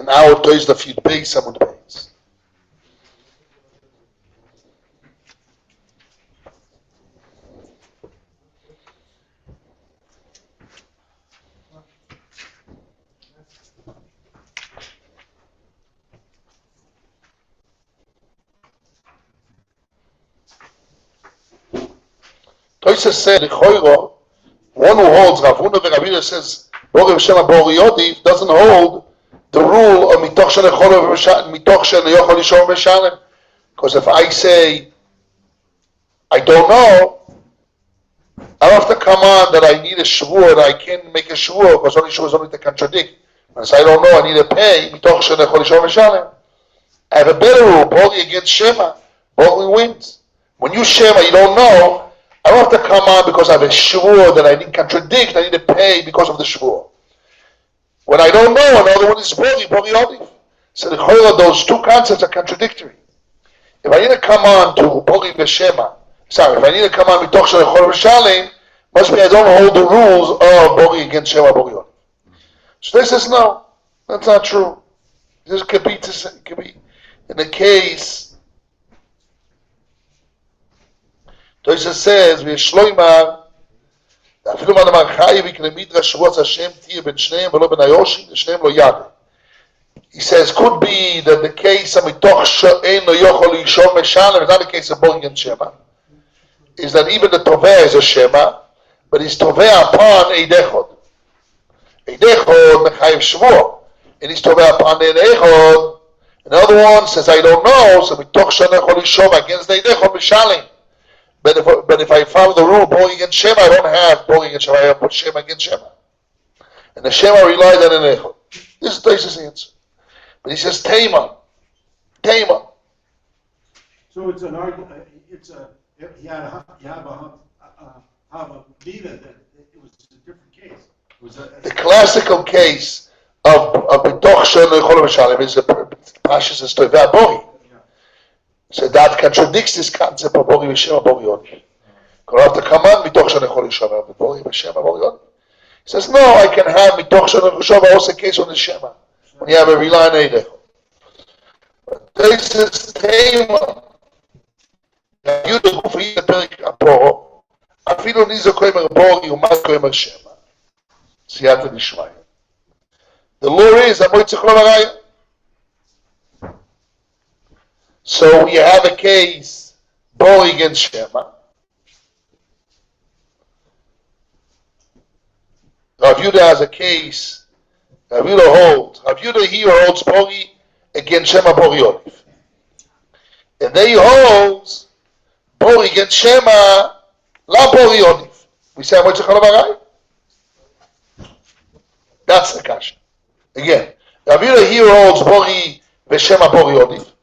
and now it does the feud base, some of the base. Toisa said, one who holds Rav Huna Ravina says, Bori V'Shem Bori Yodiv doesn't hold the rule of Mitoch Shel Yochol Yishor V'Shalem. Because if I say, I don't know, I don't have to come on that I need a shvur, that I can't make a shvur, because only shvur is only to contradict. When I say I don't know, I need to pay, Mitoch Shel Yochol Yishor V'Shalem. I have a better rule, Bori against Shema. Bori wins. When you Shema, you don't know, I don't have to come on because I have a shvur that I didn't contradict, I need to pay because of the shvur. When I don't know, another one is Bori Yodiv. So the Choyla, those two concepts are contradictory. If I need to come on to Bori V'Shema, if I need to come on Mitoch Shel Yochol V'Shalem, must be I don't hold the rules of Bori against Shema Bori Yodiv. So they says, no, that's not true. This could be in the case. Toisa says, "V'yeshloimar, afilu man amar chayiv ikne midrash shuvat Hashem tir ben shneim v'lo ben hayoshim v'shneim lo yad." He says, could be that the case of mitoch she'en lo yochol yishor meshalem is not the case of Bori and Shema. Is that even the toveh is a Shema, but he's toveh upon eid echod. Eid echod mechayiv shvur, and he's toveh upon the eid echod. Another one says, I don't know, so mitoch she'en lo yochol yishor against the eid echod meshalem. But if I follow the rule, Bori against Shema, I don't have Bori against Shema, I have put Shema against Shema. And the Shema relied on an Echod. This is Taisa's answer. But he says, Tema. So it's an argument, you have a Dina that it was a different case. The classical case of B'toch Shel Yochol V'Shalem is the Pashas is Tovei Bori. So that contradicts this concept of Bori V'Shema Bori Yodiv. Because I have to come on Mitoch Shel Yochol Yishor Bori V'Shema Bori Yodiv. He says, no, I can have Mitoch Shel Yochol Yishor also case on the Shema. When you have a rely on Eidech. But this is Tema. You do for you the Perik Aporo. Afilu Nizo Koimer Bori Umaz Koimer Shema. Siyata Nishmaya. The law is Amoitzach Lo L'araya. So we have a case, Bori against Shema. Rav Yehuda has a case, Rav Yehuda here holds Bori against Shema Bori Yodiv. And then he holds Bori against Shema, La Bori Yodiv. We say, that's the kasha. Again, Rav Yehuda here holds Bori V'Shema Bori Yodiv.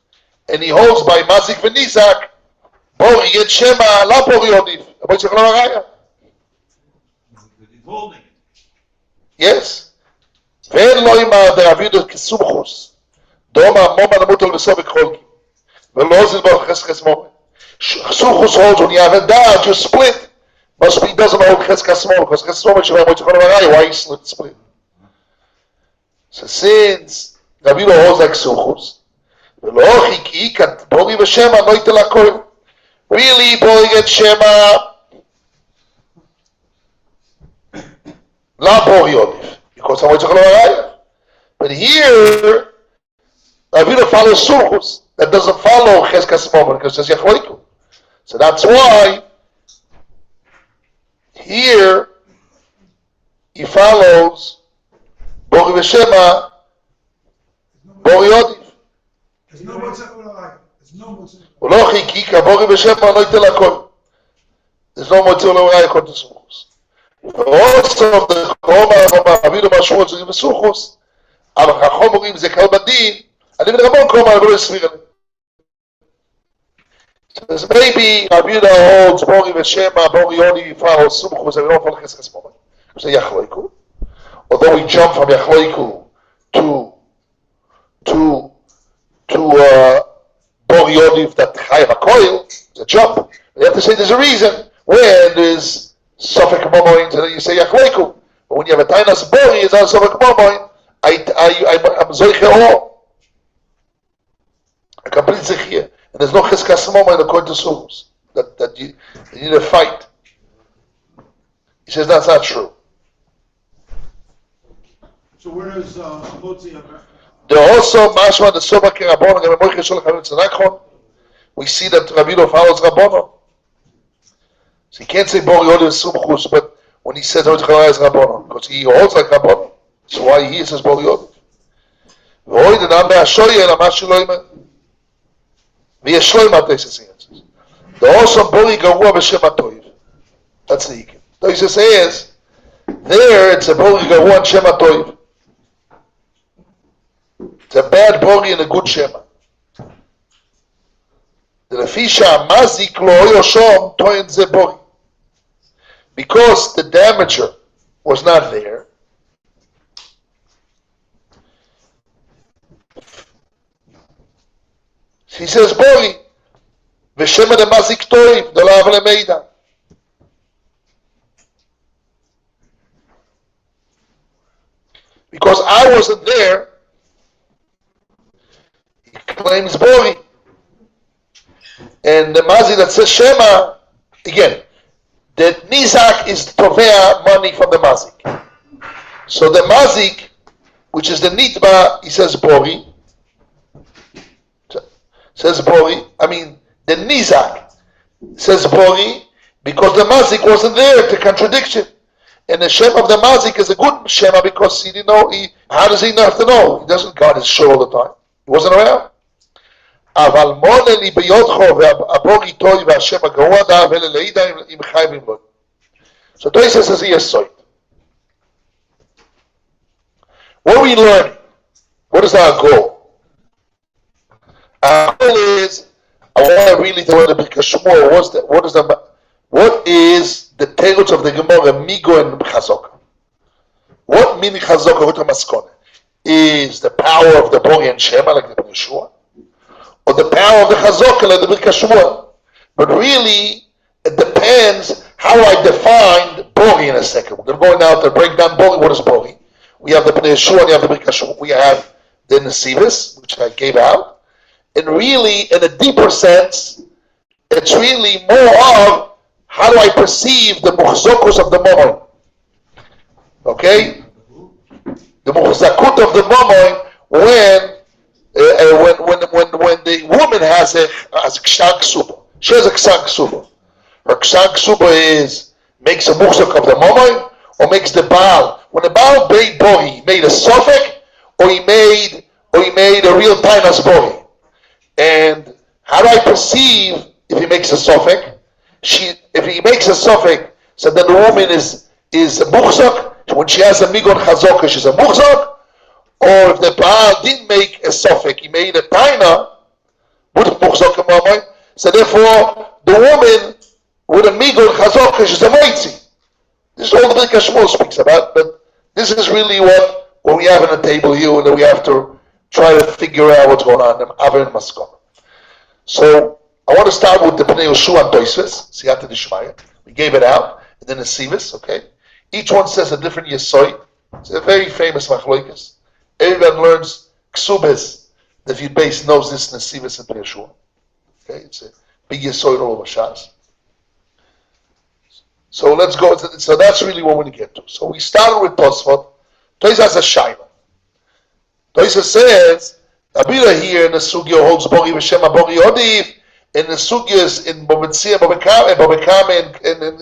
And he holds by Mazik v'Nizak, Bori yet Shema la Bori Yodiv. Yes. Ve'en lo ima de Rav Yehuda kesumchus. Doma moma namutal v'so v'kholki. Ve'lo zil bar cheskes moma. Sumchus holds when you have a dad, you split. Must be doesn't hold cheskes moma because cheskes moma shema moitzach lo why you split. So since Rav Yehuda holds like sumchus. Really, Bori against Shema, La Bori Yodiv, because I'm going. But here, Rav Yehuda follows Surchus, that doesn't follow Cheskas Moment, because it says Yachloiku. So that's why here he follows Bori V'Shema, Bori Yodiv. There's no more second like. There's no more second. There's no more to the according to Suchos. Also, the Koma Avidu Mashmos is Suchos. Aber Chachomrim ze Kalbadin. And even the Ramon Koma Avidu Smiran. So maybe Avidu holds Bori V'Shema, Bori Yodi follows Suchos, and we don't follow Cheskas Moment. So Yachloiku. Although we jump from Yachloiku to Bori Yodiv that Chayav HaKoil, it's a jump. You have to say there's a reason where there's Sofek Momoin, and then you say Yachleiku. But when you have a Tainas Bori, it's not Sofek Momoin. I'm zoiche all. A complete zechia. And there's no cheskas moment according to Sumus. That you need a fight. He says that's not true. So where does Motzi Also, Mashma the Soba Kerabon, we see that Rabino follows Rabbono. So he can't say Bori Yodi is Sumchus, but when he says Rabbono is Rabbono, because he holds like Rabbono. So why he says Bori Yodi? V'hoi the Nam Be'ashoye and Amash Shiloime. V'yeshloime Ateises answers. The also Bori Garua B'Shem HaToiv. That's the Ikim. Toises says, there it's a Bori Garua and Shem HaToiv. It's a bad Bori and a good Shema. The Lefisha Mazik Lo Yoshom Toin Ze Bori. Because the damager was not there, he says Bori. V'shema de Mazik Toiv De Lo Avle Meida. Because I wasn't there, he claims Bori. And the Mazik that says Shema, again, the Nizak is Tovea money from the Mazik. So the Mazik, which is the Nitba, he says Bori. The Nizak says Bori, because the Mazik wasn't there to contradiction. And the Shem of the Mazik is a good Shema because he didn't know, how does he have to know? He doesn't guard his show all the time. He wasn't around. אבל מונה לי ביודחו והבורי טוי והשם הגרוע דה וללידה עם חיים עם לא. So Toysa says he is soit. What are we learning? What is our goal? Our goal is, I want to really know the Bikashmur, what is the tales of the Gemara, Migo and Chazok? What meaning Chazok with the Maskone? Is the power of the Bori and Shema, like the Yeshua? Or the power of the Chazok like the Birkat Shmuel? But really, it depends how I define Bori in a second. We're going to go now to break down Bori. What is Bori? We have the Pnei Yeshua and you have the Birkat Shmuel. We have the Nesivis, which I gave out. And really, in a deeper sense, it's really more of how do I perceive the Muchzokus of the Momoy. Okay? The Muchzakut of the Momoy when the woman has a Ksag Ksuba. She has a Ksag Ksuba. Her Ksag Ksuba makes a Muchzak of the Momoy, or makes the Baal. When the Baal made Bori, he made a Sofek, or he made a real Tainas Bori. And how do I perceive if he makes a Sofek? If he makes a Sofek, so then the woman is a Muchzak. When she has a Migon Chazok, she's a Muchzak. Or if the Baal didn't make a Sofek, he made a Taina, so therefore the woman with a Migon Chazok, she's a Moitzi. This is all the Birkat Shmuel speaks about, but this is really what we have on the table here, and we have to try to figure out what's going on in Aver and Maskon. So I want to start with the Pnei Yeshua and Toisves, Siyata Dishmaya. We gave it out, and then the Sivis, okay? Each one says a different Yesoy. It's a very famous Machloikas. Everyone learns Ksubes. The Vid base knows this Nesivis and Pnei Yeshua. Okay, it's a big Yesoy all over Shas. So let's go. So that's really what we get to. So we started with Tosfot. Tosfot has a Shaila. Tosfot says, Abira here in the Sugya holds Bori V'Shema Bori Odiv. In the Sugyas in Bobetzia, Bobekame,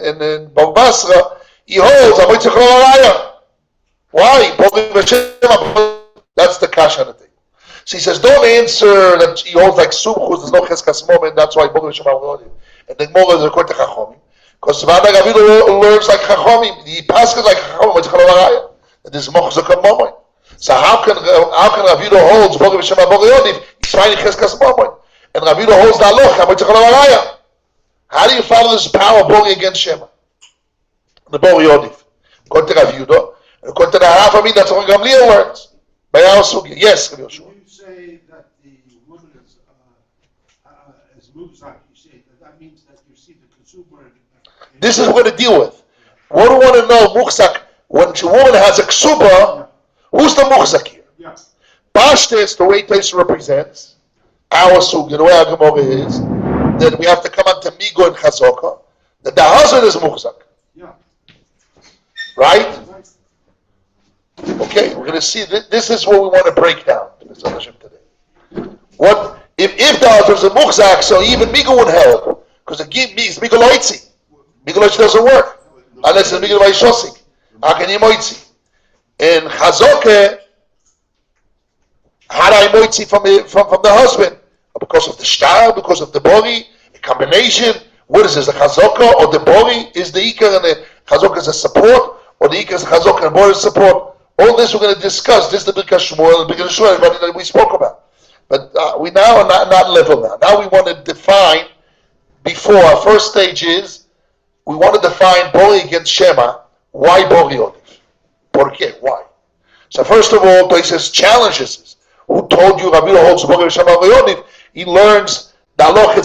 and Bobasra, he holds Amoitzach Lo. Why? Bori V'Shema. That's the Kasha on the thing. So he says, don't answer that he holds like Sumchus, there's no Cheskas moment, that's why Bori V'Shema Bori Odiv. And the Gemara is according to Chachomim. Because Vada Gavilu learns like Chachomim, he passes like Chachomim, Amoitzach Lo. And this is Mochzak Moment. So how can Ravido holds Bori V'Shema Bori Odiv? He's finding Cheskas moment. And Ravido holds the Aloch. How do you follow this power Bori against Shema? The Bori Odiv. According to Ravido, and according to the Hafamid, that's what Gamliel learns. By our Sugya. Yes, Rabbi Yoshua. When you say that the woman is Muzak, you say that means that you see the consumer. This is what we're going to deal with. What do we want to know, Muchzak? When a woman has a Ksuba, who's the Muchzak here? Yeah. Pashtes, the way Taisa represents our sugya, the way our Gemara is, that we have to come on to Migo and Chazaka, that the husband is Muchzak. Yeah. Right? Okay, we're going to see, this is what we want to break down today. What, if the husband is a Muchzak, so even Migo won't help, because it means Migo Loitzi. Migo Loitzi doesn't work, unless it's Migo Loitzi. How can you Moitzi? In Chazaka, how do I moitzi from the husband? Because of the star, because of the bori, a combination. What is this, the chazaka or the bori? Is the ikar and the chazaka is a support, or the ikar is the chazaka and the bori is support? All this we're going to discuss. This is the Birkas Shmuel, the Birkas Shmuel, everybody that we spoke about. But we now are not level now. Now we want to define, before our first stage is, we want to define bori against Shema. Why bori odif? ¿Por qué? Why? So first of all, Tosis challenges us. Who told you Rabbi holds bori Shema odif? He learns the halach is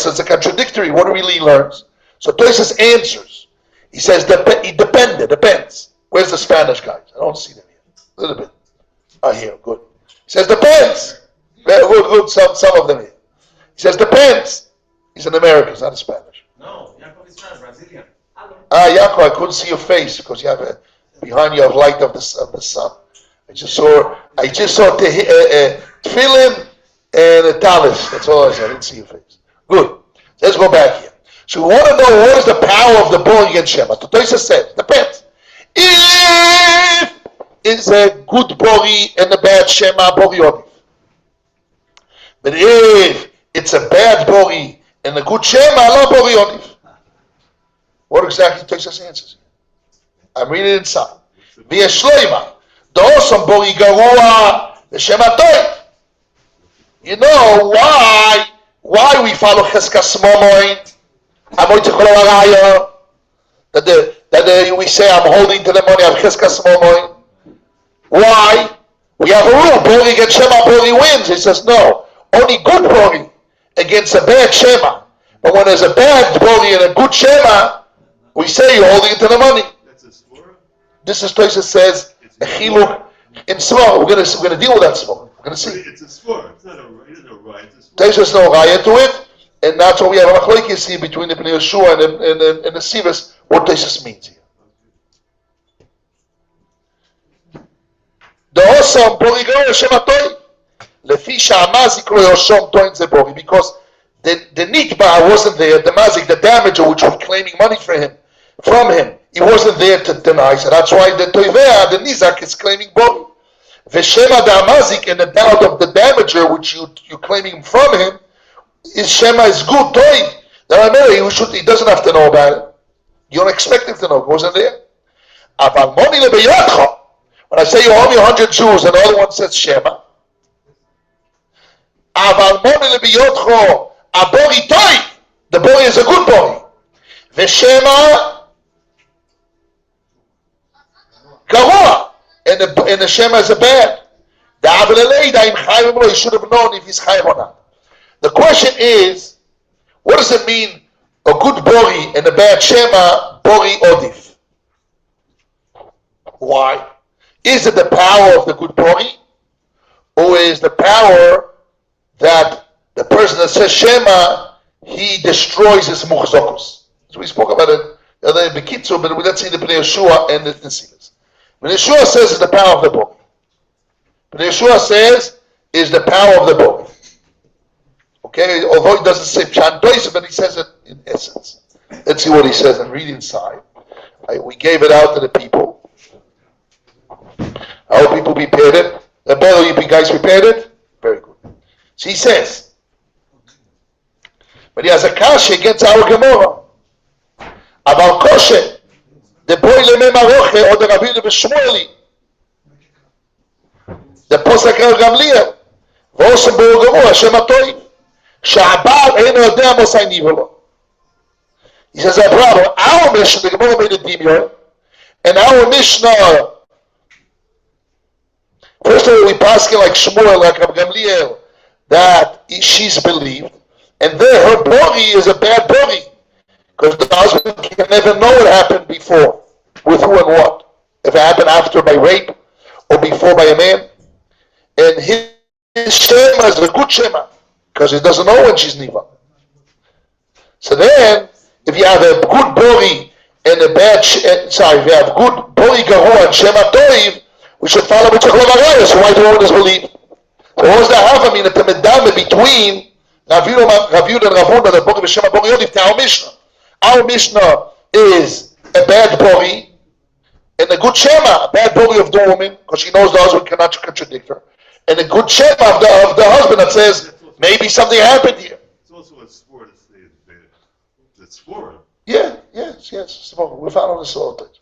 so it's a contradictory. What really he learns? So Tosis answers. He says depends. Where's the Spanish guys? I don't see them here. A little bit. Here, good. He says depends. Good. Some of them here. He says depends. He's an American, he's not a Spanish. No, Yaakov is Brazilian. Yaakov, I couldn't see your face because you have behind you a light of the sun. I just saw tefillin and a talis. That's all I said. I didn't see your face. Good. Let's go back here. So we want to know what is the power of the bori against Shema. Totoisa said, depends. If it's a good bori and a bad Shema, bori odif. But if it's a bad bori and a good Shema, no bori odif. What exactly Toisa answers? I'm reading it inside. Via Shloima. Dosam bori garua the Shema toiv. You know why we follow Cheskas Momoin? That we say I'm holding to the money of Cheskas Momoin. Why? We have a rule, bori against Shema, bori wins. He says no, only good bori against a bad Shema. But when there's a bad bori and a good Shema, we say you're holding it to the money. That's a svara? This is Tosis says a chiluk in svara. We're gonna deal with that svara. We're gonna see. It's a svara. It's not a right. It's a svara. Tosis no raya to it, and that's what we have a machlokes here between the Bnei Yeshua and the Sivas. What Tosis means here. The osam bori garua Shema toiv lefi sha'amazik lo yoshom toin ze bori, because the nitba wasn't there. The mazik, the damager, which was claiming money from him, he wasn't there to deny. So that's why the toivea, the nizak, is claiming bori. V'shema da'amazik, and the doubt of the damager, which you're claiming from him, is Shema is good toiv. Now remember, he doesn't have to know about it. You don't expect him to know. It wasn't there. Aval moni lebeyotcha. When I say you owe me 100 Jews, and the other one says Shema. Aval moni lebeyotcha. A bori toiv. The bori is a good bori. V'shema garua, and the Shema is a bad. The avalelei da'im chayim lo. He should have known if he's chayim or not. The question is, what does it mean? A good bori and a bad Shema, bori odif. Why? Is it the power of the good bori, or is the power that the person that says Shema, he destroys his muchzokos? So we spoke about it the other day in Bekitzu, but let's see the Bnei Yeshua and the Nesilas. Bnei Yeshua says it's the power of the bori. Bnei Yeshua says is the power of the bori. Okay, although he doesn't say Pshan Doisa, but he says it in essence. Let's see what he says and read inside. We gave it out to the people. I hope people prepared it. Better you guys prepared it? Very good. So he says, but he has a kasha against our Gemara. Aval koshe, the boy leme maroche, or the Rabbi Shmueli, the posek el Gamliel, v'osem bo Gemara, Hashem atoiv. Sha'abal ain't no damn osai nivolo. He says, brother, our Mishnah, the Gemara made a dimion, and our Mishnah, first of all, we pass like Shmuel, like Rabbi Gamliel, that she's believed, and there her bori is a bad bori, because the husband can never know what happened before, with who and what. If it happened after by rape, or before by a man. and his Shema is a good Shema, because he doesn't know when she's Niva. So then, if you have a good Bori and a bad, if you have good Bori Garu and Shema Toiv, we should follow Mitzvah Lavaraya, so why do we always believe? So what does that have? I mean, it's a medama between Rav Yudah and Rav Huna, the Bori V'Shema Bori Yodif, to our Mishnah. Our Mishnah is a bad Bori and a good Shema, a bad Bori of the woman, because she knows the husband cannot contradict her, and a good Shema of the husband that says, maybe something happened here. It's also a sport. It's sport. Yeah, yes. We found this all the time.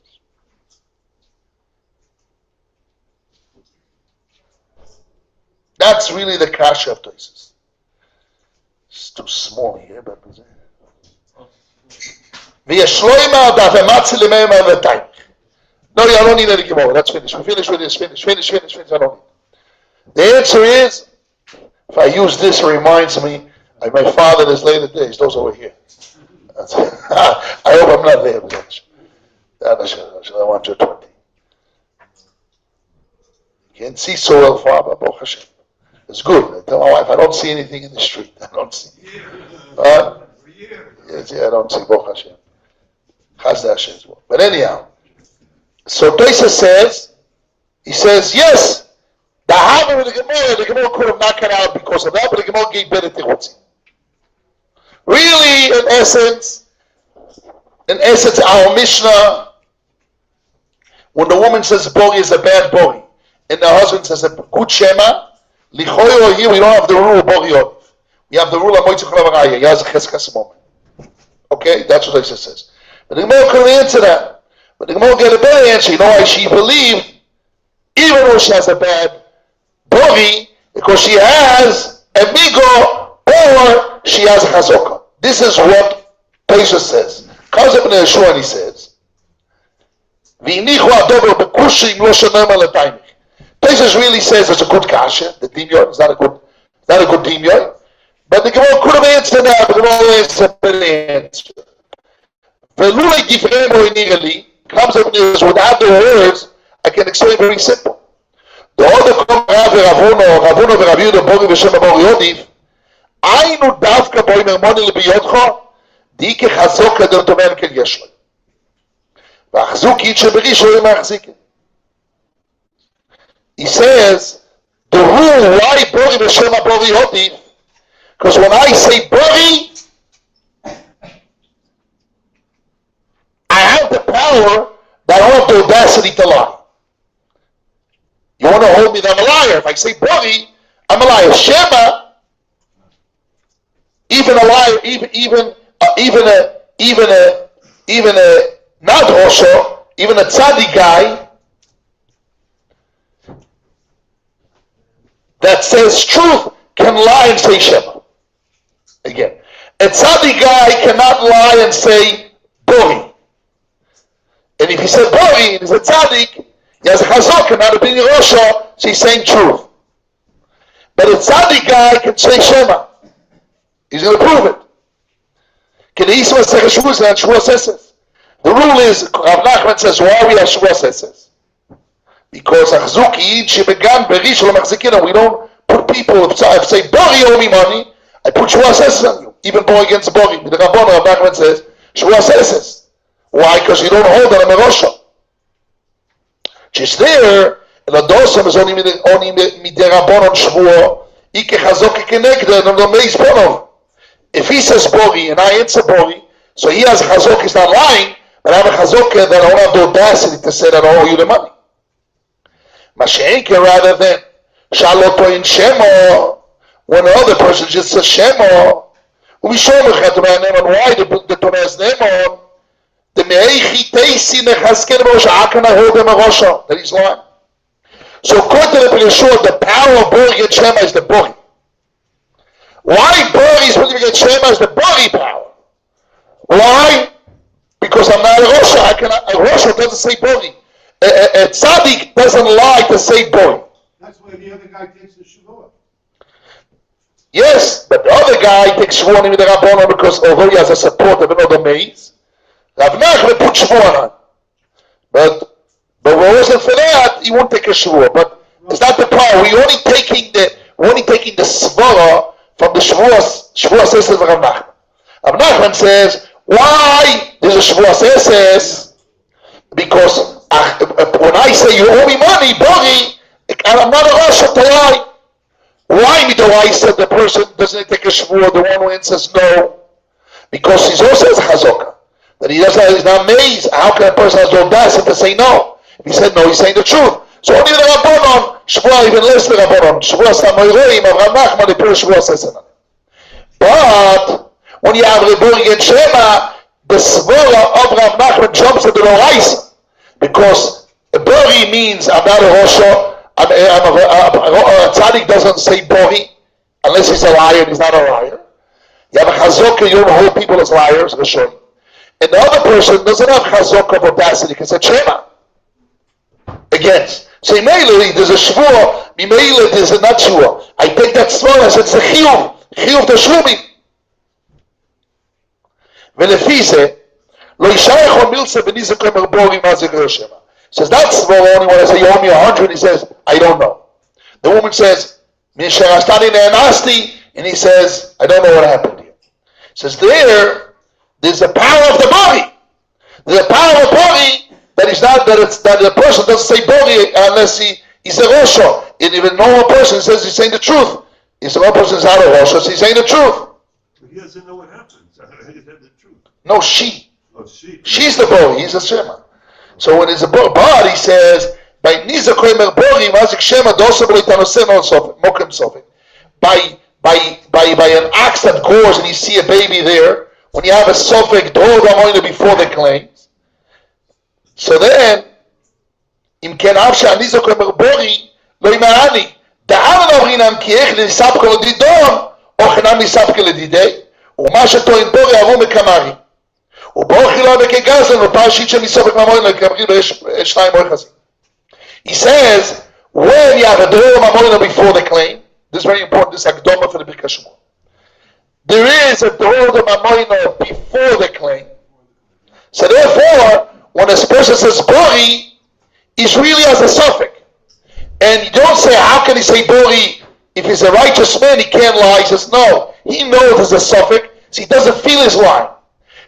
That's really the kasha of Tosis. It's too small here, but no, I don't need any Gemara. That's finished. We finish with this. Finish. I don't need. The answer is, if I use this, it reminds me of my father in his later days. Those over here. I hope I'm not there. I want you 20. You can't see so well, Father, Baruch Hashem. It's good. I tell my wife, I don't see anything in the street. I don't see. Yes, I don't see Baruch Hashem. Chazda Hashem. But anyhow, so Tosa says, he says, yes, the Haver of the Gemara could have knocked it out because of that, but the Gemara gave better terutzim. Really, in essence, our Mishnah, when the woman says Bori is a bad Bori, and the husband says a good Shema, Lichoyo here we don't have the rule of Bori Yodif. We have the rule of Moitzah Chalavagaya, Yaz Cheskas moment. Okay, that's what Tosa says. But the Gemara couldn't answer that. But the Gemara get a better answer. You know why she believed, even though she has a bad Bori, because she has a Migo, or she has a Chazokah. This is what Tosa says. Comes up in the Yeshua and he says, Tosa really says it's a good kasha. The dimyon is not a good dimyon. But the Gemara could have answered that, but the Gemara answered a better answer. Velulei Gifremo inirali comes up with without the words, I can explain very simple. The other Ravuna Rav Yudah Bori V'Shema Bori Yodif, Ainu Davka Boi Mermoni L'Biyodcho, Di Kechazok Eder Tomer Kel Yeshlo. V'achzuk Yid Sheberisho Yim Achzikin. He says, the rule why Bori V'Shema Bori Yodif, because when I say Bori, I have the power, but I don't have the audacity to lie. You want to hold me that I'm a liar. If I say Bori, I'm a liar. Shema, even a liar, even a not Rosho, even a tzaddik guy that says truth can lie and say Shema. Again, a tzaddik guy cannot lie and say Bori. And if he said Bori and he's a tzaddik, he has a chazok, not a bini Rosho, so he's saying truth. But a tzaddik guy can say Shema. He's going to prove it. The rule is, Rav Nachman says, why we have Shua says? Because we don't put people, if I say Bori owe me money, I put Shua says on you. Even Bori against Bori. The Rabbon, Rav Nachman says, Shua says. Why? Because you don't hold on a Merosha. Just there, and the dosam is only miderabon on Shvuah, ike chazok ike negda, and the meiz bonov. If he says Bori and I answer Bori, so he has a chazok, he's not lying, but I have a chazok that I don't have the audacity to say that I owe you the money. Masha'enke, rather than shaloto in Shemo, when the other person just says Shemo, we show him why the Torah is name on, the meichi teisi nechasken Moshe, how can I hold him a Rosha? That he's lying. So according to the Yeshua, the power of Bori and Shema is the Bori. Why Bori is supposed to get Shema is the Bori power? Why? Because I'm not a Rosha. A Rosha doesn't say Bori. A tzaddik doesn't lie to say Bori. That's why the other guy takes the Shavuot. Yes, but the other guy takes Shavuot with the Rabbanon because although he has a support of another maze, Rav Nachman put Shavuot on. But if it wasn't for that, he won't take a Shavuot. But It's not the power. We're only taking the svara from the Shavuos says of Rav Nachman. Rav Nachman says, why there's a Shavuos says? Because when I say you owe me money, Bori, I'm not a Rosh Hashanah. Why midoraisa the person doesn't take a Shavuot, the one who says no? Because he also has Chazokah. That he's not amazed. How can a person have the audacity to say no? If he said no, he's saying the truth. So only the Rabbanon, Shavuot even less the Rabbanon. Shavuot Samoyreim, Rav Nachman, the Pirish Shavuot says it. But when you have Reburi and Shema, the svara of Rav Nachman jumps to the Loraisa. Because Bori means I'm not a Rosho, a tzaddik doesn't say Bori unless he's a liar and he's not a liar. You have a chazokah, you don't hold people as liars, Rishon. And the other person doesn't have chazokah of audacity, he can say Shema. Against. So Imeili, there's a shvur, Imeili, there's a not shvur. I take that svara as it's a chiyuv tashlumin. ולפי זה, לא יישאר יכול מילסה בניזק אומר בורי מה זה גרר שמה. Says that's the only one. I say you owe me 100. He says I don't know. The woman says Misharastani ne'anasti, and he says I don't know what happened here. Says there's the power of the body. There's a power of the body that is not that the person doesn't say body unless he's a rosho. And if a normal person says he's saying the truth, if the normal person is not a rosho, so he's saying the truth. He doesn't know what happened. He said the truth. No, she. Oh, she. She's the body. He's a shema. So when it's a bod, he says, by Niza Koimer Bori, Mazik Shema, Dosa Bolitanosem Sofik, Mokem Sofik. By an axe that gores and you see a baby there, when you have a Sofik, Dor Damoina before the claims. So then, Im Ken Avsha Niza Koimer Bori, Loi Marani, Da'avan Avrinam Kiech, Lisapko Ledidon, Ochenam Lisapko Ledidei, Umasha Toin Bori Avu Mekamari. He says, when you have a Dorah Mamoina before the claim, this is very important, this is Akdoma for the Birkat Shemot. There is a Dorah Mamoina before the claim. So therefore, when a person says Bori, he's really as a suffix. And you don't say, how can he say Bori? If he's a righteous man, he can't lie. He says, no, he knows there's a suffix, so he doesn't feel his lie.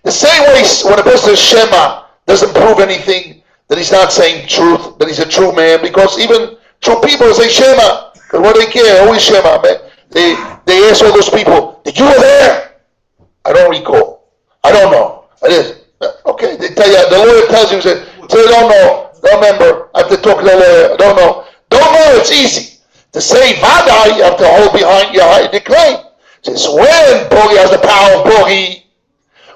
The same way when a person says Shema doesn't prove anything, that he's not saying truth, that he's a true man, because even true people say Shema, because what they care, always Shema, man. They ask all those people, did you were there? I don't recall. I don't know. It is. Okay, they tell you, the lawyer tells you, say don't know, don't remember, I have to talk to the lawyer, don't know. Don't know, it's easy. To say Vada, you have to hold behind your claim. It's when Bori has the power of Bori,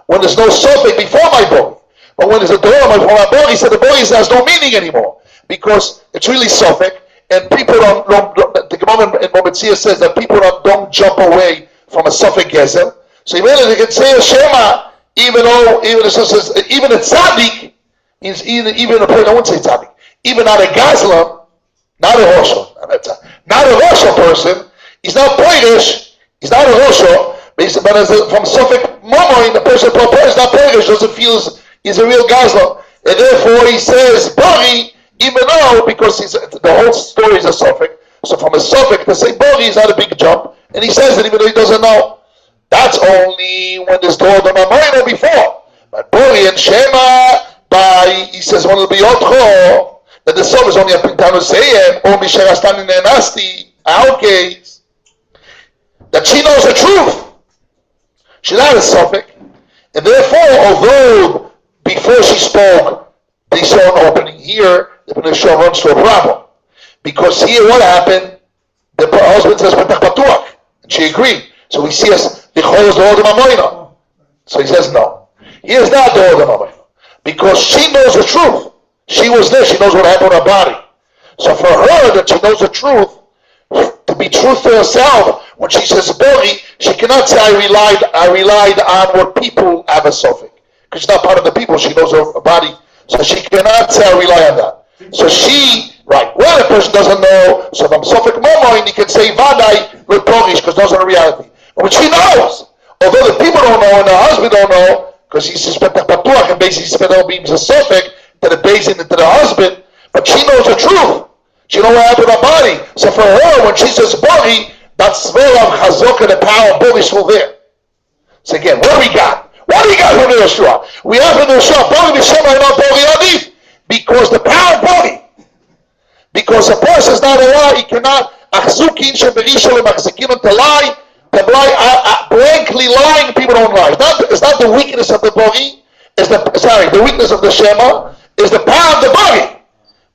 when there's no suffix before my body. But when there's a Dorah before my body, so the body has no meaning anymore. Because it's really suffix, and people don't the Gemara in Mometzia says that people don't jump away from a suffix gezer. So even if they can say a Shema, even a tzaddik, even a person, I won't say tzaddik, even not a gazlan, not a Rosh, not a Rosh person, he's not Polish, he's not a Rosh, but from suffix Momoin, the person is not Polish, doesn't feel he's a real gazlan. And therefore he says Bori, even though, because the whole story is a suffix. So from a suffix to say Bori is not a big jump. And he says it even though he doesn't know. That's only when there's Torah Mamoina before. But Bori and Shema, he says one will be Otcho, that the suffix is only a Pintano Seyem, or Misharastani Nenasti, our case, that she knows the truth. She's not a suffix. And therefore, although before she spoke, they saw an opening here, the Pnei runs to a problem. Because here what happened? The husband says, and she agreed. So we see us, the Mamoina. So he says no. He is not the Mamoina. Because she knows the truth. She was there, she knows what happened to her body. So for her, that she knows the truth, to be truthful to herself, when she says Bori, she cannot say I relied on what people have a suffix. Because she's not part of the people, she knows her body. So she cannot say I rely on that. So right, when a person doesn't know, so from suffix Momoin, he can say Vadai with Porish, because those are the reality. But when she knows, although the people don't know and the husband don't know, because he suspects Patuach and basically spent all beams a suffix to the basin and to the husband, but she knows the truth. She know what happened to her body. So for her, when she says bori, that smell of chazaka, the power of bori is still there. So again, what do we got? What do we got from the Yeshua? We have in the Yeshua, bori b'shema and not bori adif. Because the power of bori. Because a person is not a lie, he cannot, achzukin sheberisha lemachzikin to lie, blankly lying, people don't lie. It's not the weakness of the bori, the weakness of the Shema, is the power of the bori.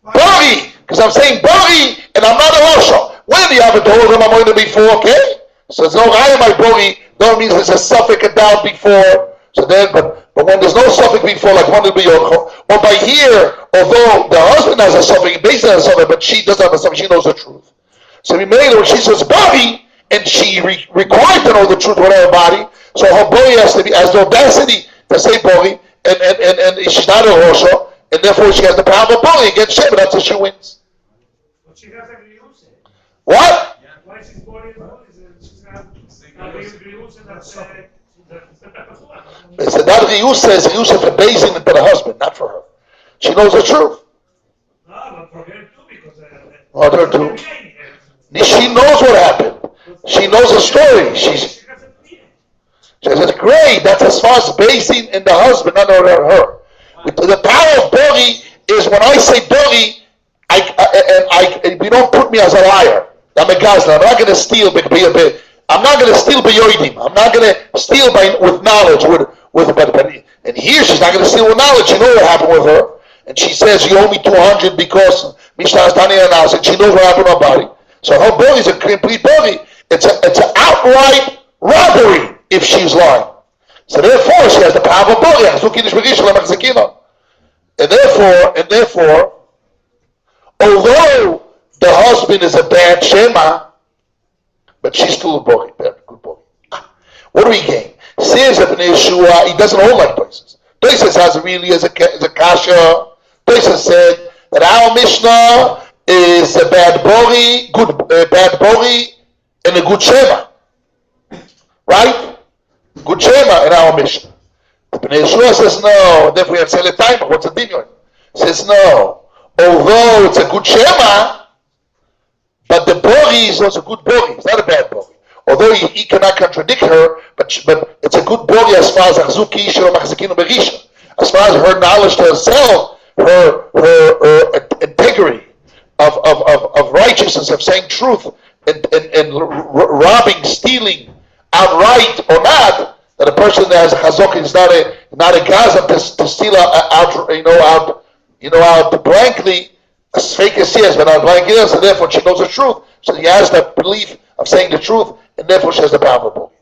Bori, because I'm saying bori, and I'm not a Rasha. When you have a Torah Mamoina before, okay? So it's no Raya my bori, no means there's a suffix a doubt before. So then, but when there's no suffix before, like one will be Yocho, or by here, although the husband has a suffix, based on a suffix, but she doesn't have a suffix, she knows the truth. So we made it when she says bori, and she required to know the truth with her body, so her bori has the audacity to say bori, and she's not a Rasha, and therefore she has the power of bori against Shema. That's how she wins. But she has a reuse. What? Yeah. Why she's bori she's got a reuse and that's So that Riyus says Riyus for basing it to the husband, not for her. She knows the truth. no, but for her too, because Her too. She knows what happened. She knows the story. She says, great, that's as far as basing in the husband, not her. The power of bori is when I say bori, you don't put me as a liar. I'm a gazla. I'm not going to steal I'm not going to steal b'yoidim. I'm not going to steal with knowledge. And here she's not going to steal with knowledge. You know what happened with her. And she says, you owe me 200 because Mishnah Tanya announced it. She knows what happened to her body. So her bori is a complete bori. It's an outright robbery if she's lying. So therefore, she has the power of bori. And therefore, although the husband is a bad shema, but she's still a bori, good bori. What do we gain? Says that Yeshua, he doesn't hold like Tosis. Tosis has really as a kasha. Tosis said that our Mishnah is a bad bori, bad bori, and a good shema, right? Good shema in our Mishnah. Yeshua says no. Therefore, we have to say time. What's the dinner? Says no. Although it's a good shema, but the bori is also a good bori. It's not a bad bori. Although he cannot contradict her, but it's a good bori as far as achzuki shelo machzikinu berisha. As far as her knowledge to herself, her integrity of righteousness, of saying truth, and robbing, stealing, outright or not, that a person that has a chazok is not a gazam to steal out blankly, as fake as he is, but not blankly is, and therefore she knows the truth. So he has that belief of saying the truth, and therefore she has the power of bori.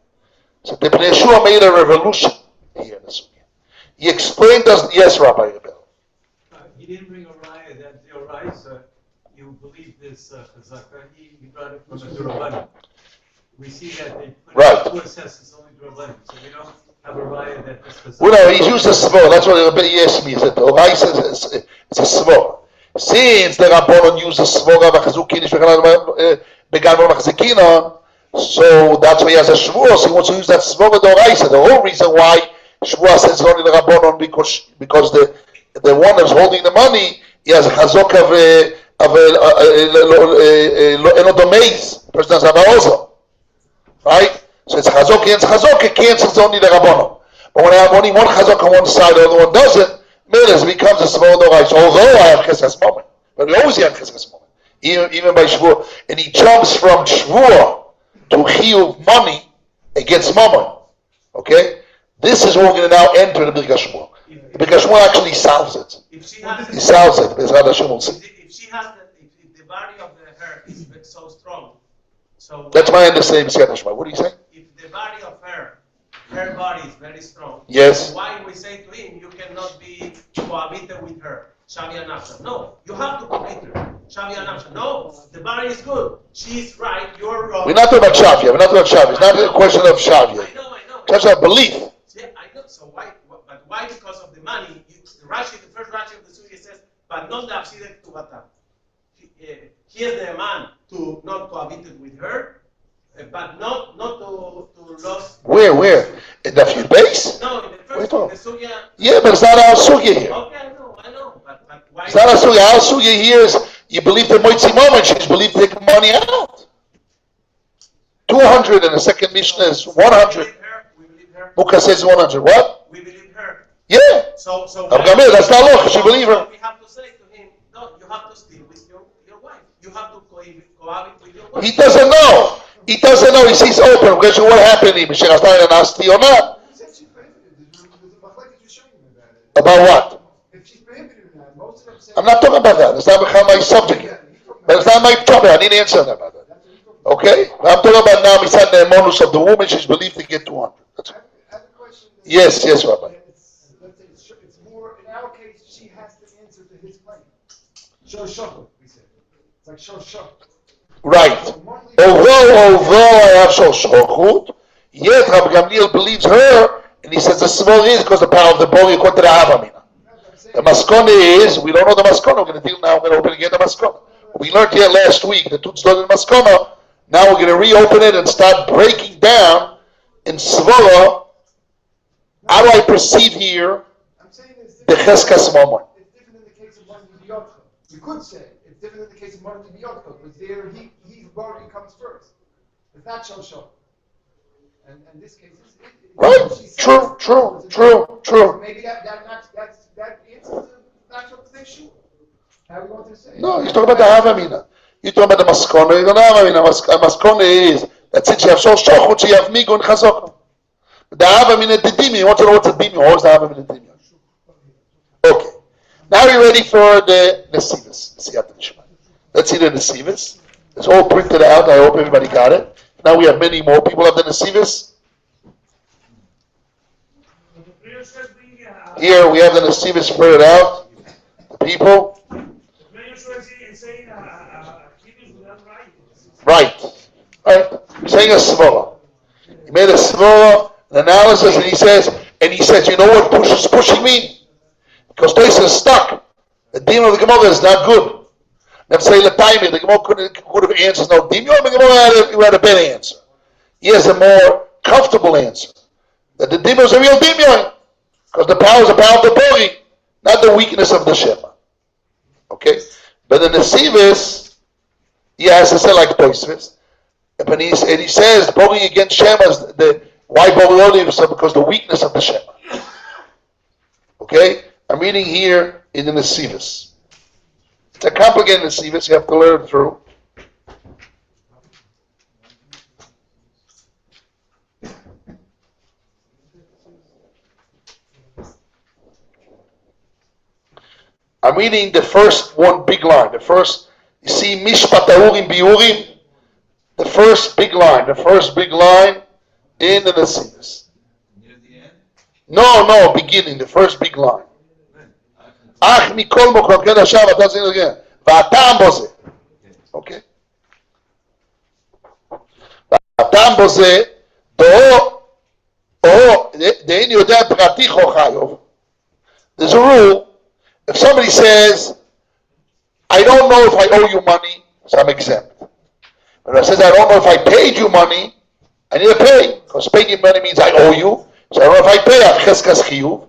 So the Bnei Yeshua made a revolution here in the Sunnah. He explained us, yes, Rabbi Rebel. He didn't bring a raya that your rice, you believe this chazaka, he brought it from the Durabani. We see that they put Right. it says it's only Durabani, so we don't have a raya that this chazaka. Well, no, he's used a svor. That's what Rabbi asked me. He said, Orai says it's a svor. Since the Rabbanon used a svor of a chazukin, began on machzikinon, so that's why he has a shvur. So he wants to use that svor of the Orai. The whole reason why shvur says only the Rabbanon because the one that's holding the money, he has a chazok of enodomeis. Person doesn't have a ozo. Right? So it's chazok against chazok, it cancels only the Rabbanon. But when I have only one chazok on one side, the other one doesn't, it becomes a small norais. Although I have cheskas moment, but we always have cheskas moment, even by shvur. And he jumps from shvur to chiyuv money against mammon. Okay? This is where we're going to now enter the Birkas Shmuel. The Birkas Shmuel actually solves it. If she has He solves it. If she has if the body of her is so strong, so that's my understanding. What do you say? if the body of her body is very strong, Yes. why we say to him you cannot be cohabited with her? Shavia Nafsha. No, you have to cohabit her. Shavia Nafsha. No, the body is good. She's right, you're wrong. We're not talking about Shavia. We're not talking about Shavia. It's not a question of Shavia. I know. It's a question of belief. Yeah, I know. So why? But why? Because of the money. The first Rashi of the Surah says, but not the Absidet to Batam. He is the man to not cohabit with her, but not to lose. Where? In the few base? No, in the Where you first talking? the Surah. Yeah, but it's not our sugya here. Okay, I know. But why? It's not our sugya. Our sugya here is You believe the Moitzi moment, she's believed to take money out. 200 and the second Mishnah is 100. We believe her. Muka says 100. What? We believe her. Yeah. So That's not law, she believe her. we have to say to him, no, you have to still with your wife. You have to cohabit with your wife. He doesn't know. He doesn't know. He sees open. Because what happened to him? She was not nasty or not? Since she's prohibited, there's a machlekes you're showing me about it. About what? If she's prohibited in that, most of them say. I'm not talking about that. It's not my subject. But it's not my topic. I need to answer about that. Okay? I'm talking about now, Misad Ne'emonus of the woman. She's believed to get 200. That's I have a question. Yes, Rabbi. Let's say it's more, in our case, she has to answer to his claim. Show shachar, we said. It's like show shachar. Right. Although I have Shoshchut, yet Rabbi Gamliel believes her, and he says the small is because the power of the body according to the Havamina. The Maskona is, we don't know the Maskona, we're going to deal now, we're going to open again the Maskona. We learned here last week, the Tutz Dod in Maskona, now we're going to reopen it and start breaking down in Svara, how do I perceive here I'm saying the Cheskas Momon. it's different in the case of Martin Biyotcha. You could say it's different in the case of Martin Biyotcha, because there he's body comes first. It's not show shachar. And in this case, Right? True. Maybe that answers the natural issue. How are we going to say? No, he's talking about the Havamina. You're talking about the Maskona, you don't have Havamina. Maskona is, that since you have Shoshchut, you have Migun Chazokah. The Havamina Didimi, you want to know what's a Dimi? What was the Havamina Didimi? Okay. Now we're ready for the Nesivas. Let's see the Nesivas. It's all printed out. I hope everybody got it. Now we have many more people have the Nesivas. Here we have the Nesivas printed out. The people. Right. Saying a svara. He made a svara, an analysis, and he says, you know what pushing me? Because Toys is stuck. The demon of the Gemara is not good. Let's say the timing, the Gemara could have answered no demon, the Gemara had a better answer. He has a more comfortable answer. That the demon is a real demon. Because the power is the power of the body, not the weakness of the Shema. Okay? But the Nesivas, he has to say like Toysvis. And he says, bogey against Shema is why bogey only? Because the weakness of the Shema. Okay? I'm reading here in the Nesivas. It's a complicated Nesivas, you have to learn through. I'm reading the first one big line. The first, you see, Mishpat Ha'urim Biurim. The first big line in the Nesivas. Near the end? No, beginning, the first big line. Ach mikol mokom, כן עכשיו, אתה עושה את זה, והטעם בו זה. אוקיי? והטעם בו זה, דאין יודע פרטי חייב. There's a rule. If somebody says, I don't know if I owe you money, so I'm exempt. But if I says, I don't know if I paid you money, I need to pay. Because paying you money means I owe you. So I don't know if I pay, I have cheskas chiyuv.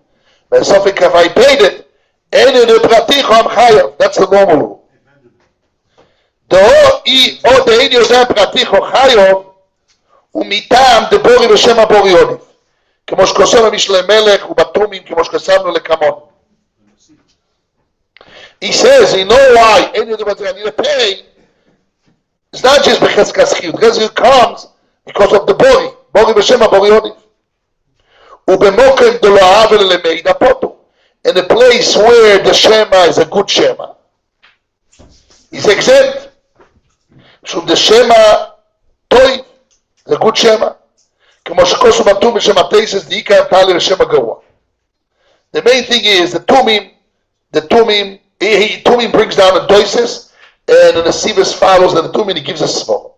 But if I paid it, that's the normal rule. דאין יודע פרטיך או חייב, ומטעם דבורי בשם הבורי עודיף. כמו שכוסם המשלי מלך ובתומים, כמו שכסמנו לקמון. He says, you know why? I need to pay. It's not just because it comes because of the body. Bori b'shem ha'bori odif. U'bemokem de lo ha'avel lemeida poto. In a place where the Shema is a good Shema, he's exempt. So the Shema toy is a good Shema. כמו שכוסו בתום בשם התייסס, דעיקר תעלי לשם הגרוע. The main thing is the tumim brings down the doises, and the Nesivas follows the tumim, he gives a small.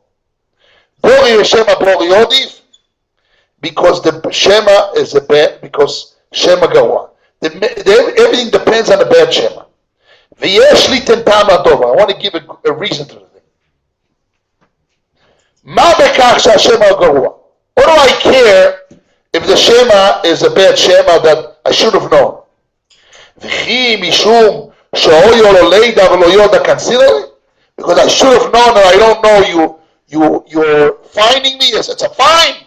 Bori Shema Bori Odif, because the Shema is a bad, because Shema Gawa. Everything depends on the bad Shema. V'yesh li tentam adova. I want to give a reason to the thing. Ma bekach sha'Shema Gawa. What do I care if the Shema is a bad Shema that I should have known? V'chi mishum she'oyo lo leida v'lo yoda consider. because I should have known that I don't know you're fining me. It's a fine.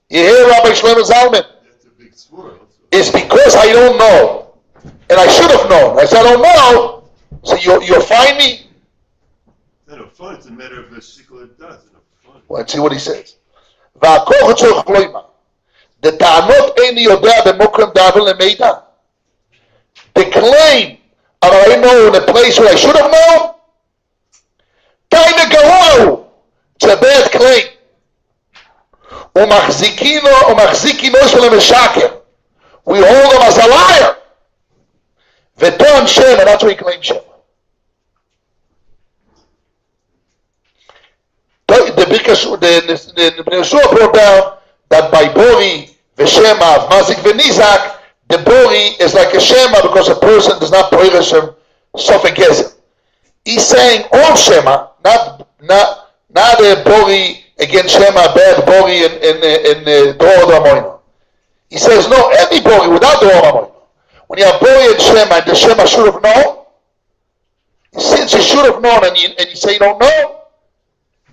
You hear Rabbi Shlomo Zalman? That's a big swore also. It's because I don't know, and I should have known. I said I don't know, so you're fining me. It's not a fun, it's a matter of a shikol it does. It's not fun. Well, let's see what he says. והכוח צריך לומר, דטענות איני יודע במוקרם דאבל למידע. The claim, I know in a place where I should have known, kinda גרוע, it's a bad claim. ומחזיקינו של המשקר. We hold him as a liar. וטוען שם, and that's what he claims שם. The Yeshua brought down that by Bori, Veshema, Mazik, Venizak, the Bori is like a Shema because a person does not Poirish him, Sofegezer. He's saying all Shema, not a Bori against Shema, bad Bori in Dor Ramoino. He says, no, any Bori without Dor Ramoino. When you have Bori and Shema, and the Shema should have known, since you should have known and you say you don't know,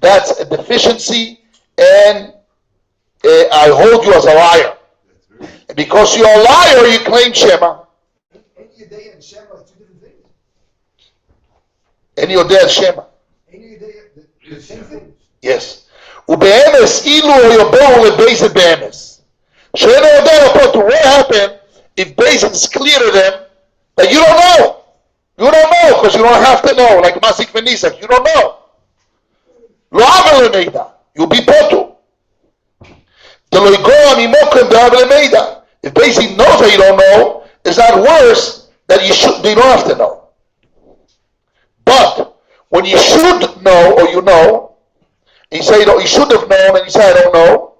that's a deficiency, and I hold you as a liar. And because you're a liar, you claim Shema. Any Yedei and Shema are two different things. And you're dead Shema. Any Yedei, the same thing. Yes. ובאמס, אילו יבואו לבייזן באמס. שאינו יודע לפרוטו, what happened if Basin is clear to them that you don't know? You don't know because you don't have to know, like Masik Venisak, you don't know. לא עבר למידע, you'll be פוטו. דלא יגרוע ממוקרם דעבר למידע. If Basin knows that you don't know, it's not worse that you don't have to know. But when you should know or you know, and you say you should have known and you say I don't know,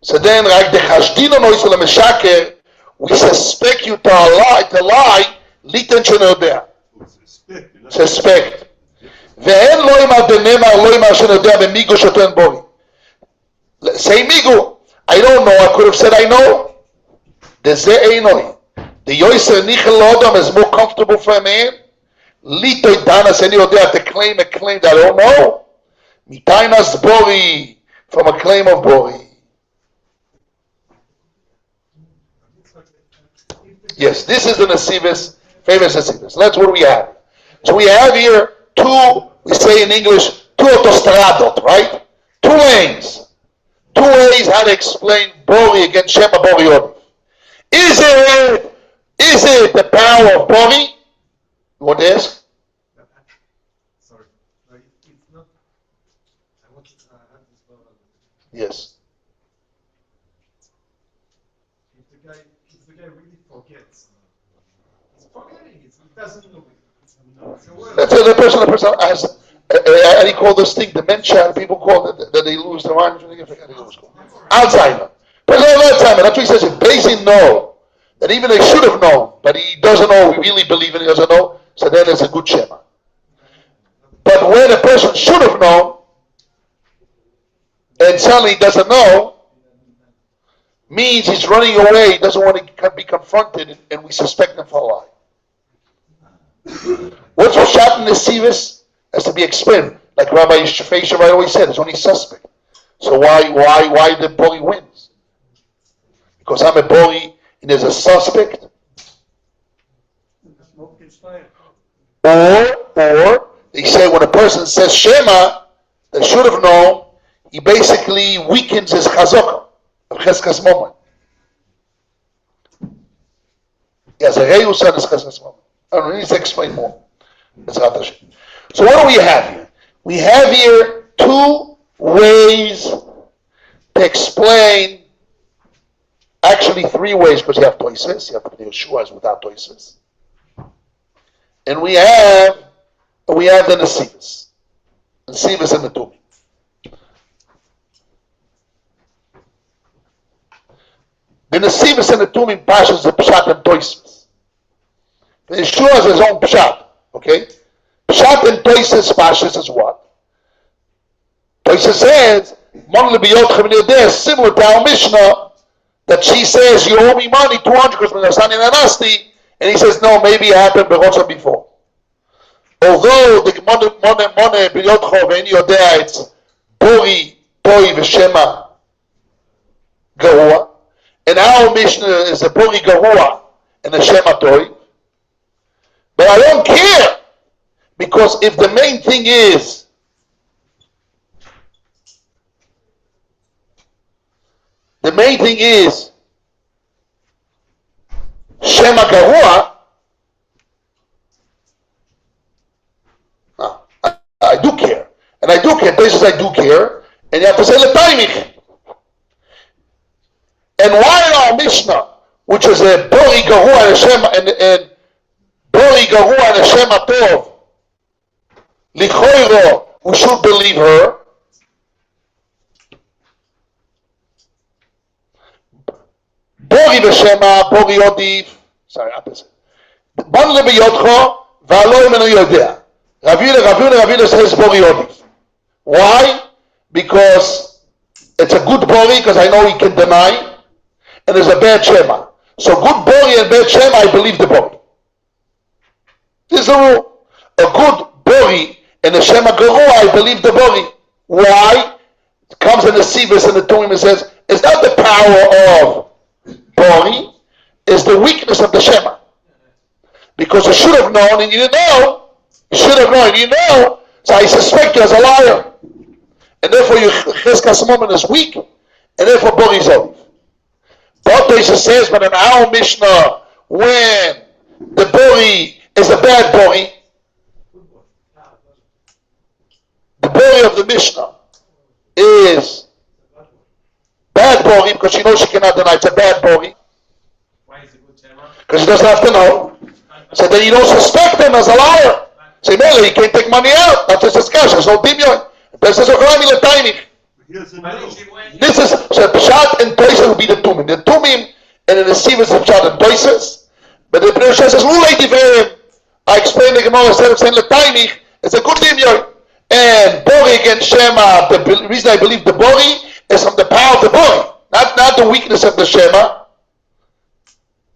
so then like the Chashdino noise of the we suspect you to lie, ליתן שאינו יודע. Suspect. ואין לא יאמר דנאמר, לא יאמר שאינו יודע במיגו שטוען בורי. Say מיגו, I don't know, I could have said I know. דזה אינוי. The Yoiser Nichel Lodam is more comfortable for a man. Lito Danas, and you there to claim a claim that I don't know. Mitainas Bori, from a claim of Bori. Yes, this is the Nasivis, famous Nasivis. That's what we have. So we have here two, we say in English, two autostradot, right? Two lanes. Two ways how to explain Bori against Shema Bori Yodi. Is it the power of Bori? You want to ask? Sorry. No, it's not. I want to have this one. Yes. If the guy really forgets, he's forgetting. He doesn't know. Let's say the person has, and he called this thing dementia, and people call it that they lose their mind. Alzheimer. Person has Alzheimer. That's what he says. If Basin know that even they should have known, but he doesn't know, we really believe in it, he doesn't know, so then it's a good Shema. But when a person should have known, and suddenly doesn't know, means he's running away, he doesn't want to be confronted, and we suspect him for a lie. What's Roshat in the Sivis has to be explained. Like Rabbi Yeshua right always said, it's only suspect. So why the Bori wins? Because I'm a Bori and there's a suspect. Or they say when a person says Shema, they should have known, he basically weakens his chazaka of cheskas moment. He has a reus on his cheskas moment. I don't need to explain more. So what do we have here? We have here two ways to explain, actually three ways, because you have toises, you have the Yeshua without toises. And we have the Nasivis. Nasivis and the Tumi. The Nasivis and the Tumi passions the Pshat and Toises. The Yeshua has his own Pshat, okay? Pshat and Toises passions is what? Toises says, Mon lebiyotchem nideh, similar to our Mishnah, that she says, you owe me money, 200, because Menasani Nanasti, and he says, no, maybe it happened before. although the Mone B'Yodcho Ve'en Yodea, it's Bori, Toi, V'Shema, Gahua, and our Mishnah is a Bori Gahua and a Shema Toi. But I don't care, because if the main thing is Shema Gahua, no, I do care. And I do care. Places I do care. And you have to say L'taimich. And why in our Mishnah, which is a Bori Gahua and a Shema and Bori Gahua and a Shema Tov, Lichoiro, we should believe her. Bori V'Shema, Bori Yodiv, sorry, opposite. Bon Lebiyotcho, V'alo Imenu Yodea. Ravina says Bori Yodiv. Why? Because it's a good Bori, because I know he can deny, and there's a bad Shema. So good Bori and bad Shema, I believe the Bori. This is the rule. A good Bori and a Shema Geruah, I believe the Bori. Why? It comes in the Sivas and the Tumim and says, it's not the power of Bori, it's the weakness of the Shema. Because you should have known and you didn't know. You should have known and you know. So I suspect you as a liar. And therefore your Cheskas moment is weak. And therefore Bori is olive. But Tosha says, but in our Mishnah, when the Bori is a bad Bori, the Bori of the Mishnah is bad Bori, because she knows she cannot deny it's a bad Bori. Why is it good, Shema? Because she doesn't have to know. So then you don't suspect him as a liar. Say, Mele, he can't take money out. That's his discussion. There's no dimyon. This is a timing. Here's a But no. if she went, This is, so Pshat and Toises will be the Tumim. The Tumim and the Sivas of Pshat and Toises. But the Pnei says, Lulei Divrei. I explained the Gemara instead of saying L'taimich, it's a good dimyon. And Bori against Shema, the reason I believe the Bori is from the power of the Bori. Not the weakness of the Shema.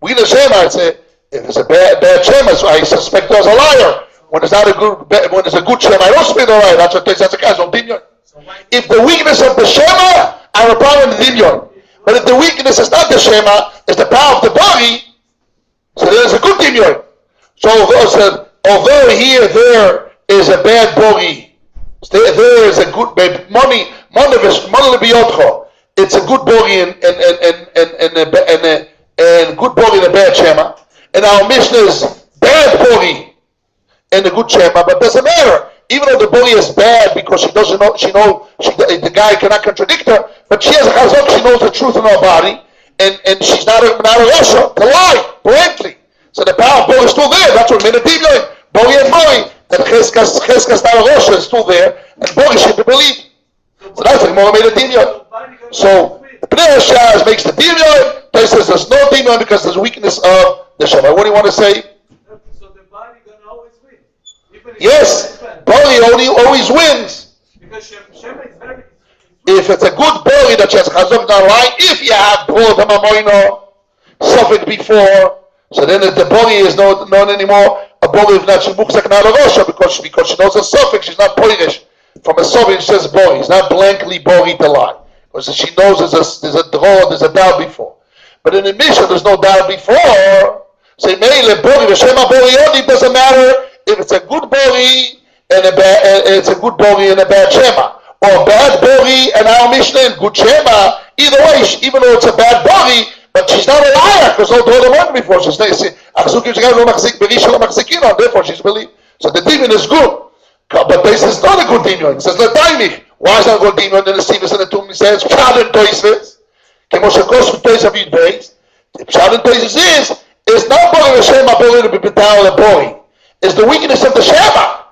Weakness of Shema, I'd say, if it's a bad Shema, so I suspect her as a liar. When it's not a good, when it's a good Shema, I don't speak all right. That's what that's a case of dimyon. so why? If the weakness of the Shema, I have a problem with the dimyon. But if the weakness is not the Shema, it's the power of the body, so there's a good dimyon. So although here there is a bad body, there is a good money lebiyotcho. It's a good body and good body and a bad Shema. And our Mishnah is bad body and a good Shema, but it doesn't matter. Even though the bully is bad because she doesn't know, the guy cannot contradict her, but she has a chazak, she knows the truth in her body, and she's not a Russia to lie blankly. So the power of bully is still there. That's what made a dimyon. Bully and bully, that cheskas not a Russia is still there, and bully should be believed. So that's what made a dimyon. So the Pnei Shas makes the dimyon. They says there's no dimyon because there's weakness of the Shema. What do you want to say? So the body gonna always win. Even if Yes, it's bad. bully always wins. Because Shema is very. If it's a good bully that has chazuk not lying, if you have brought him a moino, suffered before, so then the bully is not known anymore. A bully of not shemukzak not a rosha because she knows a suffix, she's not poirish. From a suffix, she says bully. It's not blankly bully to lie. Because she knows there's a draw, there's a doubt before. But in the Mishnah, there's no doubt before. Say, Meile bully, the Shema bully only doesn't matter if it's a good bully and it's a good bully and a bad Shema. Or a bad bully and our Mishnah and good Shema. Either way, even though it's a bad bully, but she's not a liar because all told her before. She's therefore she's believed. So the demon is good. But this is not a good demon. It says, why is that a good demon? Then the Sivas and the Tumim says, Pshat and Toises. Kemoshakos with Tois of Yud Beis. Pshat and Toises is not bully the Shema, bully to be betal the boy. It's the weakness of the Shema.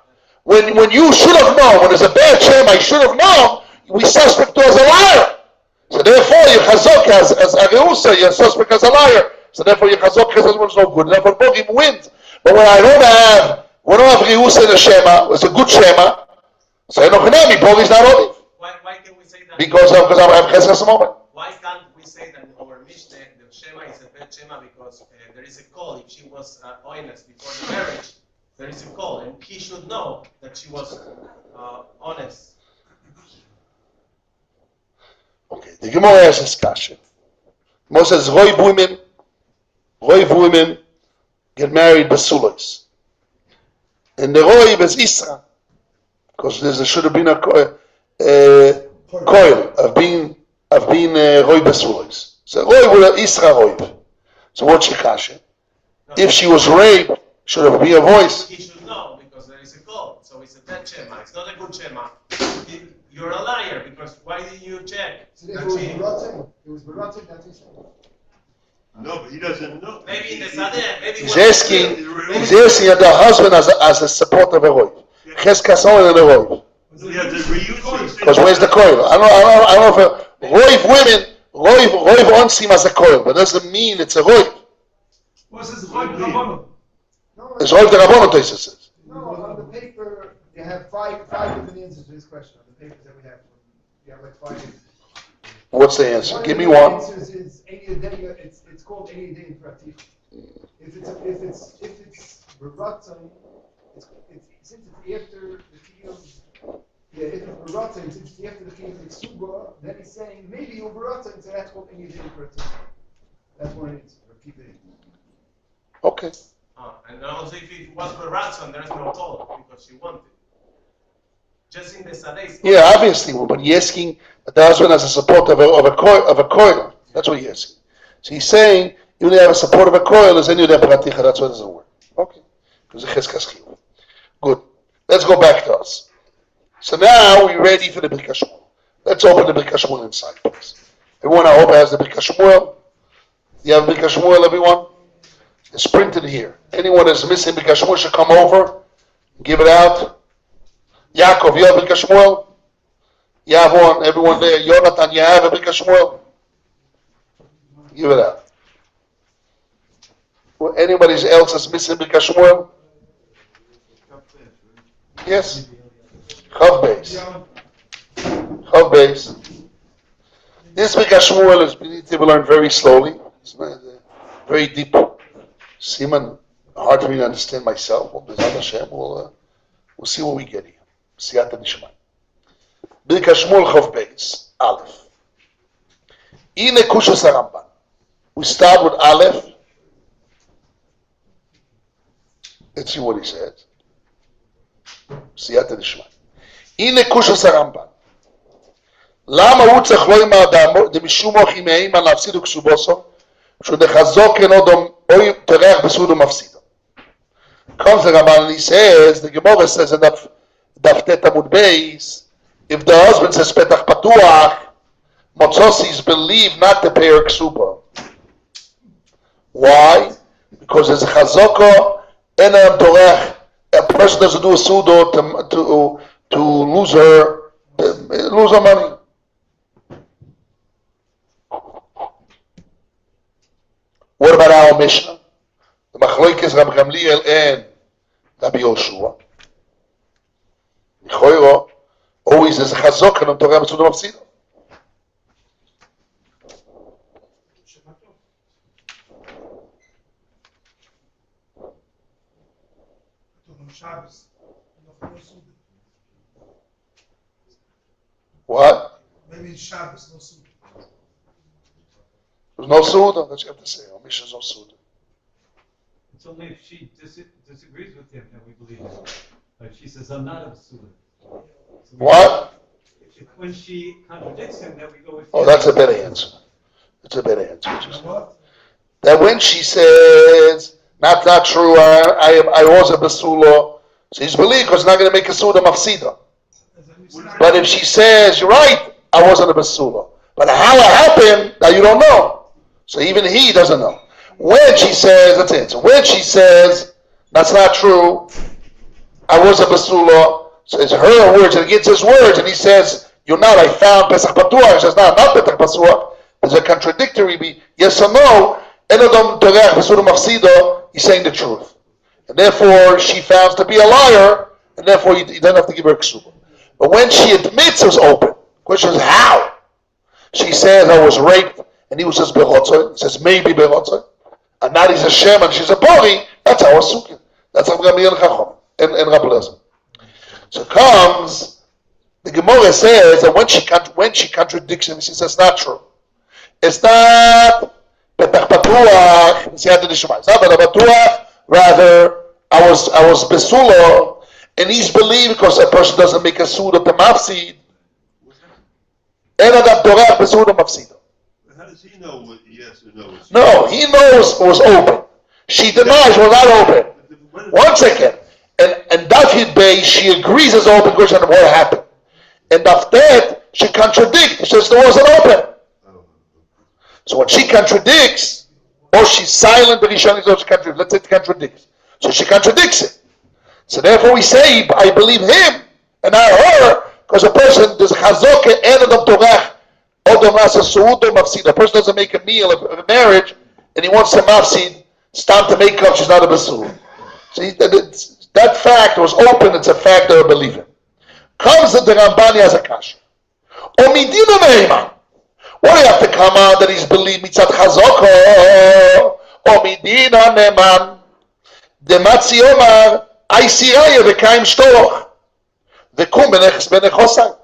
When you should have known, when there's a bad Shema, you should have known, we suspect you as a liar. So therefore, your chazok as a reusa, you're suspect as a liar. So therefore, your chazok is no good. Therefore, Bogim wins. But when I don't have reusa in the Shema, it's a good Shema. So Enochnemi, Bogim's not only. Why can we say that? Because I have cheskas moment. Why can't we say that in our Mishnah the Shema is a bad Shema because there is a call if she was honest before the marriage, there is a call, and he should know that she was honest. Okay, the Gemara has this kasha. Gemara says, Roiv women get married basulos. And the Roiv is Isra. Because there should have been a coil of being Roiv basulos. So Roiv would have Isra Roiv. So what's the kasha? If she was raped, should have been a voice. He should know because there is a call. So it's a bad Shema. It's not a good Shema. You're a liar because why didn't you check? So it was Baratim. It was Baratim that he said. No, but he doesn't know. Maybe in the Sadeh, maybe He's asking the husband as a support of a Roiv. Cheskas only in a Roiv. Yeah, the reuse. Because where's the coil? I don't know if Roiv women, Roiv onsim as a coil, but doesn't mean it's a Roiv. What's this Roiv Rabbanon? No, It's Roiv the Rabbanon Tosis says. no, on the paper, you have five different answers to this question. On the papers that we have, you have like 5 answers. What's the answer? Give me One one. of the answers is it's called Ein Yedei in Pratif. If it's Baratim, it's since it's after the Kiyum. Yeah, if it's Baratim, since it's after the Kiyum Ksuba, then he's saying maybe you're Baratim, so that's called Ein Yedei in Pratif. That's one answer. Keep it in. Okay. and also if it was Baratson, there's no call because she wanted. Just in the Sadeh. Yeah, obviously, but he's asking the husband has a support of a coil. That's what he's asking. So he's saying you only have a support of a coil, then you have praticha. That's why it doesn't work. Okay. Good. Let's go back to us. So now we're ready for the Birkat Shmuel. Let's open the Birkat Shmuel inside, please. Everyone, I hope has the Birkat Shmuel. You have Birkat Shmuel, everyone? It's printed here. Anyone that's missing Birkat Shmuel should come over, give it out. Yaakov, you have Birkat Shmuel? You have one, everyone there. Jonathan, you have a Birkat Shmuel? Give it out. Well, anybody else that's missing Birkat Shmuel? Yes? Chav Beis. This Birkat Shmuel is needs to be learned very slowly. It's not, very deep. Siman, hard for me to understand myself. We'll see what we get here. Siyata Nishma. Birkat Shmuel Chav Beis. Aleph. Ine Kushas HaRamban. We start with Aleph. Let's see what he says. Siyata Nishma. Ine Kushas HaRamban. למה הוא צריך לא עם האדם, דמשום מוח ימאים על להפסידו כסובוסו, שדחזוק אינו או תרח בסודו מפסידו. Comes the Ramban and he says, the Gemara says in Daf Tet Amud Beis, if the husband says petach patuach, Motzosi is believed not to pay her ksuba. Why? Because there's a chazoko, and a person doesn't do a sudo to lose her money. What about our Mishnah? The Machloikes Rab Gamliel and Rabbi Yoshua. Nichoiro, always there's a chazok and Torah B'Sudo Mafsido. What? Maybe Shabbos, no soup. There's no Suda, that's what you have to say. Our Mishnah is no Suda. It's only if she disagrees with him that we believe it. But she says, I'm not a Suda. So What? When she contradicts him, that we go with Oh, him. that's a better answer. It's a better answer. What? That when she says, not true, I was a Basula, so he's believed because he's not going to make a Suda Mafsida. But if she says, you're right, I wasn't a Basula. But how it happened, now you don't know. So even he doesn't know. When she says, that's it. So when she says, that's not true, I was a Basula, so it's her words and against his words, and he says, you're not, I found Pesach Patuach. He says, no, I'm not Pesach Patuach. There's a contradictory, yes or no, he's saying the truth. And therefore, she found to be a liar, and therefore you don't have to give her a ksuba. But when she admits it was open, the question is how? She says, I was raped, and he was just berotzoy. He says, maybe berotzoy. And now he's a shem, and she's a bori. That's our sukkah. That's how Gamliel and Chacham and Rabbi Elazar. So comes the Gemara says that when she contradicts him, she says it's not true. It's not Petach Patuach. It's not Patuach. Rather, I was Besula, and he's believed because a person doesn't make a suda to mafsid. And Adam Torah Besuda mafsid. How does he know what yes or no is? No, he knows it was open. She denies it was not open. 1 second. And David Bey, she agrees it's open because of what happened. And after that, she contradicts. She says it wasn't open. So when she contradicts, or she's silent, but she contradicts. Let's say it contradicts. So she contradicts it. So therefore we say, I believe him and not her, because a person does chazok and adam torah, odom nasa suudom mafsid. A person doesn't make a meal of a marriage, and he wants a mafsid. It's time to make up. She's not a basul. See, that fact was open. It's a fact that I believe in. Comes the Rambani as a kasha. Omidino neiman. What do you have to come out that he's believed mitzat chazoko? Omidino neiman. Dematzi omar aisiraya v'kaim shtoch v'kum benechosai.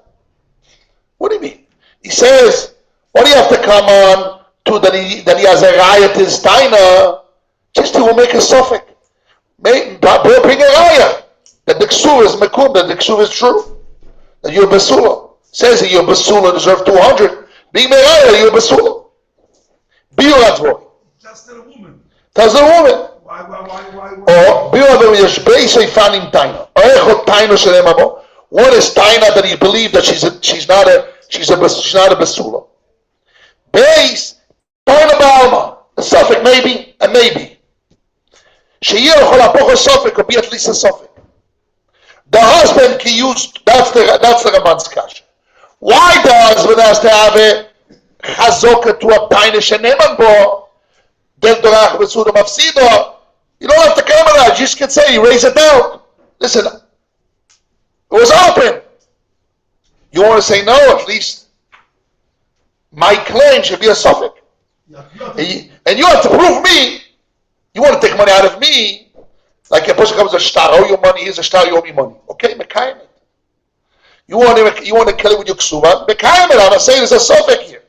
What do you mean? He says, what do you have to come on to that he has a raya to his taina? Just he will make a suffix. Bring a raya that the ksur is mekum, that the ksur is true, that you're basula. Says that you're basula deserve 200. Being meraya, you're basula. Biuradvoy. Just a woman. Tells the woman. Why? Or biuradvoy yeshbei seifanim taina. Oechot taina shelem. What is taina that he believed that she's not a basula? Base taina ba'alma. A suffix maybe, and maybe. She'yeh chol apoch a suffix could be at least a suffix. The husband can use, that's the Ramban's kasha. Why the husband has to have a chazokah to a taina sheneman bo, del dorach v'suda mafsido? You don't have to come on that. You just can say, you raise it down. Listen, it was open. You want to say no, at least my claim should be a suffix. And you have to prove me. You want to take money out of me. Like a person comes to shtar, oh, your money is a shtar, you owe me money. Okay, mekayim it. You want to kill it with your ksuba, mekayim it. I'm saying there's a suffix here.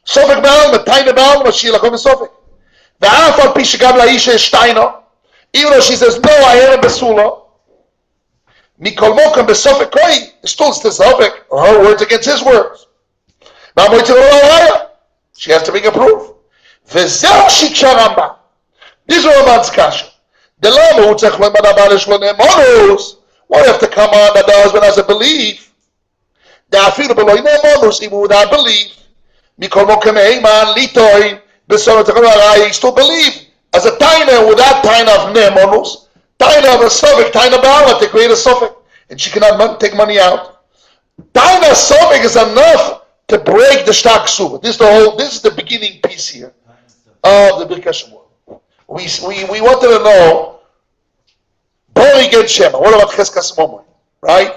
Suffix ba'alma, taina ba'alma, she'ila kom suffix. V'af al pi shegam la'isha is taina. Even though she says, no, I am a besula. Mikol mokum b'suffix koi. It's still the suffix. Her words against his words. She has to bring a proof. V'zeh shiksha Rambam. This is Ramban's kasha. The lama who tzech lo'im adabal shlo ne'emonus. Why have to come on that the husband has a belief? The afilu b'lo ne'emonus, even without belief. Mikol mokem eiman litoin b'sonot tzech lo'im. He still believe as a taina without taina of ne'emonus. Taina of a suffix, taina ba'ala to create a suffix, and she cannot take money out. Taina suffix is enough to break the shtar ksuba. This is the beginning piece here of the Birkas Shemot. We wanted to know Bori Gen Shema. What about Cheskas Momon? Right?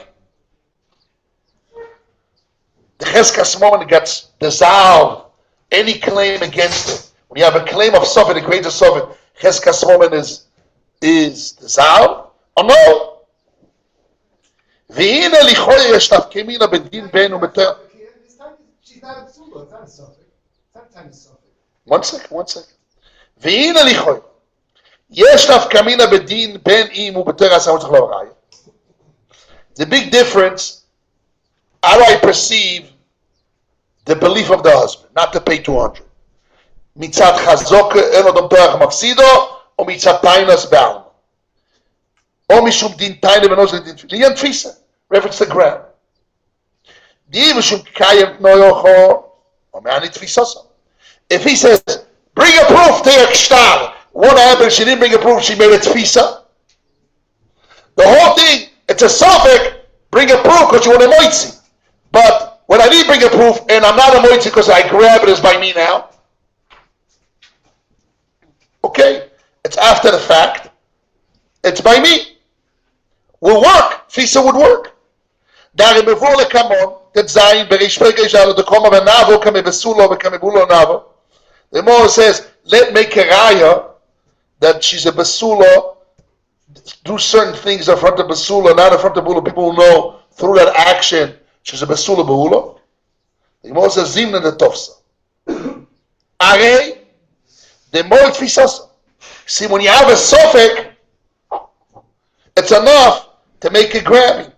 The Cheskas Momon gets dissolved. Any claim against it. When you have a claim of suffix, it creates a suffix. Cheskas Momon is dissolved or no? V'hine lichoy yeshtav kemina bedin benu beter. She's not a psula, it's not a suffix. It's not a tiny suffix. One second. והנה לכוי, יש נפקא מינה בדין בין אם הוא בתר עשה וצריך לא ראיה. The big difference, how do I perceive the belief of the husband, not to pay 200? מצד חזוק אין עוד תואר מפסידו, או מצד טיינס בעלמה. או משום דין טיינה בנוז לדין תפיסה. לעניין תפיסה, reference to grab. די משום קיים נויוכו, או מעני תפיסה סו. If he says, bring a proof to your shtar. What happened? She didn't bring a proof. She made a tfisa. The whole thing, it's a suffix. Bring a proof because you want a moitzi. But when I didn't bring a proof, and I'm not a moitzi because I grab it, it's by me now. Okay, it's after the fact. It's by me. Will work. Tfisa would work. Daarin bevoorlijk kamon. Het zijn berishpeke jalo de koma benavo kame besulo bekame bulo navo. The Gemara says, make a raya that she's a basula, do certain things in front of basula, not in front of bula. People will know through that action she's a basula bula. The Gemara says zimna the tofsa. Arei the more tfisasa. See, when you have a suffix, it's enough to make it grabbing.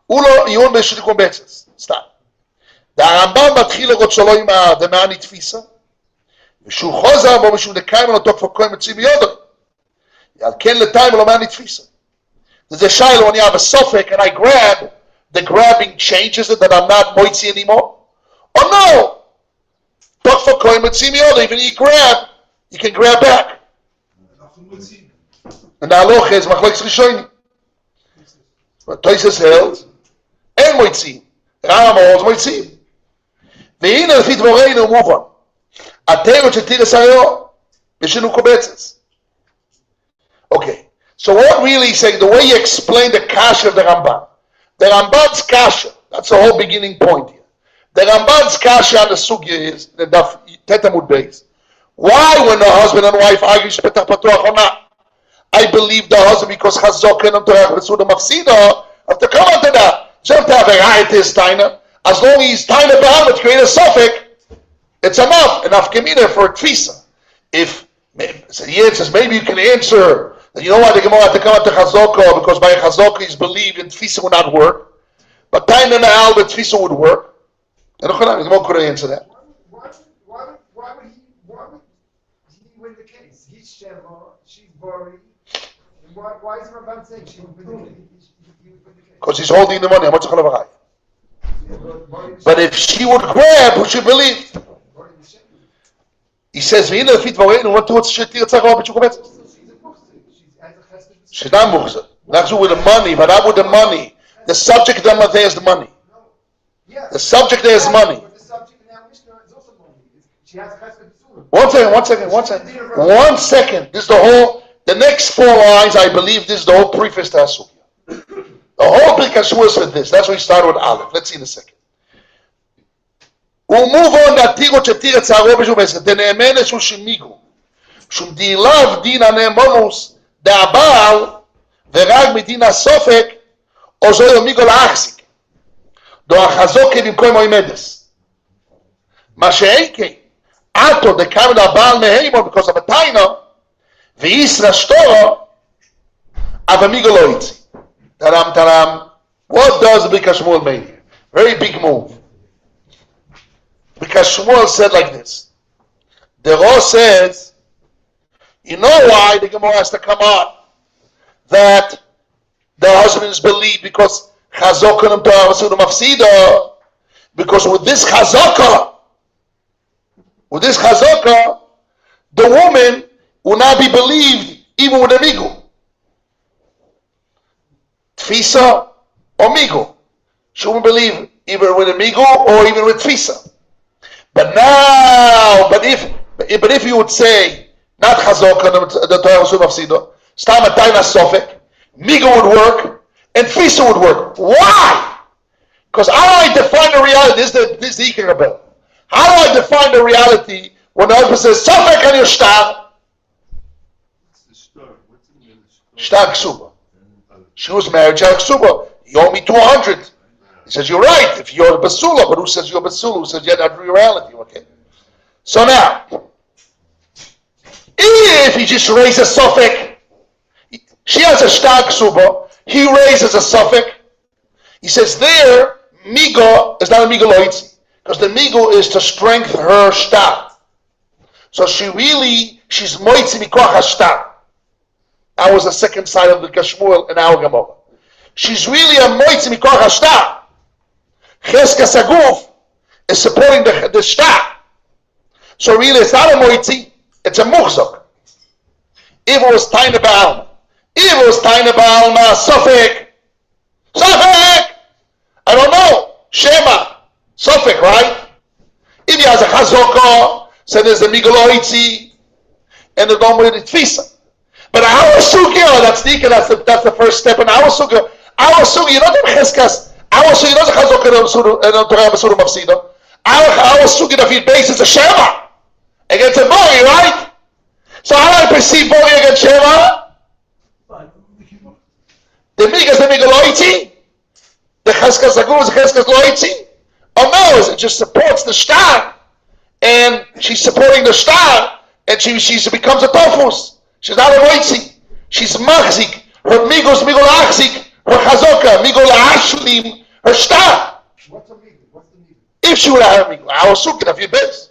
Ulo yon b'shul kombetzes. Stop. The Rambam matchil lirot shelo im הדמעה נתפיסה, ושהוא חוזר בו משום דקיים על אותו כפר כהן מציא מיודו. על כן לטיים ולא מה נתפיסה. There's a shiloh when you have a suffix and I grab, the grabbing changes it that I'm not moitzi anymore? Oh no! Tok for koi mitzim yoda, even you grab, you can grab back. And the halacha is machlokes rishonim. But Toyses held, en moitzim. Rambam holds moitzim. Ve'ina lefit dvoreinu muvon. Atero shetiras hayo, b'shinu kobetzes. Okay. So what really is saying, the way you explain the kasha of the Ramban's kasha, that's the whole beginning point here. The Ramban's kasha on the sugya is, the daf tetamud beis. Why when the husband and wife argue, shpetach patuach or not? I believe the husband because chazok and torach v'suda mafsida, have to come onto that. So have to have a right is taina. As long as he's taina behal, but create a suffix, it's enough kemina for a tfisa. If, so the answer is, maybe you can answer, you know why the Gemara had to come to Chazaka? Because by Chazaka he's believed that Tfisa would not work. But time in the Al, the Tfisa would work. And the Gemara couldn't answer that. Why would he win the case? He's Shema, she's Bori. Why is Ramban saying she would win the case? Because he's holding the money. How much But if she would grab, who should believe? He says, she's not muhzah. Not with the money, but not with the money. The subject there is the money. The subject there is money. But the subject in our Mishnah is also money. She has chesed b'tzur. One second. This is the next 4 lines, I believe this is the whole preface to Asukya. The whole big Ashur is with this. That's why we started with Aleph. Let's see in a second. We'll move on to Atigot Shetir Etzaro B'Shubesed. The Ne'emenes Hu Shemigu. Shum Dilav Dina Ne'emonus דהבעל ורק מדין הסופק או זו יומיגו להחזיק דו החזוקי במקום מוימדס מה שאינקי עתו דקם לבעל מהימו because of a taina ויסרא שטורו אבמיגו לא יצי taram. What does Bika Shmuel mean here? Very big move, because Shmuel said like this. The Ro says, you know why the Gemara has to come out that the husbands believe because Chazokah mafsida, because with this Chazokah, the woman will not be believed even with a migu. Tfisa or migu. She won't believe even with a migu or even with tfisa. But if you would say not Chazokah, the Torah mafsida, stam a taina sofek, migu would work and tfisa would work. Why? Because how do I define the reality? This is the Iker Rebel. How do I define the reality when the husband says sofek on your star? What's the star? What's the name of the Star Ksuba. She was married to Ksuba. You owe me 200. He says, you're right, if you're a basula, but who says you're a basula? Who says, yeah, that's reality, okay? So now, if he just raises a suffix, she has a star Ksuba, he raises a suffix, he says there, migo is not a migo loitzi, because the migo is to strengthen her star. So she's moitzi mikoach ha-star. That was the second side of the Kashmuel in our Gemara. She's really a moitzi mikoach ha-star. Cheskas haguf is supporting the star. So really it's not a moitzi, it's a muchzok. If it was taina ba'alma, Suffolk, I don't know, Shema, Suffolk, right? If he has a chazokah, so there's a migaloitzi, and the dom with the tfisa. But our sugya, that's the first step in our sugya. Our sugya, you don't have cheskas. Our sugya doesn't have chazokah and Torah b'suda mafsida. Our sugya, the base is a Shema against a boy, right? So how do I perceive Bori against Shema? The Miga is the Miga Loitzi? The Cheskas Aguf is the Cheskas Loitzi? Oh no, it just supports the star. And she's supporting the star, and she becomes a Tofus. She's not a Loitzi. She's Machzik. Her Migos, Migol Achzik. Her Chazoka, Migol Ashlim. Her star. What's the Miga? What's the Miga? If she would have Migol, I was looking at your base.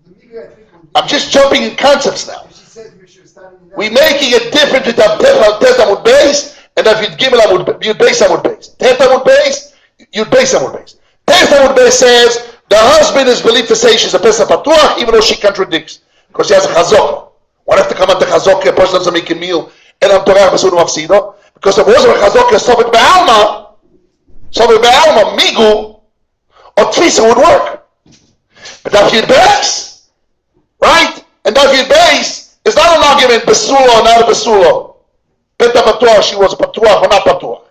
The Miga, I think, would be- I'm just jumping in concepts now. If she says we should stand in that- We're making a difference with Tet Amud Beis and if you'd Gimel Amud Beis Amud Beis. Tet Amud Beis, you'd Beis Amud Beis. Tet Amud Beis says the husband is believed to say she's a Pesach Patuach even though she contradicts because she has a Chazok. One has to come at the Chazok, a person doesn't make a meal and I'm Torah Besudim Mafsido because if it wasn't a Chazok, a Sofik Be'alma, Migu or Tfisa would work. But Daf Yud Beis, right? And Daf Yud Beis is not an argument, Besulo or not a Besulo. Peta Patuach, she was a Patuach or not Patuach.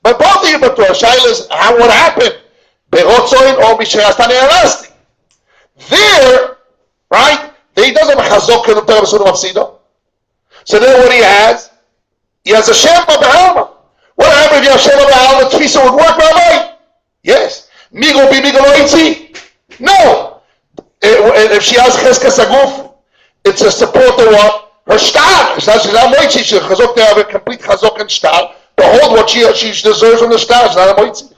But both of you Patuach, Shaila is what happened. Berotzoin or Mishayastani Elasti. There, right? He doesn't have a Chazok in the Torah Besudim Mafsido. So then what he has a Shema B'Alma. What happened if you have Shema B'Alma? Tfisa would work, Rabbi? Yes. Migo be Migo Loitzi? No. If she has Cheskas Aguf, it's a support of what? Her star. She's not Moitzi. She's Chazok to have a complete Chazok and star. To hold what she deserves from the star. She's not a Moitzi.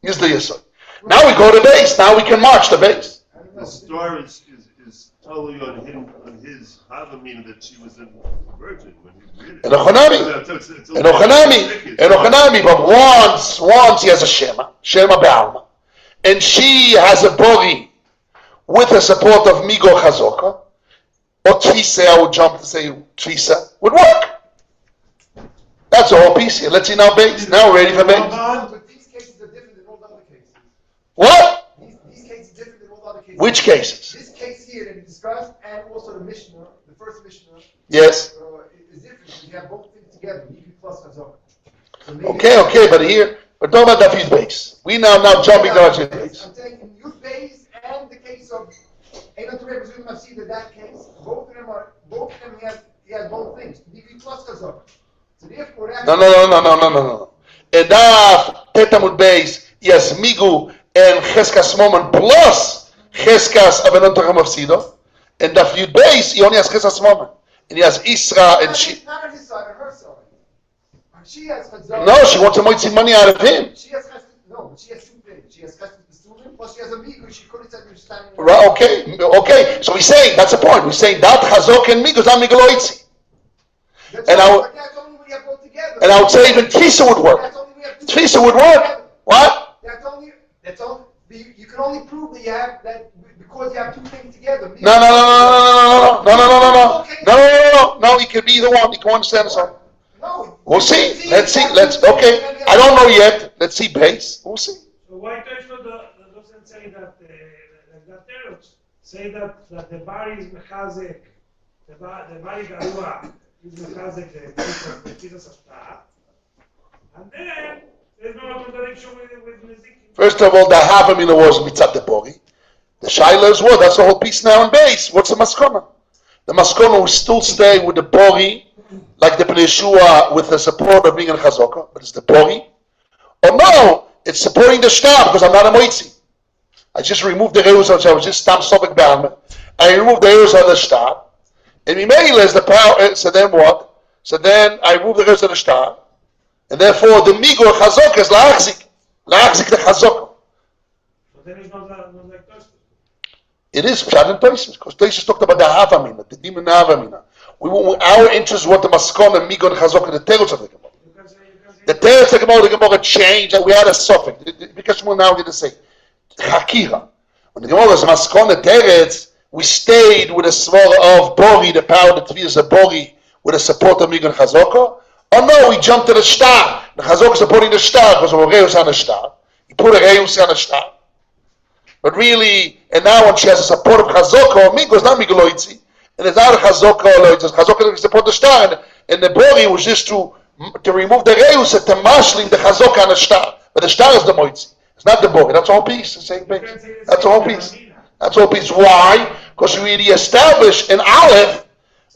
Here's the Yesod. Now we go to base. Now we can march the base. The star is totally on him, on his Havamina that she was a virgin when he did it. And Ochanami, but once he has a Shema B'Alma, and she has a Bori with the support of Migo Chazoka, or Tfisa, I would jump to say Tfisa, would work. That's the whole piece here. Let's see now base. Now we're ready for base. But these cases are different than all the other cases. What? These cases are different than all the other cases. Which cases? This case here that we discussed, and also the Mishnah, the first Mishnah, Yes. is different. Because you have both things together, Mikri plus Chazok. So Okay, but here, we're talking about David's base. We now jumping down to base. I'm saying in your base and the case of Einot Torah Besudim Mafsido, that case, both of them he has both things, Mikri plus Chazok. So therefore, No. Edaf, Tetamud base, yes, Migu, and Cheskas Momen plus Cheskas Avenot Torah Mafsido. And Daf Yud base, he only has Cheskas Momen. And he has Isra and she. Not on his side, on her side. She has Chazok. No, she wants to make some money out of him. She has Cheskas, no, but she has two things. She has Cheskas Besudim, plus she has a Mikri, she couldn't say you're standing. Right, okay. So we're saying, that's the point. We're saying that Chazok and Migu is not Miguloitzi. That's And only when you have both together. And I would say even Tfisa would work. That's only when you have two Tfisa would work. What? That's only, you can only prove that you have that because you have two things together. No. No, it could be either one. You can understand something. No. We'll see. Let's see. Okay. I don't know yet. Let's see base. We'll see. So why Toshma doesn't say that say that the bar is mechazek, the bar garua is mechazek the Jesus Ashta, and then there's no contradiction with Nezik. First of all, the Havamina was mitzat the Bori. The Shaila is what? That's the whole piece now in base. What's the Maskona? The Maskona will still stay with the Bori, like the Pnei Yeshua with the support of being in Chazoka, but it's the Bori. Or no, it's supporting the Shtar because I'm not a Moitzi. I just removed the Reus, I was just Stam Sobek B'Alma. I removed the Reus of the Shtar. And Mimela is the power, so then what? So then I removed the Reus of the Shtar. And therefore the Migo Chazoka is La'achzik. La'achzik the Chazoka. But then it's not like Toshma. It is Pshat and Tosis, because Tosis talked about the Havamina, the demon Havamina. Our interest is what the Maskon and Migo and Chazoka, the Teros of the Gemara. The Teros of the Gemara changed, and we had a suffix. Because we're now going to say, Hakira. When the Gemara is Maskon and Teretz, we stayed with a svara of Bori, the power that is a Bori, with the support of Migo and Chazoka. Oh no, we jumped to the Shtar. The Chazoka supporting the Shtar, because of a Reus on the Shtar. He put a Reus on the Shtar. But really, and now when she has a support of Chazoka or Migo, it's not Migo Loitzi. And it's not a Chazoka or Loitzi. It's Chazoka that support the Shtar. And the Bori was just to remove the Reus and to mashlim the Chazoka on the Shtar. But the Shtar is the Moitzi. It's not the Bori. That's the whole piece. The same piece. That's the whole piece. That's the whole piece. Why? Because we already established in Aleph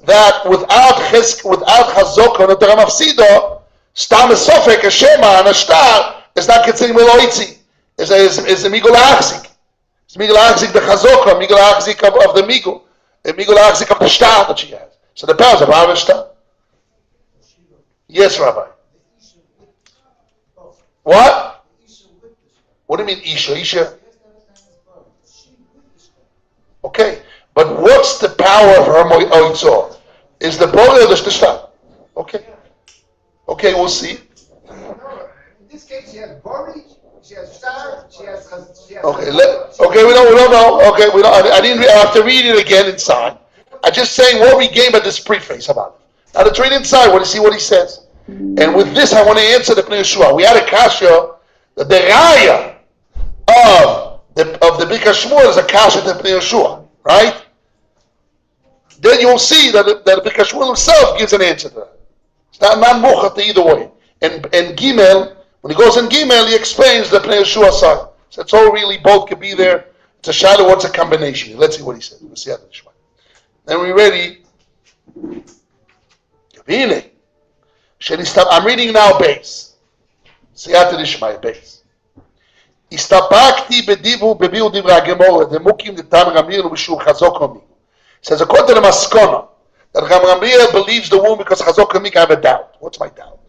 that without Chazokah and the Ramafsido, Stam Sofek, a Shema, and a Shtar is not considered Meloitzi. Is a Migul Achzik. It's Migul Achzik the Chazokah, Migul Achzik of the Migul, and Migul Achzik of the Shtar that she has. So the power is a power of Shtar. Yes, Rabbi. What? What do you mean Isha? Isha? Okay, but what's the power of her Oitzor? Is the Bori or the Shtar? Okay. Okay, we'll see. No, in this case, she has Bori, she has Shtar, she has. Okay, we don't know. Okay, we don't. I have to read it again inside. I'm just saying what we gave at this preface about it. Now let's read inside. What see what he says. And with this, I want to answer the Pnei Yeshua. We had a kasha that the raya of the Bika Shmuel is a kasha to Pnei Yeshua, right? Then you'll see that the Bika Shmuel himself gives an answer to that. It's not muchat either way. And Gimel, when he goes in Gimel, he explains the Pnei Yeshua side. So it's all really both could be there. It's a shadow. What's a combination? Let's see what he says. We'll see how the Shmuel. Then we ready. Really? I'm reading now base. Siyata Dishmai base. Istapakti bedivu bebiu divra gemora demukim detam Ramir ubishur chazok homi. Says according to the Maskona that Ramir believes the womb because chazok homi. I have a doubt. What's my doubt?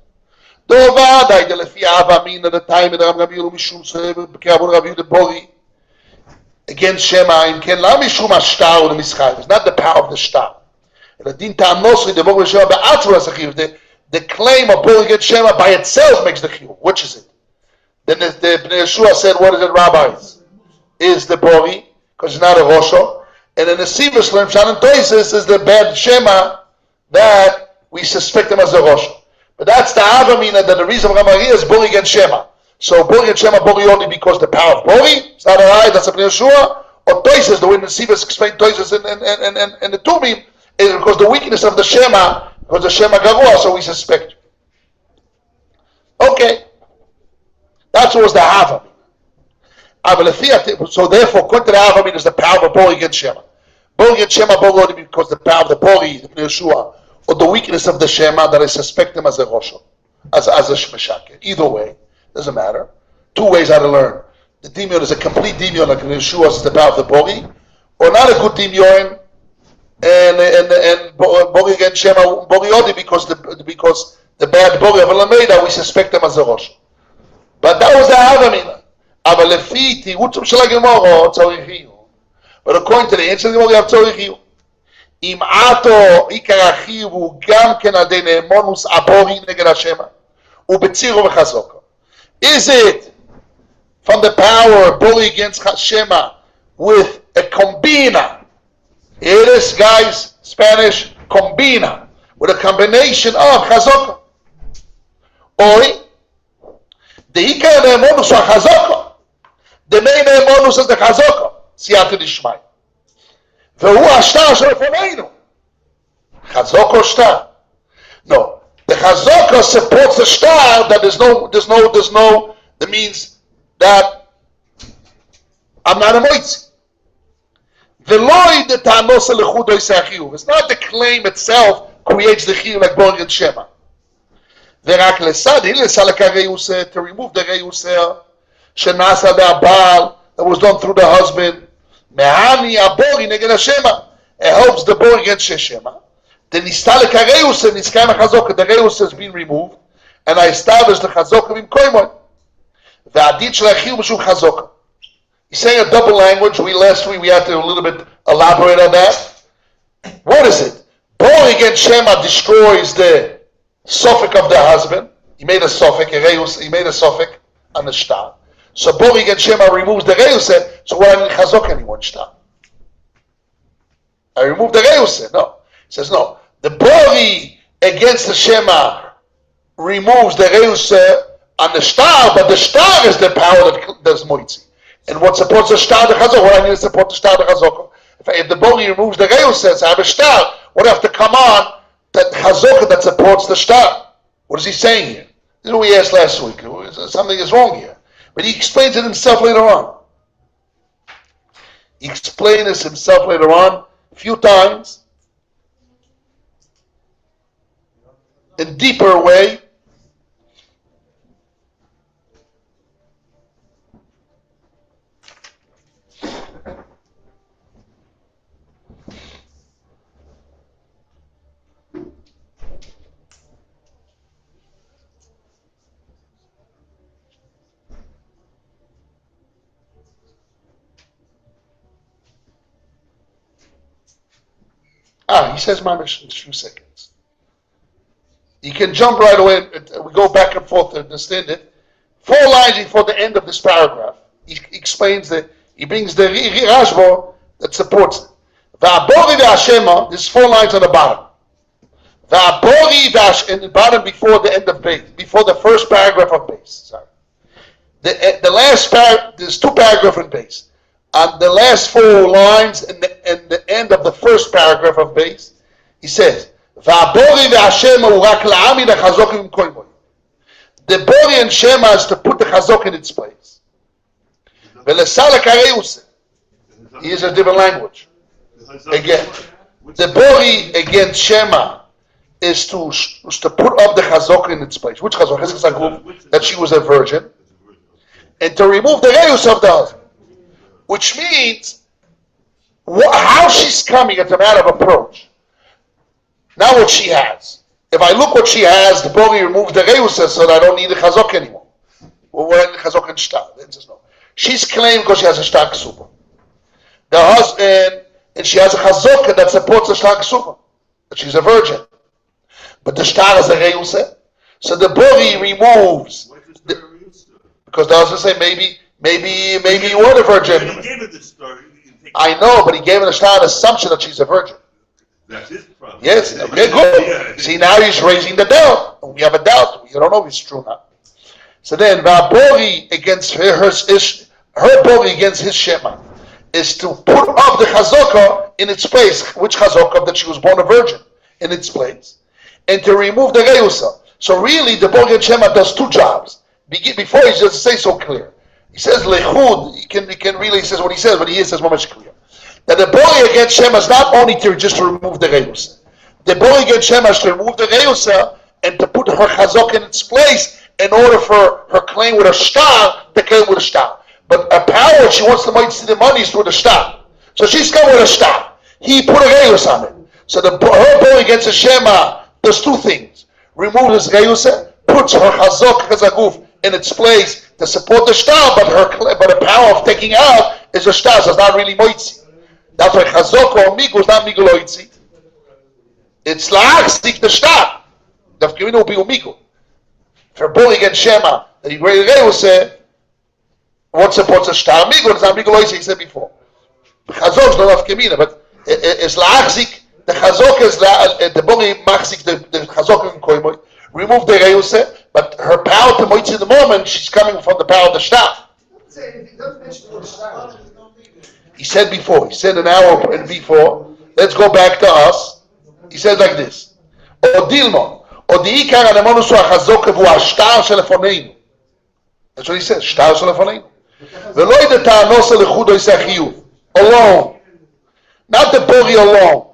Dovadai delefi ava mina the time that Ramir ubishur sever bekavur Rav the Bori against Shema in ken la mishum ashtar and mischai. It's not the power of the shtar. The din tam nosri the Bori Shema be'atzur asachiv. The claim of Bori against Shema by itself makes the chiyuv. Which is it? Then the Pnei Yeshua said, what is it, rabbis? Is the Bori, because it's not a Rosho. And then the Sivas Lim Shannon Toises is the bad Shema that we suspect him as a Rosho. But that's the Avamina that the reason of Ramaria is Bori against Shema. So Bori against Shema, Bori only because the power of Bori, it's not a lie, that's a Pnei Yeshua. Or Toises, the way the Sivas explained Toises and the Tumim, is because the weakness of the Shema, because the Shema Garua, so we suspect. Okay. That's what was the Havamin. So therefore, according to the Havamin, is the power of Bori against Shema. Bori against Shema, Bori only because the power of the Bori, the Pnei Yeshua, or the weakness of the Shema that I suspect him as a Rosho, as a Shmeshake. Either way, doesn't matter. Two ways how to learn. The Dimion is a complete Dimion like Pnei Yeshua is the power of the Bori, or not a good Dimion, and Bori against Shema, Bori only because the bad Bori of Alameda, we suspect him as a Rosho. But that was the Havamina. But according to the answer, we have tzorichiu. Im ato ikarachiu hu gam ken adei neemonus abori neged Hashema ubetziro v'chazoko. Is it from the power of Bori against Hashema with a combina? It is, guys, Spanish, combina, with a combination of chazoko. Oi, the Ikar Ne'emonus HaChazoko. The main Ne'emonus is the Chazoko. Siyata Dishmai. Ve'hu HaShtar She'lefoneinu. Chazoko Shtar. No. The Chazoko supports the Shtar that there's no, that means that I'm not a Moitzi. Ve'loi de Ta'anos Lechudo Yisachiyuv. It's not the claim itself creates the Chiyuv like Bori and Shema. ורק לסד, היא לסלק הרעוסה, to remove the רעוסה, שנעשה בהבעל, that was done through the husband, מהני הבורי נגד השמה, it helps the bori against השמה, דנסתלק הרעוסה, נזכר החזוקה, the רעוסה has been removed, and I established the חזוקה במקוימון, והעדין של החיוב בשום חזוקה. He's saying a double language. Last week we had to a little bit elaborate on that. What is it? Bori against Shema destroys the suffix of the husband. He made a suffix, he made a suffix on the shtar. So Bori against Shema removes the reus. So what I need chazok anyone shtar? I remove the reus. No. He says no. The Bori against the Shema removes the reus on the shtar, but the shtar is the power that does moitzi. And what supports the shtar, the chazok? What I need to support the shtar, the chazok. If the Bori removes the reus, I have a shtar. What I have to come on? That chazokah that supports the shtar. What is he saying here? This is what we asked last week. Something is wrong here. But he explains it himself later on. He explains this himself later on a few times, in deeper way. He says mamish in a few seconds. You can jump right away. We go back and forth to understand it. 4 lines before the end of this paragraph, he explains that he brings the Rashba that supports it. Va'abori v'ashema. There's 4 lines on the bottom. Va'abori v'ash in the bottom before the end of base, before the first paragraph of base. Sorry. The last there's 2 paragraphs in base. On the last 4 lines in the end of the first paragraph of base, he says, "Va'abori ve'ashema u'rak la'ami lechazokim koimoy." The bori and shema is to put the chazok in its place. Ve'lesalek hareuse. He is a different language. Again, the bori against shema is to put up the chazok in its place. Which chazok? That she was a virgin, and to remove the reus of the husband. Which means, how she's coming, it's a matter of approach. Now what she has. If I look what she has, the Bori removed the Reusa, so that I don't need the Chazok anymore. Well, we're in the Chazok and Shtar. No. She's claiming because she has a Shtar Ksuba. The husband, and she has a Chazok that supports the Shtar Ksuba. But she's a virgin. But the Shtar is a Reusa. So the Bori removes. Because the husband say, maybe you were a virgin. He gave her the story. I know, but he gave her an assumption that she's a virgin. That's his problem. Yes, okay, good. Yeah. See, now he's raising the doubt. We have a doubt. We don't know if it's true now. So then, Va'abori against her Bori against his Shema is to put up the Chazaka in its place. Which Chazaka? That she was born a virgin in its place. And to remove the Reusa. So really, the Bori and Shema does 2 jobs. Before he just say so clear. He says lechud. He can really, he says what he says, but he says much clear. That the bori against Shema is not only just to remove the reusa. The bori against Shema is to remove the reusa and to put her chazok in its place in order for her claim with a shtar to claim with a shtar. But a power, she wants to see the money is through the shtar. So she's come with a shtar. He put a reusa on it. So her bori against the Shema does 2 things: removes his reusa, puts her chazok chazaguf in its place to support the shtar, but the power of taking out is a shtar, so it's not really moitzi. That's why chazok or migu is not migu loitzi. It's la'achzik the shtar. The fkevinu will be umigu. For bori against Shema, that he great Reu said, what supports a shtar? Migu, it's not migu loitzi, he said before. Chazok is not fkevinu, but it's la'achzik. The chazok is the bori machzik the chazok in koimoy. Remove the Reuse, but her power to moitzi in the moment, she's coming from the power of the shtar. He said before, he said an hour before, let's go back to us. He says like this, O Dilmo, O Diikar Anemonusu Achazok Vu Ashtar Shelefoneinu. That's what he says, Shtar Shelefoneinu. Veloy the Ta'anos Lechudo Isachiyuv. Alone. Not the Bori alone.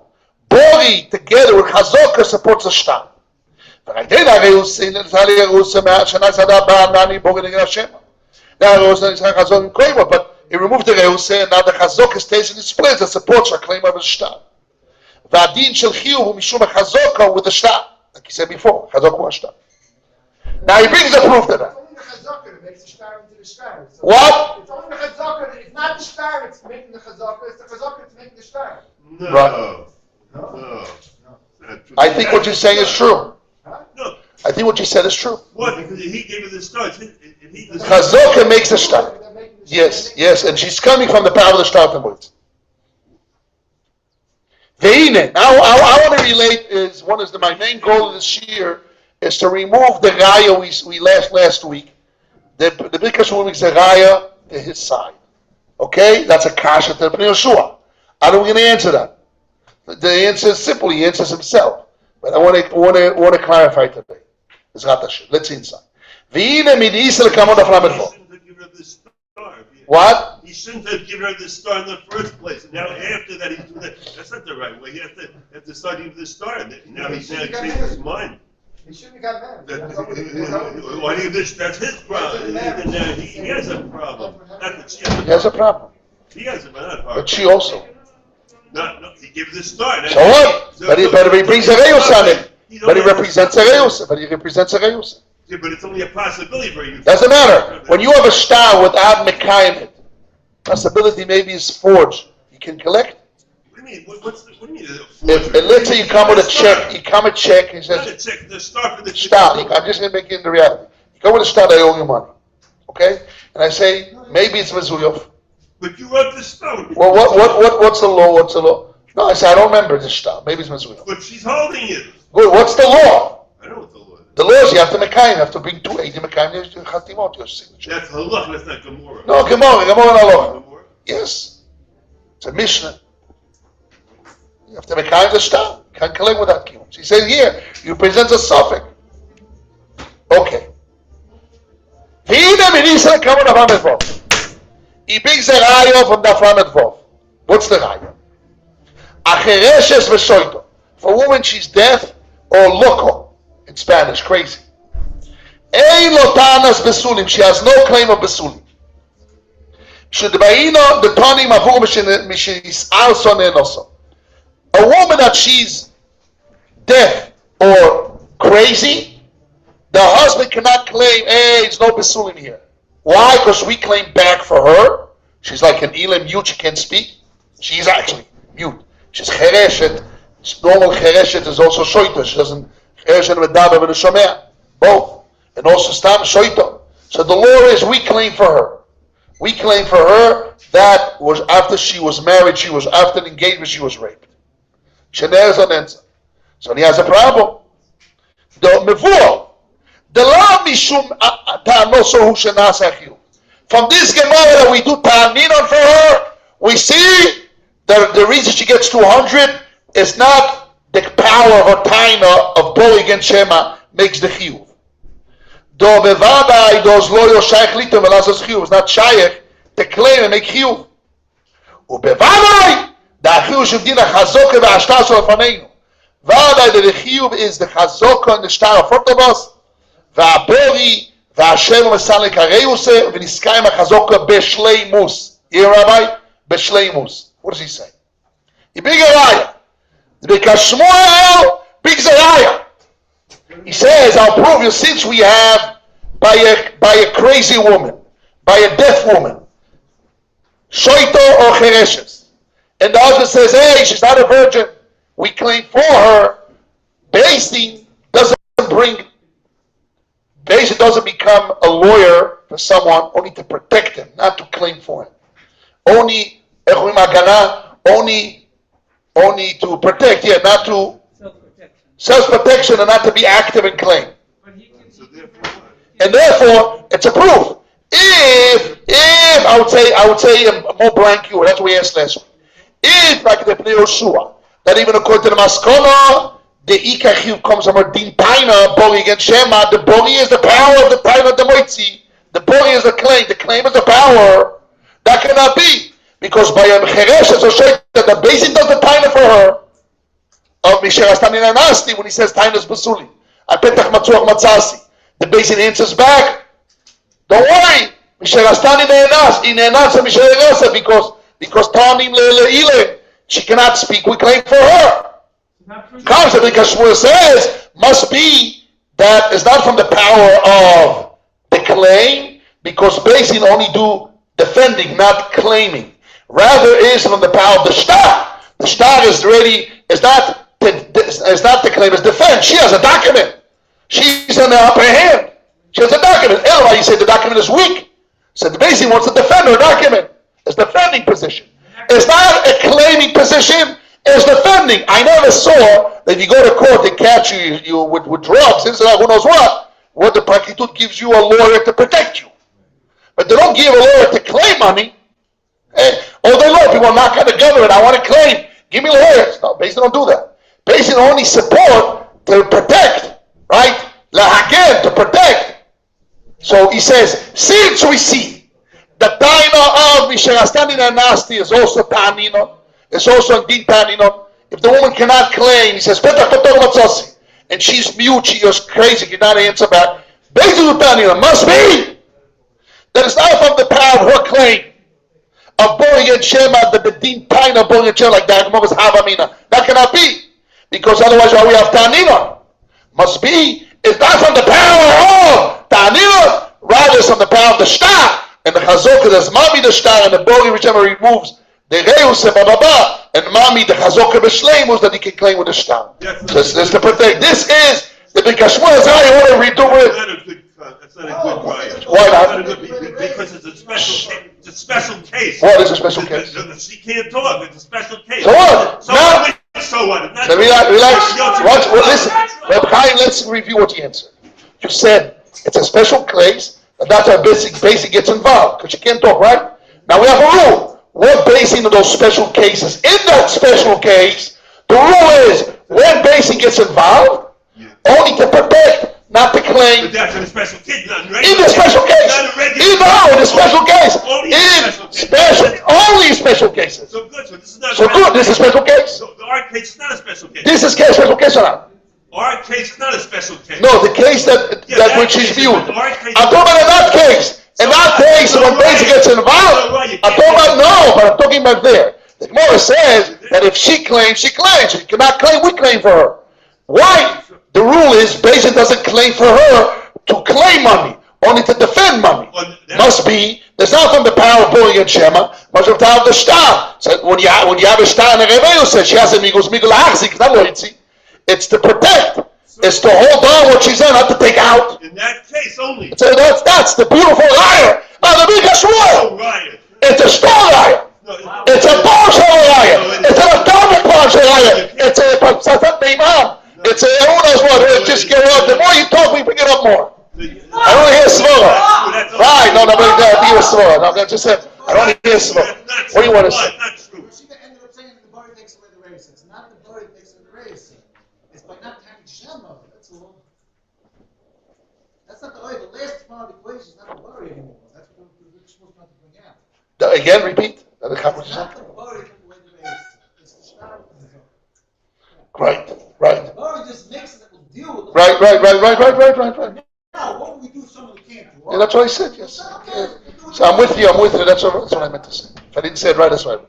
Bori together with Chazok supports the shtar. But he removes the reus, and now the chazok stays in its place and supports her claim of the shtar. V'adin shel chiyuv hu mishum chazok with the shtar, like he said before, chazok was shtar. Now he brings the proof to that. It's only the chazaka that makes the shtar into the shtar. So What? It's only the chazaka. It's not the shtar. It's making the chazaka. It's the chazaka that's making the shtar. No. Right. No. I think what you're saying is true. No. I think what you said is true. What? He gave her the start. Chazaka makes the shtar. Yes, and she's coming from the power of the shtar to moitzi. Ve'ine. Now, I want to relate is my main goal of this year is to remove the raya we last week. The big kashrut makes a raya to his side. Okay, that's a kasha to Bnei Yeshua. How are we going to answer that? The answer is simple. He answers himself. But I want to clarify today. Let's see inside. Ve'ine mid'isel kamod aflamet bo. star. What? He shouldn't have given her the star in the first place. And now after that, he's doing that. That's not the right way. He has to start giving the star. And now he's changed his mind. He shouldn't have got married. Why do you this? That's his problem. And he has a problem. Not that she has a He has a problem. He has it, but not her. But she also. No, he gives the star. So what? But he brings a reus on it. But he represents a reus. But he represents a reus. Yeah, but it's only a possibility for you. Doesn't matter. When you have a star without mekayim, possibility maybe is forged. You can collect. What do you mean? What do you mean? If let's say you come with a check, you come with a check, and he Not says, a check, the star for the star. I'm just going to make it into reality. You come with a star, I owe you money. Okay? And I say, maybe it's Mezuyov. But you wrote the star. Well, what's the law? What's the law? No, I said, I don't remember the star. Maybe it's Mezuyov. But she's holding it. Good. What's the law? I know what the law is. The law is you have to mekayim. You have to bring 280 mekayim. You have to chatimot, your signature. That's halach, that's not Gemara. No, Gemara and halacha. Gemara? Yes. It's a Mishnah. You have to mekayim the star. You can't collect without kiyum. She says here, you present a suffix. Okay. V'hine minisa kamen of Lamed Vov. He brings a raya from the Lamed Vov. What's the raya? Achereshes v'soito. For a woman, she's deaf or loco in Spanish, crazy. Ein lotanas besulim. She has no claim of besulim. Shedbaino betonim avur mishisal sonenoso. A woman that she's deaf or crazy, the husband cannot claim, hey, there's no besulim here. Why? Because we claim back for her. She's like an ilim mute, she can't speak. She's actually mute. She's chereshet. Normal chereshet is also shoito. She doesn't chereshet medaber v'neshomea. Both. And also stam shoito. So the law is we claim for her. We claim for her that was after she was married, she was after the engagement, she was raped. So he has a problem. The mevur, the law mishum ta'anoso hu shenasachiu. From this Gemara that we do ta'aninon for her, we see that the reason she gets 200 is not the power of a taina of Bo against Shema makes the chiyuv. Do bevadai dos lo yoshayich litem velasas chiyuv. It's not shayich to claim and make chiyuv. Ubevadai the chiyuv shevdina chazoka ve'ashtar shel faneinu. Vadai the chiyuv is the chazoka and the shtar in front of us. Ve'abori ve'ashem v'salik hareuse v'niskayim hachazoka b'shleimus. Here, Rabbi, b'shleimus. What does he say? He brings a raya. Because Shmuel brings a raya. He says, I'll prove you since we have by a crazy woman, by a deaf woman, shoito or chereshes. And the husband says, hey, she's not a virgin. We claim for her. Basing doesn't become a lawyer for someone only to protect him, not to claim for him. Only to protect, not to self-protection and not to be active and claim. And therefore, it's a proof. If I would say more blank you, that's what we asked last week. If like the Pnei Yoshua, that even according to the Maskona, the Ikachiv comes from a din taina, Bori against Shema, the Bori is the power of the taina the Moitzi, the Bori is the claim is the power. That cannot be. Because by a Cheresh as a Sheikh, that the Bezin does the taina for her, of Misher Astanin Anasti, when he says tainas basuli. I petach matzuach matzasi. The Bezin answers back, don't worry, Misher Astanin Anas, Misher Erasa, because Tanim Le'ilim, she cannot speak, we claim for her. Comes because Shmuel says, must be that is not from the power of the claim, because Bezin only do defending, not claiming. Rather is from the power of the shtar. The shtar is not the claim, it's defense. She has a document. She's in the upper hand. She has a document. Otherwise, you say the document is weak. So the Bezin wants to defend her document. It's defending position. It's not a claiming position. It's defending. I never saw that if you go to court, they catch you with drugs, who knows what the Prakitut gives you a lawyer to protect you. But they don't give a lawyer to claim money. All day long, people knock on the government. I want to claim. Give me lawyers. No, Bezin don't do that. Bezin only support to protect, right? Lahagen, to protect. So he says, since we see The taina of Misharastani Nasti is also Tanino. It's also Din Tanino. If the woman cannot claim, he says, and she's mute, she goes crazy, cannot answer back. Basically, Tanino must be that it's not from the power of her claim of Bori and Shema, that the Din Taina Bori and Shema, like that, was Havamina. That cannot be. Because otherwise, why we have Tanino? Must be, it's not from the power of Tanino, rather it's from the power of the Shtar. And the Chazok is Mami the Shtar, and the Bori which removes the Reus and Bababa, and Mami the Chazok of Shleimus that he can claim with the Shtar. This is to protect. This is the Bikashmur is how you want to redo it. That's not a good riot. Why not? Because it's a special case. It's a special case. What is a special case? She can't talk. It's a special case. So what? So Now, what? So what? so relax. Listen, Reb Chaim, let's review what you answered. You said it's a special case, and that's why basic gets involved, because you can't talk, right? Now we have a rule. We're basing those special cases. In that special case, the rule is when basic gets involved, only to protect, not to claim. But that's in a special case, not in In the special case. Not a regular In the special case. Only Only special cases. So good. So this is not. So good. This is a special case. So our case is not a special case. This is a special case or not? Our case is not a special case. No, the case that which is viewed. Our case. I'm talking about in that case. In that case, when basic gets involved, I'm talking about but I'm talking about there. The Gemara says that if she claims, she claims. She cannot claim, we claim for her. Why? The rule is basic doesn't claim for her to claim money, only to defend money. Must be, there's not from the power of Bori and Shema, much of the power of the Shtar. So when you have a Shtar and a Rebbeinu says she has a Migos Migol Achzik, it's to protect. It's to hold on what she's in, not to take out. In that case only. So that's the beautiful liar. The biggest one. It's a strong liar. It's a partial liar. It's an atomic partial liar. It's a Imam. It's a who knows what. Just get up. The more you talk, we bring it up more. I don't hear Svara. Right? No, but I hear Svara. No, I'm just saying. I don't hear Svara. What do you want to say? She ended up saying the Bari takes away the race. It's not the Bari takes away the race. It's by not having Shema. That's all. That's not the way. The last part of the equation is not the Bari anymore. That's what we're supposed not to bring out. Again, repeat. The It's not the Bari taking away the race. It's the Shtar. Right. The Bari just makes it that will deal with the Right. Now, what do we do if someone can't do? Yeah, that's what I said, yes. Yeah. So I'm with you. That's what I meant to say. If I didn't say it right, that's right.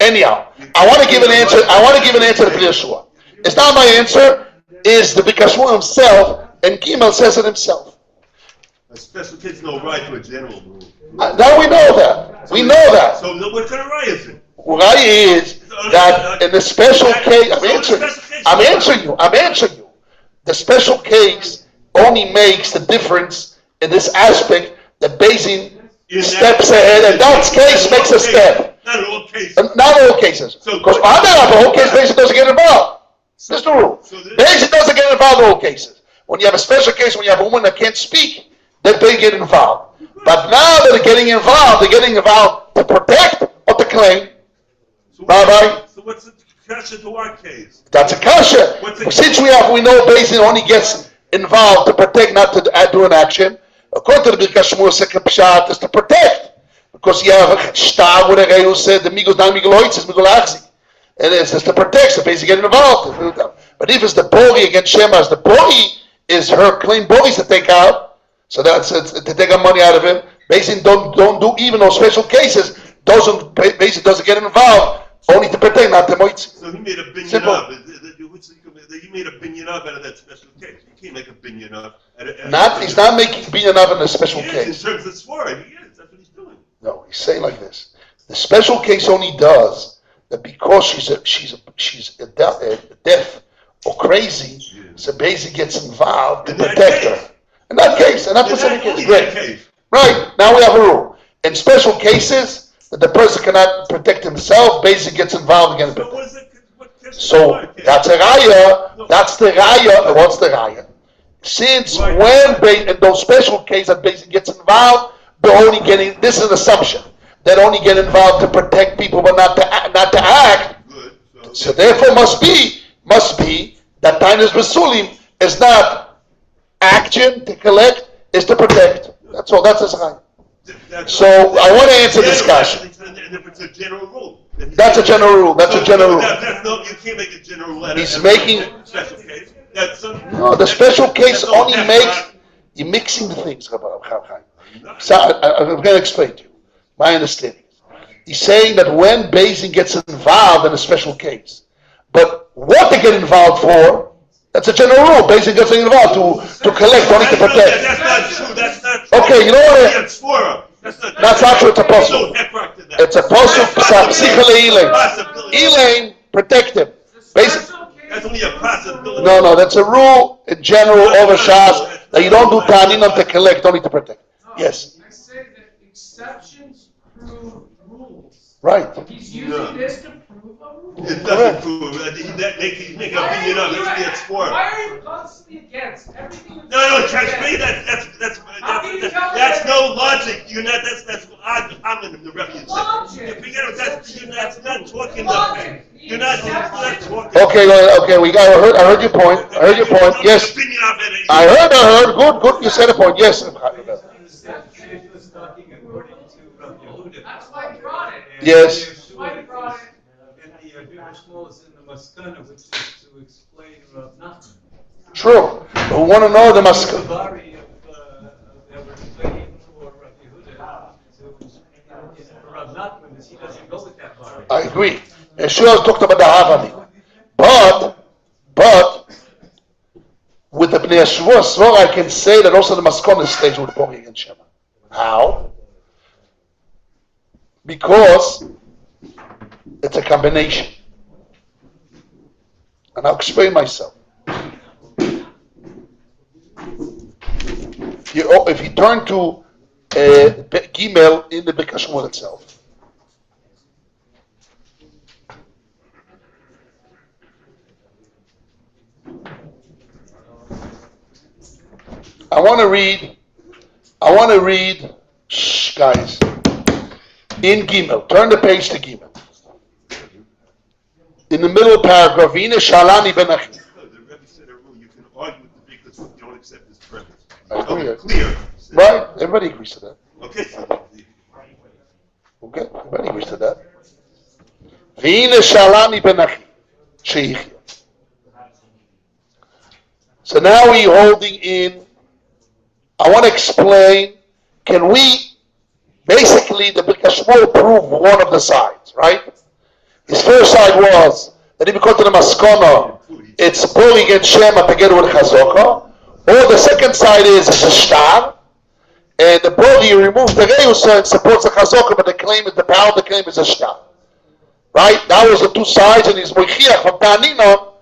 Anyhow, I want to give an answer to the Yeshua. It's not my answer, is the Bikashmu himself, and Gimel says it himself. A special kid's no right to a general rule. Now we know that. We know that. So what kind of right is it? Right is that in the special case, I'm answering you. The special case only makes the difference in this aspect that Beis Din steps ahead, and that case makes a step. Not in all cases. Not all cases. Because under the whole case, Beis Din doesn't get involved. That's the rule. Beis Din doesn't get involved in all cases. When you have a special case, when you have a woman that can't speak, then they get involved. But now that they're getting involved to protect or to claim. Rabbi? So what's the kasha to our case? That's a kasha. Since we know Beis Din only gets involved to protect, not to do an action. According to the Birkas Shmur, second pshat is to protect, because you have a shtar where the said the migos not migol hoitzes migol achzik, and it's to protect. So basically get involved. But if it's the Bori against Shema, the Bori is her claim Bori's to take out, so that's to take our money out of him. Basically, don't do even those special cases. Doesn't get involved only to protect, not to moitz. So he made a binyan up. He made a binyan up out of that special case. You can't make a binyan up. He's not making binyan up in a special case. In terms of Svara, he is. That's what he's doing. No, he's saying like this. The special case only does that because she's deaf or crazy, so basically gets involved to protect her. In that case, and that's the specific case. Great. Right, now we have a rule. In special cases, that the person cannot protect himself, basically gets involved against it. So that's a raya. That's the raya. What's the raya? Since when in those special cases that basically gets involved, they're only getting. This is an assumption. They only get involved to protect people, but not to act. So therefore, must be that Tainas Basulim is not action to collect, is to protect. That's all. That's a raya. So I want to answer this question. And if it's a general rule. That's a general rule. That's a general rule. That's no, you can't make a general rule. He's making. Special case. No, the special case only makes. You're mixing the things, Rabbi Chaim. So I'm going to explain to you my understanding. He's saying that when Beis Din gets involved in a special case, but what they get involved for, that's a general rule. Beis Din gets involved to collect, only to protect. That's not true. That's not true. Okay, you know what? That's not true. It's a posuk. It's a posuk. Elaine, protect him. That's only a possibility. No, that's a rule in general over Shas that you don't do taninam to collect, only to protect. Yes. I say that exceptions prove rules. Right. He's using this to prove a rule. It doesn't prove it. He make an opinion of it. It's for. Why are you constantly against everything? No, trust me. That's no logic. You're not. That's I'm in the refuge. Logic. Forget it. That's not talking. You're not talking. Okay. I heard your point. Yes. I heard. Good. You said a point. Yes. That's why he brought it. Yes. That's why he brought it. And the Bishmol is in the Maskana, which is to explain Rav Nachman. True. But we want to know the maskana. Bari of they were explaining for Rav Yehuda to Rav Nachman, because he doesn't go with that Bari. I agree. Yeshua talked about the Havani. But with the Bnei Yeshua Svor, I can say that also the maskana stays with Bogi and Shema. How? Because it's a combination. And I'll explain myself. If you turn to Gimel in the Bekashmul itself, I want to read, guys, in Gimel. Turn the page to Gimel. In the middle paragraph, V'ine Shalani ben Achi. The Rebbe said a rule. You can argue with the because you don't accept his premise. I agree. Clear. Right? Everybody agrees to that. Okay. Okay? Everybody agrees to that. V'ine Shalani ben Achi. Sheichya. So now we're holding in. I want to explain. Can we basically the Bikashmur prove one of the sides, right? His first side was that if you go to the Maskana, it's Bori against Shema together with Chazaka. Or the second side is it's a Shtar, and the Bori removes the Reusa and supports the Chazaka, but the power of the claim is a Shtar. Right? That was the two sides, and he's Moichiach from Tanina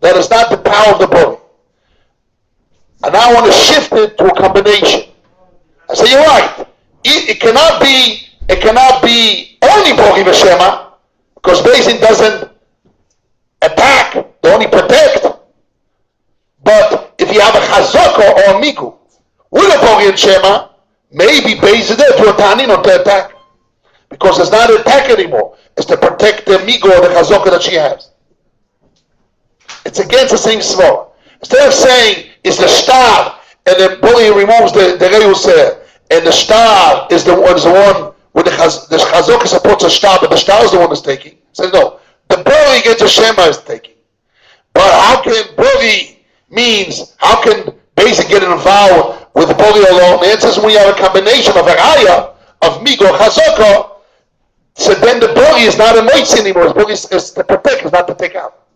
that is not the power of the Bori. And I want to shift it to a combination. I say, you're right. It cannot be only Bori V'Shema, because Beis Din doesn't attack, they only protect. But if you have a Chazaka or a Migu with a Bori and Shema, maybe Beis Din there to a Tanin or to attack. Because it's not an attack anymore. It's to protect the Migu or the Chazaka that she has. It's against the same Svara. Instead of saying it's the Shtar and then Bori removes the Reus, and the Shtar is the one where the Chazaka supports a Shtar, but the Shtar is the one that's taking. So no, the Bori against the Shema is taking. But how can Bori means, how can Beis Din get involved with Bori alone? The answer is when you have a combination of Araya, of Migo, Chazaka, so then the Bori is not a Moitzi anymore. Bori is to protect, it's not to take out.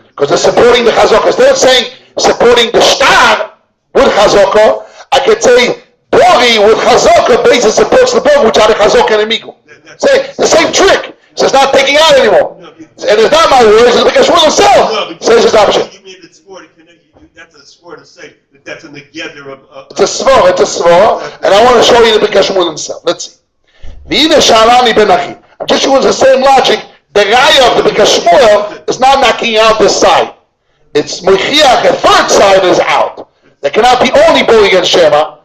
Because they're supporting the Chazaka. Instead of saying supporting the Shtar with Chazaka, I can say Bori with Chazaka, Beis Din supports the Bori, which are the Chazaka and the Migo. Say the same trick. So it's not taking out anymore. And it's not my words, it's because Shmuel himself says his option. You made it sport. That's a sport to say that that's in the gather of. It's a svor, and I want to show you the B'Kei Shmuel himself. Let's see. V'ine Shalani ben Achi. I'm just using the same logic. The Raya of the B'Kei Shmuel is not knocking out this side. It's Moichiach, the third side is out. There cannot be only Bori against Shema,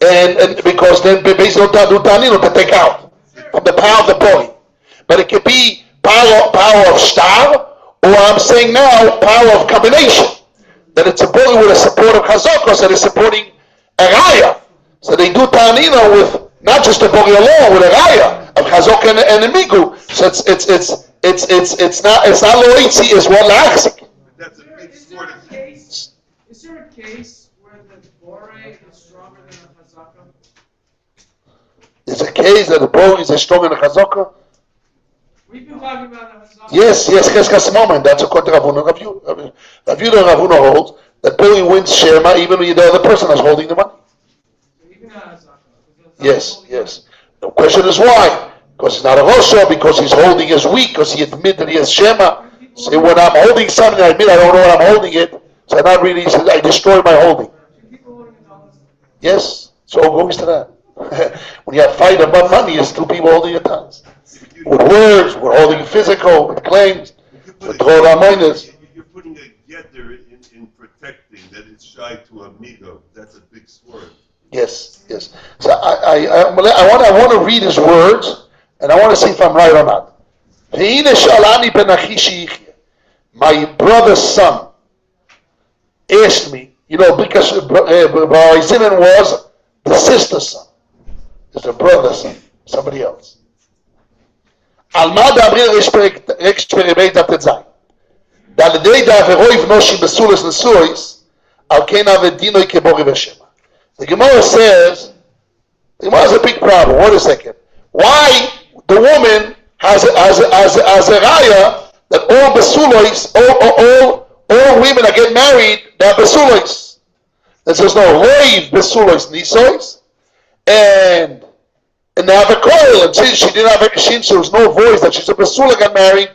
and because then Beis Din don't do Tanino to take out from the power of the Bori. But it could be power of Shtar, or I'm saying now power of combination. That it's a Bori with a support of Chazaka, so they're supporting a Raya. So they do Tanino with Not just a bori alone with a raya of chazok and a migu. So it's not loitzi, it's what lachzik. That's a big Is there sort a of. case? Is there a case where the bore is stronger than a chazaka? There's a case that the bori is stronger than a chazaka. We've been talking about the chazaka. Yes, cheskas moment. That's according to Ravuna. Ravuna holds that bori wins shema even when the other person is holding the money. Even a chazaka. Yes. The question is why? Because he's not a Rosha, because he's holding his weak, because he admits that he has Shema. So when I'm holding something, I admit I don't know what I'm holding it. So I'm not really, he says, I destroy my holding. Yes, so it goes to that. When you have fight about money, it's two people holding it times. With words, we're holding physical, with claims, with throw our minors. You're putting a getter in protecting that it's shy to a migo. That's a big sword. Yes. So I want to read his words, and I want to see if I'm right or not. My brother's son asked me, because Barizimon was the sister's son. It's a brother's son, somebody else. The Gemara says, the Gemara has a big problem. Wait a second. Why the woman has a raya that all besulois, all women that get married, they're besulois. There's no roiv besulois nisois, and they have a coil. And since she didn't have a since there was no voice that she's a besula got married,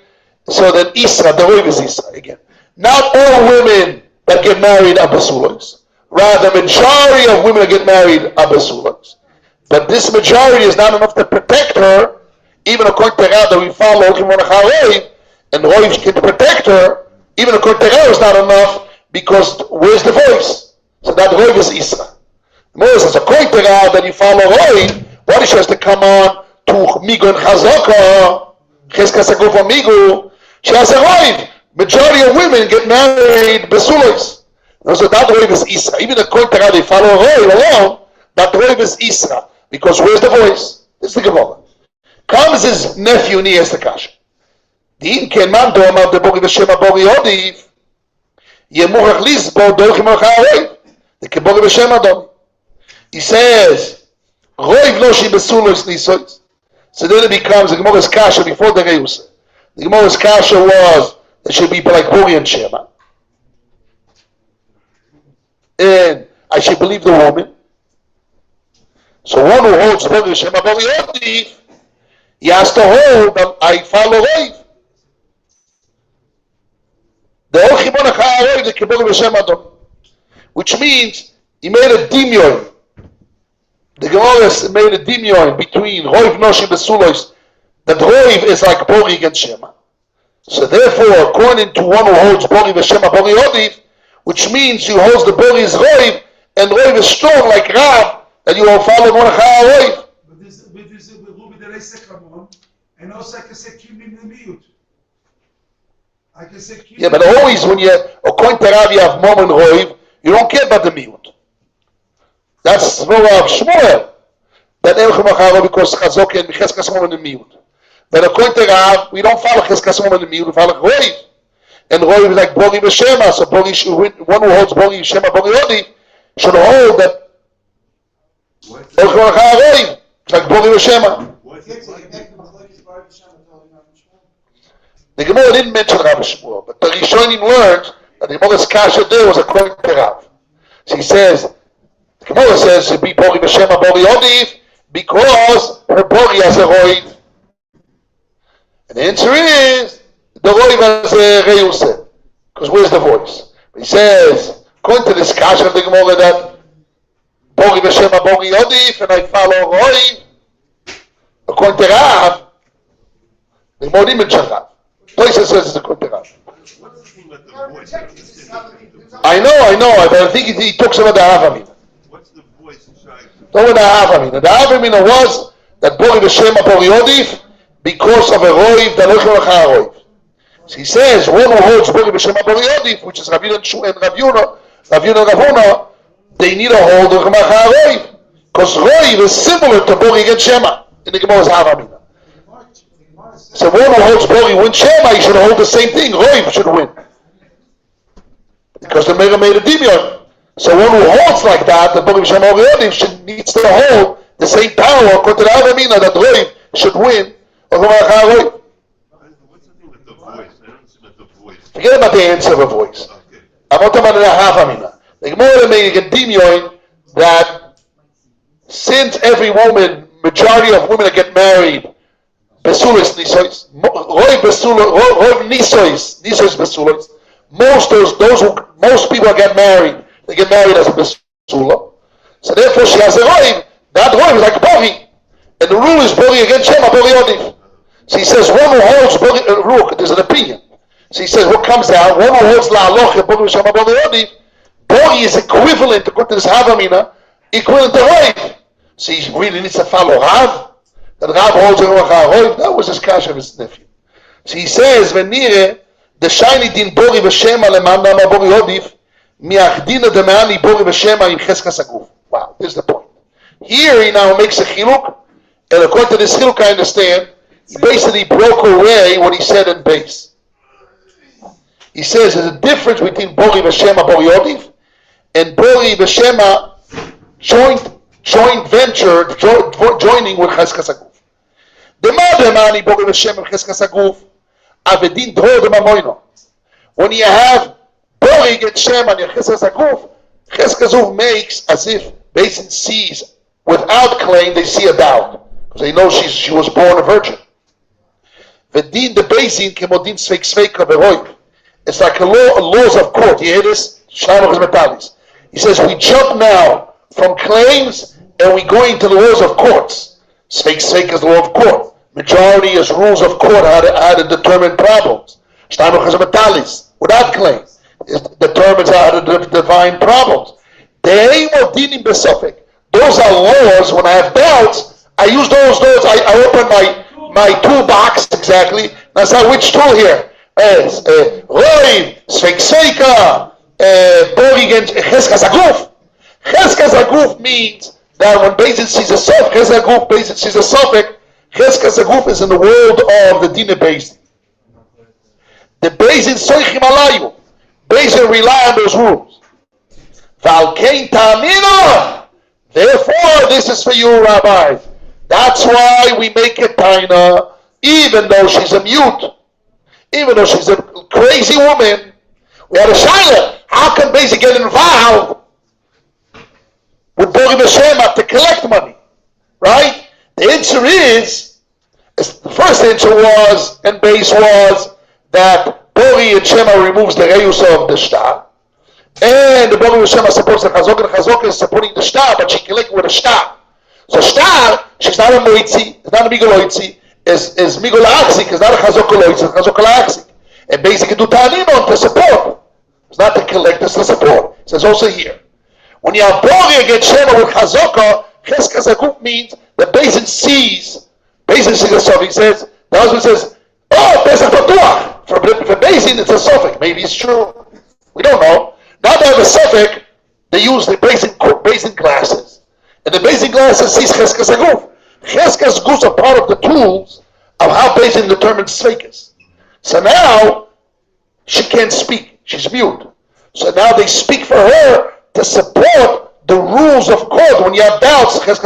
so then Isra, the roiv is Isra again. Not all women that get married are besulois. Rather, the majority of women that get married are besulas. But this majority is not enough to protect her, even according to Rav that we follow, and Roiv can protect her, even according to Rav is not enough, because where's the voice? So that Roiv is Isra. Moses, according to Rav that you follow Roiv, what is she has to come on to Migo and Chazaka, Cheskas Aguf Migo, she has a Roiv. Majority of women get married besulas. So that Roiv is Isra. Even according to Rav, they follow Roiv alone, that Roiv is Isra. Because where's the voice? This is the Gemara. Comes his nephew and he has the kasha. The Inken man do amar de Bori v'Shema Bori Odiv, Yemurach Lisbo Dochim Roiv. The Kebori v'Shema Dom. He says, Roiv lo shi besulos nisois. So then it becomes the Gemara's kasha before the Reus. The Gemara's kasha was there should be like Bori and Shema. And I should believe the woman. So one who holds Bori Shema Bori Odiv, he has to hold that I follow Roiv. The Ochimon HaRoiv, the Kebori B'Shem Adon. Which means he made a dimion. The Gemara made a dimion between Roiv Noshi Besulois, that Roiv is like Bori against Shema. So therefore, according to one who holds Bori B'Shema Bori Odiv, which means you holds the Bori is Roiv, and Roiv is strong like Rav, that you will follow Mordechai Roiv. But this Ruby the Reisekhamon, and also I can say Kimin the Miut. I can say Kimin. Yeah, but always when you, according to Rav, you have Mom and Roiv, you don't care about the Miut. That's no Rav Shmuel. That Elchim Acharo because Chazok and Cheskas Mom and the Miut. But according to Rav, we don't follow Cheskas Mom and the Miut, we follow Roiv. And Roiv is like Bori B'Shema, so Bori, one who holds Bori Shema Bori Odiv should hold that Elchim Acharo, like Bori B'Shema. The Gemara didn't mention Rav Shmuel, but the Rishonim learned that the Gemara's kasha there was according to Rav. So he says, the Gemara says to be Bori B'Shema Bori Odiv because her Bori has a Roiv. And the answer is, the Roiv has a Reuseh. Because where's the voice? But he says, according to this kasha of the Gemara that Bori B'Shema Bori Odiv and I follow Roiv, according to Rav, the Gemara didn't mention Rav. Places says it's a good Rav. What's the thing about the voice? I know, but I think he talks about the Havamina. What's the voice inside? Talk about the Havamina. The Havamina was that Bori B'Shema Bori Odiv because of a Roiv that Lochim Achar Roiv. So he says, one who holds Bori B'Shema Bori Odiv, which is Rav Yuna and Rav Yuna, they need a hold of Achar Roiv. Because Roiv is similar to Bori against Shema in the Gemara's Havamina. So one who holds Bori wins Shema, he should hold the same thing. Roiv should win. Because the Mega made a dimion. So one who holds like that, the Bori Shema Orioniv needs to hold the same power according to the Havamina that Roiv should win. What's the thing with the voice? I don't see with the voice. Forget about the answer of a voice. Okay. I'm not talking about the Havamina. The Gemara made a dimion that since every woman, majority of women that get married, besulis nisois, roiv nisois besulis. Most people get married. They get married as a besula. So therefore, she has a roiv. That roiv is like a bori, and the rule is bori against Shema, bori odiv. So he says one who holds bori rule. There's an opinion. So he says what comes out. One who holds la aloch bori Shema, bori odiv. Bori is equivalent according to this Havamina, equivalent to roiv. So he really needs to follow Rav. That Rav holds Rav. That was his cash of his nephew. So he says, "Venire the shiny din bori v'shema lemanda ma bori odif miachdina de meani bori v'shema im cheskas aguf." Wow, here's the point. Here he now makes a chiluk, and according to this chiluk, I understand he basically broke away what he said in base. He says there's a difference between bori v'shema bori odif and bori v'shema joint venture, joining with Cheskas Aguf. The mother mani bori v'shem Cheskas Aguf, avedin dro de mamoino. When you have bori against Shem and Cheskas Aguf, Cheskas Aguf makes as if Basin sees without claim, they see a doubt because they know she was born a virgin. Vedin the Basin kemodin sveik sveika beroik. It's like laws of court. You hear this? He says we jump now from claims, and we go into the laws of courts. Sveik sveik is the law of court. Majority is rules of court how to determine problems. Without claim, it determines how to define problems. Those are laws. When I have doubts, I use those laws. I open my toolbox exactly. That's how which tool here? Roiv, sveik sveika, bori against cheskas aguf. Cheskas Aguf means that when Bezin sees a suffix, Cheskas Aguf, Bezin sees a suffix, Cheskas Aguf is in the world of the Dina Bezin. The Bezin Soichim Alayu. Bezin rely on those rules. Valkein Tamina. Therefore, this is for you, Rabbi. That's why we make it Taina, even though she's a mute, even though she's a crazy woman. We had a Shaila. How can Bezin get involved with Bori B'Shema to collect money, right? The answer is, the first answer was, and base was, that Bori and Shema removes the Reus of the Shtar, and the Bori B'Shema supports the Chazok, and Chazok is supporting the Shtar, but she collects with a Shtar. So Shtar, she's not a Moitzi, it's not a Migoloitzi, is Migol Aksik, it's not a Chazok Loitzi, it's a Chazok Aksik. And basically do Ta'aninon to support. It's not to collect, it's to support. It says also here. When you have Bori against Shema with Chazaka, Cheskas Aguf means the Bezin sees a suffix. Says, the husband says, oh, Pesach Patuach. For Bezin, it's a suffix. Maybe it's true. We don't know. Now they have a suffix, they use the Bezin glasses. And the Bezin glasses sees Cheskas Aguf. Cheskas Aguf are part of the tools of how Bezin determines Sveikas. So now, she can't speak. She's mute. So now they speak for her to support the rules of court when you have doubts. Right,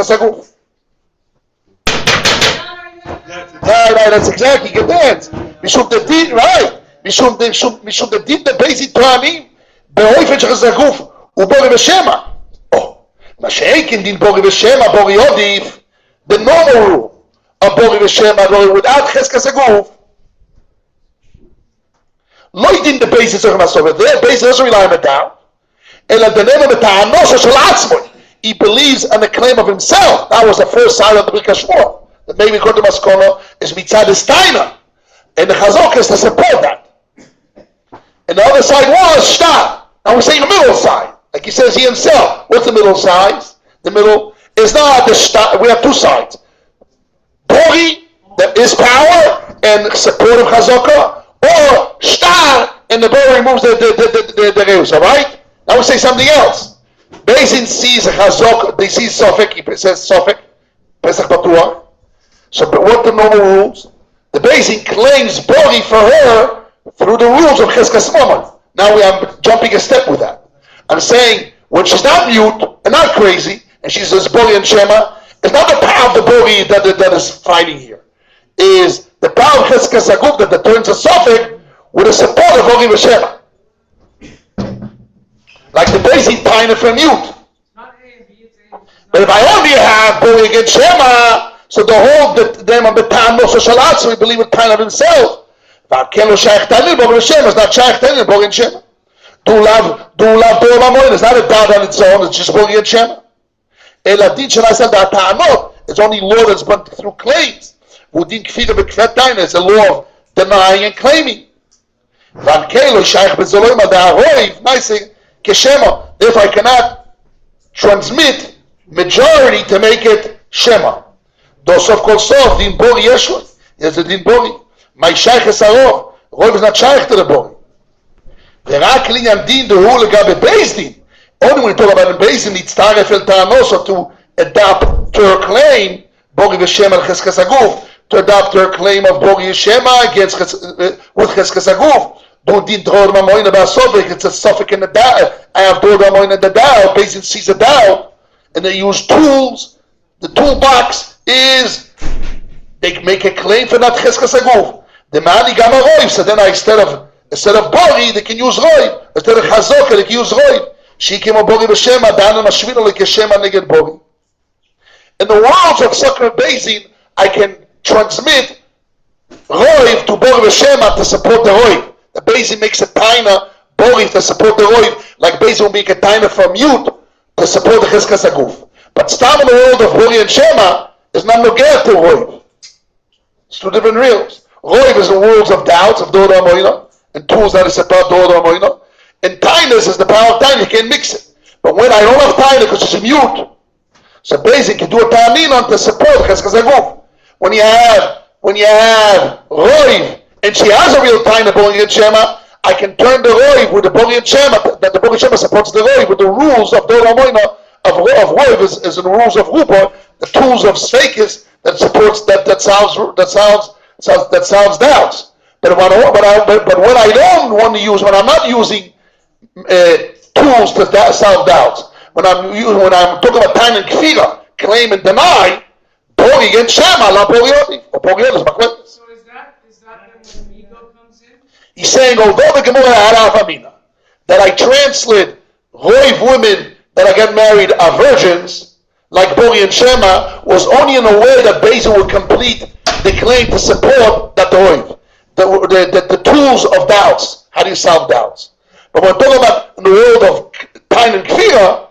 that's exactly. Get that. Mishum the din, right? Mishum the din the basic Toanim beoifet shechazaguf ubori b'shema. Oh, masheikin din bori b'shema bori odif. The normal rule of bori b'shema without cheskas aguf. Lo din the basis of Masover. Their basis doesn't rely on the doubt. He believes on the claim of himself. That was the first side of the Brit Hashmor. That maybe according to Maskono is Mitzad Steiner. And the Chazok is to support that. And the other side was Shtar. Now we're saying the middle side. Like he says he himself. What's the middle side? The middle is not the Shtar. We have two sides. Bori, that is power and support of Chazaka, or Shtar, and the Bori removes the Reus, alright? Now we say something else. Bezin sees a chazok, they see Sofek, he says Sofek, Pesach Batuach. So what the normal rules? The Bezin claims Bori for her through the rules of Cheskas Momon. Now I'm jumping a step with that. I'm saying, when she's not mute and not crazy, and she says Bori and Shema, it's not the power of the Bori that is fighting here. Is the power of Cheskas Aguf that turns a Sofek with the support of Bori and Shema. Like the basic taina from mute. But if I only have Bori against Shema, so the whole them on the time no shalatz, we believe it kind of himself. Kelo shaykh taina Bori and Shema is not shaykh taina Bori and Shema. Do love Bori Mamoin is not a doubt on its own. It's just Bori and Shema. Eladin shalasal da ta'anot. It's only law that's been through claims. Udin kfira b'kfet taina is a law of denying and claiming. Van kelo shaykh bezoloim adaroiv nice. Keshema. Therefore, I cannot transmit majority to make it Shema. Those of course of din Bori Yeshua. There's a din Bori. My shaykh is arov. Rov is not shaykh to the Bori. The rakling and din the rule gabe Beis Din. Only when we talk about the Beis Din, it's taref el ta'anoso to adapt her claim Bori v'Shem al Cheskas Aguf, to adapt her claim of Bori Shema against with Cheskas Aguf. Don't din Dror Mamoin about Sofek, it's a Sofek in the doubt. I have Dror Mamoin in the doubt, Beis Din sees a doubt, and they use tools. The toolbox is, they make a claim for not Cheskas Aguf. The Mali Gama Roiv, so then instead of Bori, they can use Roiv. Instead of Chazok, they can use Roiv. She came on Bori B'Shema, Dana Mashvino like Shema Neged Bori. In the worlds of Sokra Beis Din, I can transmit Roiv to Bori B'Shema to support the Roiv. The Beis Din makes a taina Bori to support the Roiv, like Beis Din will make a taina from Yud to support the Cheskas Aguf. But Stam in the world of Bori and Shema is not nogea to Roiv. It's two different realms. Roiv is the worlds of doubts of Dor Amoina, and tools that is support Dor Amoina. And tainas is the power of taina, you can't mix it. But when I don't have taina because it's a mute, so Beis Din can do a ta'aminon to support Cheskas Aguf. When you have Roiv, and she has a real taina Bori and Shema, I can turn the Roiv with the Bori and Shema, that the Bori and Shema supports the Roiv with the rules of Dor Amoina, of Roiv is the rules of Rupa, the tools of Sveikis that supports that solves doubts. But when I don't want to use, when I'm not using tools to solve doubts, when I'm talking about time and kfira, claim and deny, Bori against Shema, la Bori or Bori is my. So is that when ego comes in? He's saying, although the Gemara had Avamina, that I translate Roiv women that I get married are virgins, like Bori and Shema, was only in a way that Beis Din would complete the claim to support that Roiv. The tools of doubts. How do you solve doubts? But when we're talking about in the world of Tain and Kfira,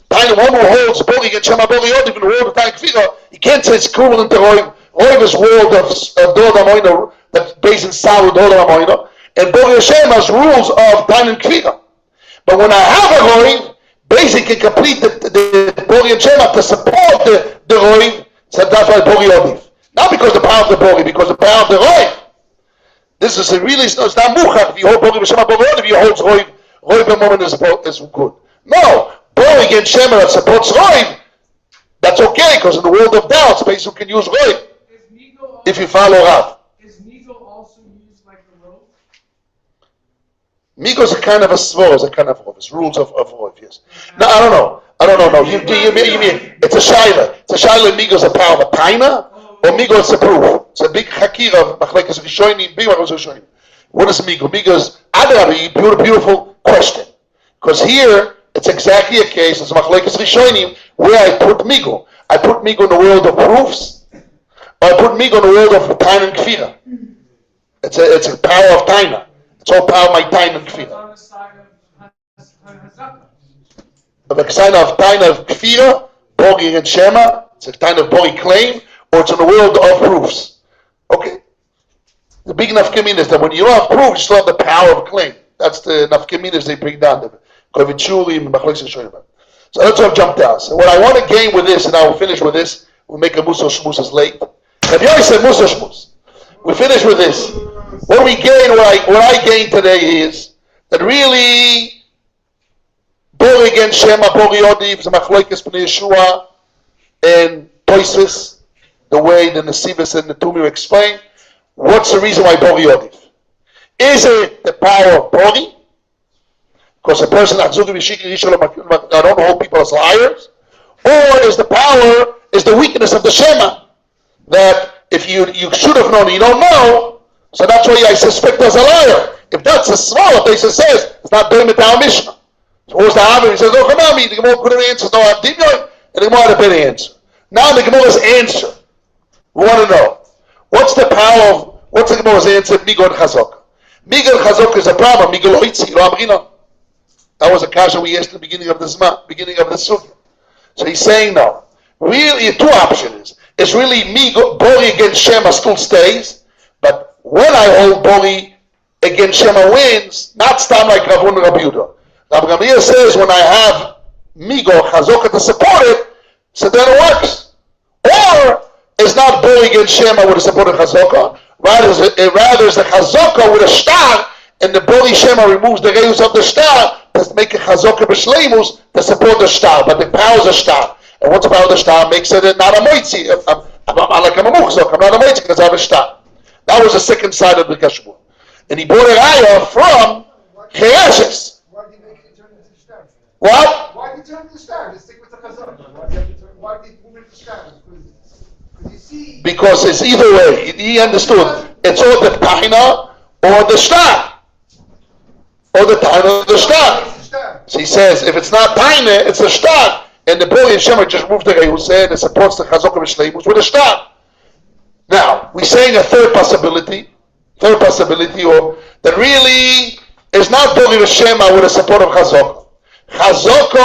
Tain, one who holds Bori and Shema Bori Yodiv in the world of Tain and Kfira, you can't say it's equivalent to Roiv. Roiv is world of Dor Amoina, that Beis Din solve with Dor Amoina, and Bori and Shema's rules of Tain and Kfira. But when I have a Roiv, Beis Din can complete the Bori and Shema to support the Roiv, so that's why Bori Yodiv. Not because the power of the Bori, because the power of the Roiv. This is it's not muchach. If you hold Bori B'Shema Bori Yodiv, you hold Roiv B'Momen is good. No, Bori against Shema that supports Roiv, that's okay, because in the world of doubts, Beis Din can use Roiv. If you follow Rav. Is Migo also used like the rope? Migo is a kind of a svor, is a kind of Roiv. It's rules of Roiv, yes. No, I don't know. No. You mean, it's a shaila. It's a shaila. Migo is a power of a taina, or Migo is a proof. It's a big hakir of Machlekes Rishonim, big Machlekes Rishonim. What is Migo? Migo is a beautiful question. Because here, it's exactly a case, it's Machlekes Rishonim, where I put Migo. I put Migo in the world of proofs, or I put Migo in the world of Taina and Kfira. It's a power of Taina. It's all power of my Taina and Kfira. On the side of Hazaka. Of a sign of Taina of Kfira, Bori and Shema, it's a kind of Bori claim, or it's in the world of proofs. Okay. The big nafkamin is that when you don't have proof, you still have the power of claim. That's the nafkamin they bring down. So that's what I've jumped out. So what I want to gain with this, and I will finish with this, we'll make a Musa Shmus as late. Rabbi Yossi said Musa Shmus. We finish with this. What I gain today is that really Bori against Shema, Bori Odiv, the Machloikis B'nai Yeshua, and Toisvis, the way the Nesivus and the Tumi explain. What's the reason why Bori Odiv? Is it the power of Bori? Because a person, I don't hold people as liars. Or is the power, is the weakness of the Shema? That if you should have known, you don't know, so that's why I suspect as a liar. If that's a small, Tesa says, it's not doing it to our Mishnah. So who's the Amir? He says, no, come on, the Gemara couldn't answer, no, I'm deep going, and the Gemara had a better answer. Now the Gemara's answer. We want to know, what's the power of, what's the Gemara's answer? Migol Chazok. Migol Chazok is a problem. Migol Oitzi, lo Amrina. That was a kasha we asked at the beginning of this month, beginning of the sugya. So he's saying no. Really, two options. It's really Bori against Shema still stays, but when I hold Bori against Shema wins, not stand like Ravun and Rabbi Yehuda. Rabbi Gamliel says when I have Migo Chazoka to support it, so then it works. Or it's not Bori against Shema with a support of Chazoka, rather it's the Chazoka with a star, and the Bori Shema removes the reus of the star to make a Chazoka b'shleimus to support the star, but the power is a star. And what's about the star makes it not a moitzi. I'm like I'm a muchzok. I'm not a moitzi because I have a star. That was the second side of the Kashmir. And he brought a raya from Chereshes. Why did he make it turn into star? What? Why did he turn into star? Let's stick with the Chazon. Why did he move it to star? Because you see. Because it's either way. He understood. It's all the taina or the star. Or the taina or the star. So he says if it's not taina, it's a star. And the Bori and Shema just moved the Rehuseh and it supports the Chazok of Shleimus with a star. Now, we're saying a third possibility, or that really is not Bori and Shema with the support of Chazok. Chazok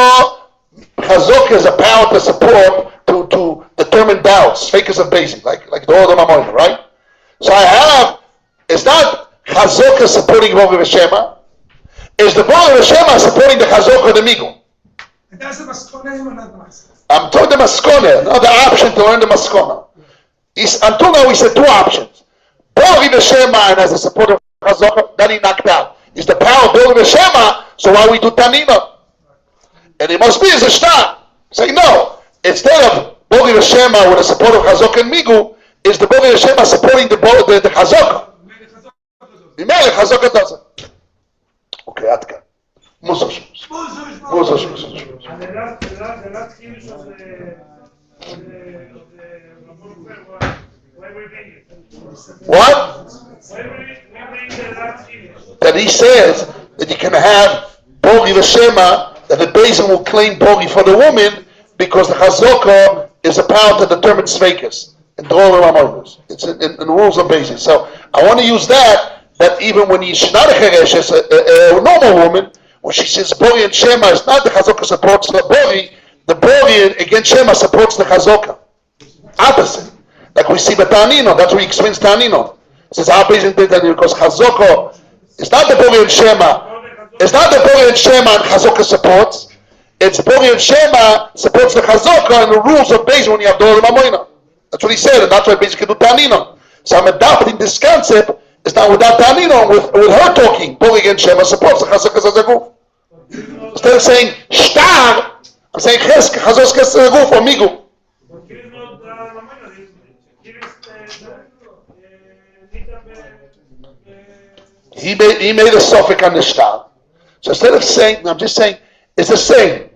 is a power to support, to determine doubts, fakers of basic, like the order of Mamoina, right? So I have, it's not Chazok supporting Bori and Shema, it's the Bori and Shema supporting the Chazok of the Migo. And that's the maskone or not the maskone? I'm told the maskone, not the option to learn the maskona. Until now, we said two options. Bori v'shema and as a support of Chazaka, then he knocked out. Is the power of Bori v'shema, so why we do tanina? And it must be as a star. Say no. Instead of Bori v'shema with the support of Chazaka and Migu, is the Bori v'shema supporting the Chazaka. Mimele Chazaka doesn't. Okay, Atka. Musos. And the last use of the why we bring it? What? Why we bring the last use? That he says that you can have Bori v'shema, that the Beis will claim Bori for the woman because the Chazaka is a power to determine sveikas and Dor Ramonos. It's in the rules of Beis. So I want to use that even when she's not a Cheresh, as a normal woman, when she says Bori and Shema, it's not the Chazaka supports the Bori against Shema supports the Chazaka. Opposite. Like we see the Tanino, that's what he explains Tanino. He says, because Chazaka is not the Bori and Shema. It's not the Bori and Shema and Chazaka supports. It's Bori and Shema supports the Chazaka and the rules of Beis when you have Dor Mamoina. That's what he said, and that's why Beis can do Tanino. So I'm adopting this concept. It's not without Tanino, with her talking. Bori and Shema supports the Chazaka Zazaguf. Instead of saying Shtar, I'm saying Chazaka Zazaguf or Migu. He made a suffix on the Shtar. So instead of saying, I'm just saying, it's the same.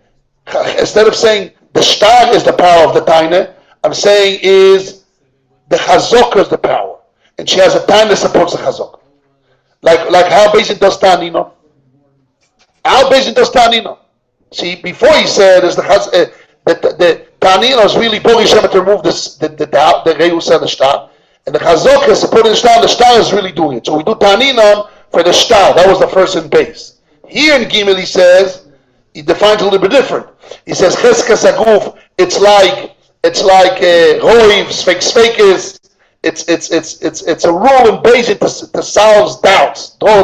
Instead of saying the Shtar is the power of the Taina, I'm saying is the Chazaka is the power. And she has a Taina that supports the Chazaka. Like how Beis does Tanino. How Beis does Tanino. See, before he said is the Tanino is really Bori Shema to remove the Reus and the Shtar. And the Chazaka is supporting the Shtar is really doing it. So we do Tanino for the Shtar. That was the first in base. Here in Gimel he says, he defines a little bit different. He says Cheskas Aguf, it's like Roiv, Sfeikis. It's a rule in Beis to solve doubts. So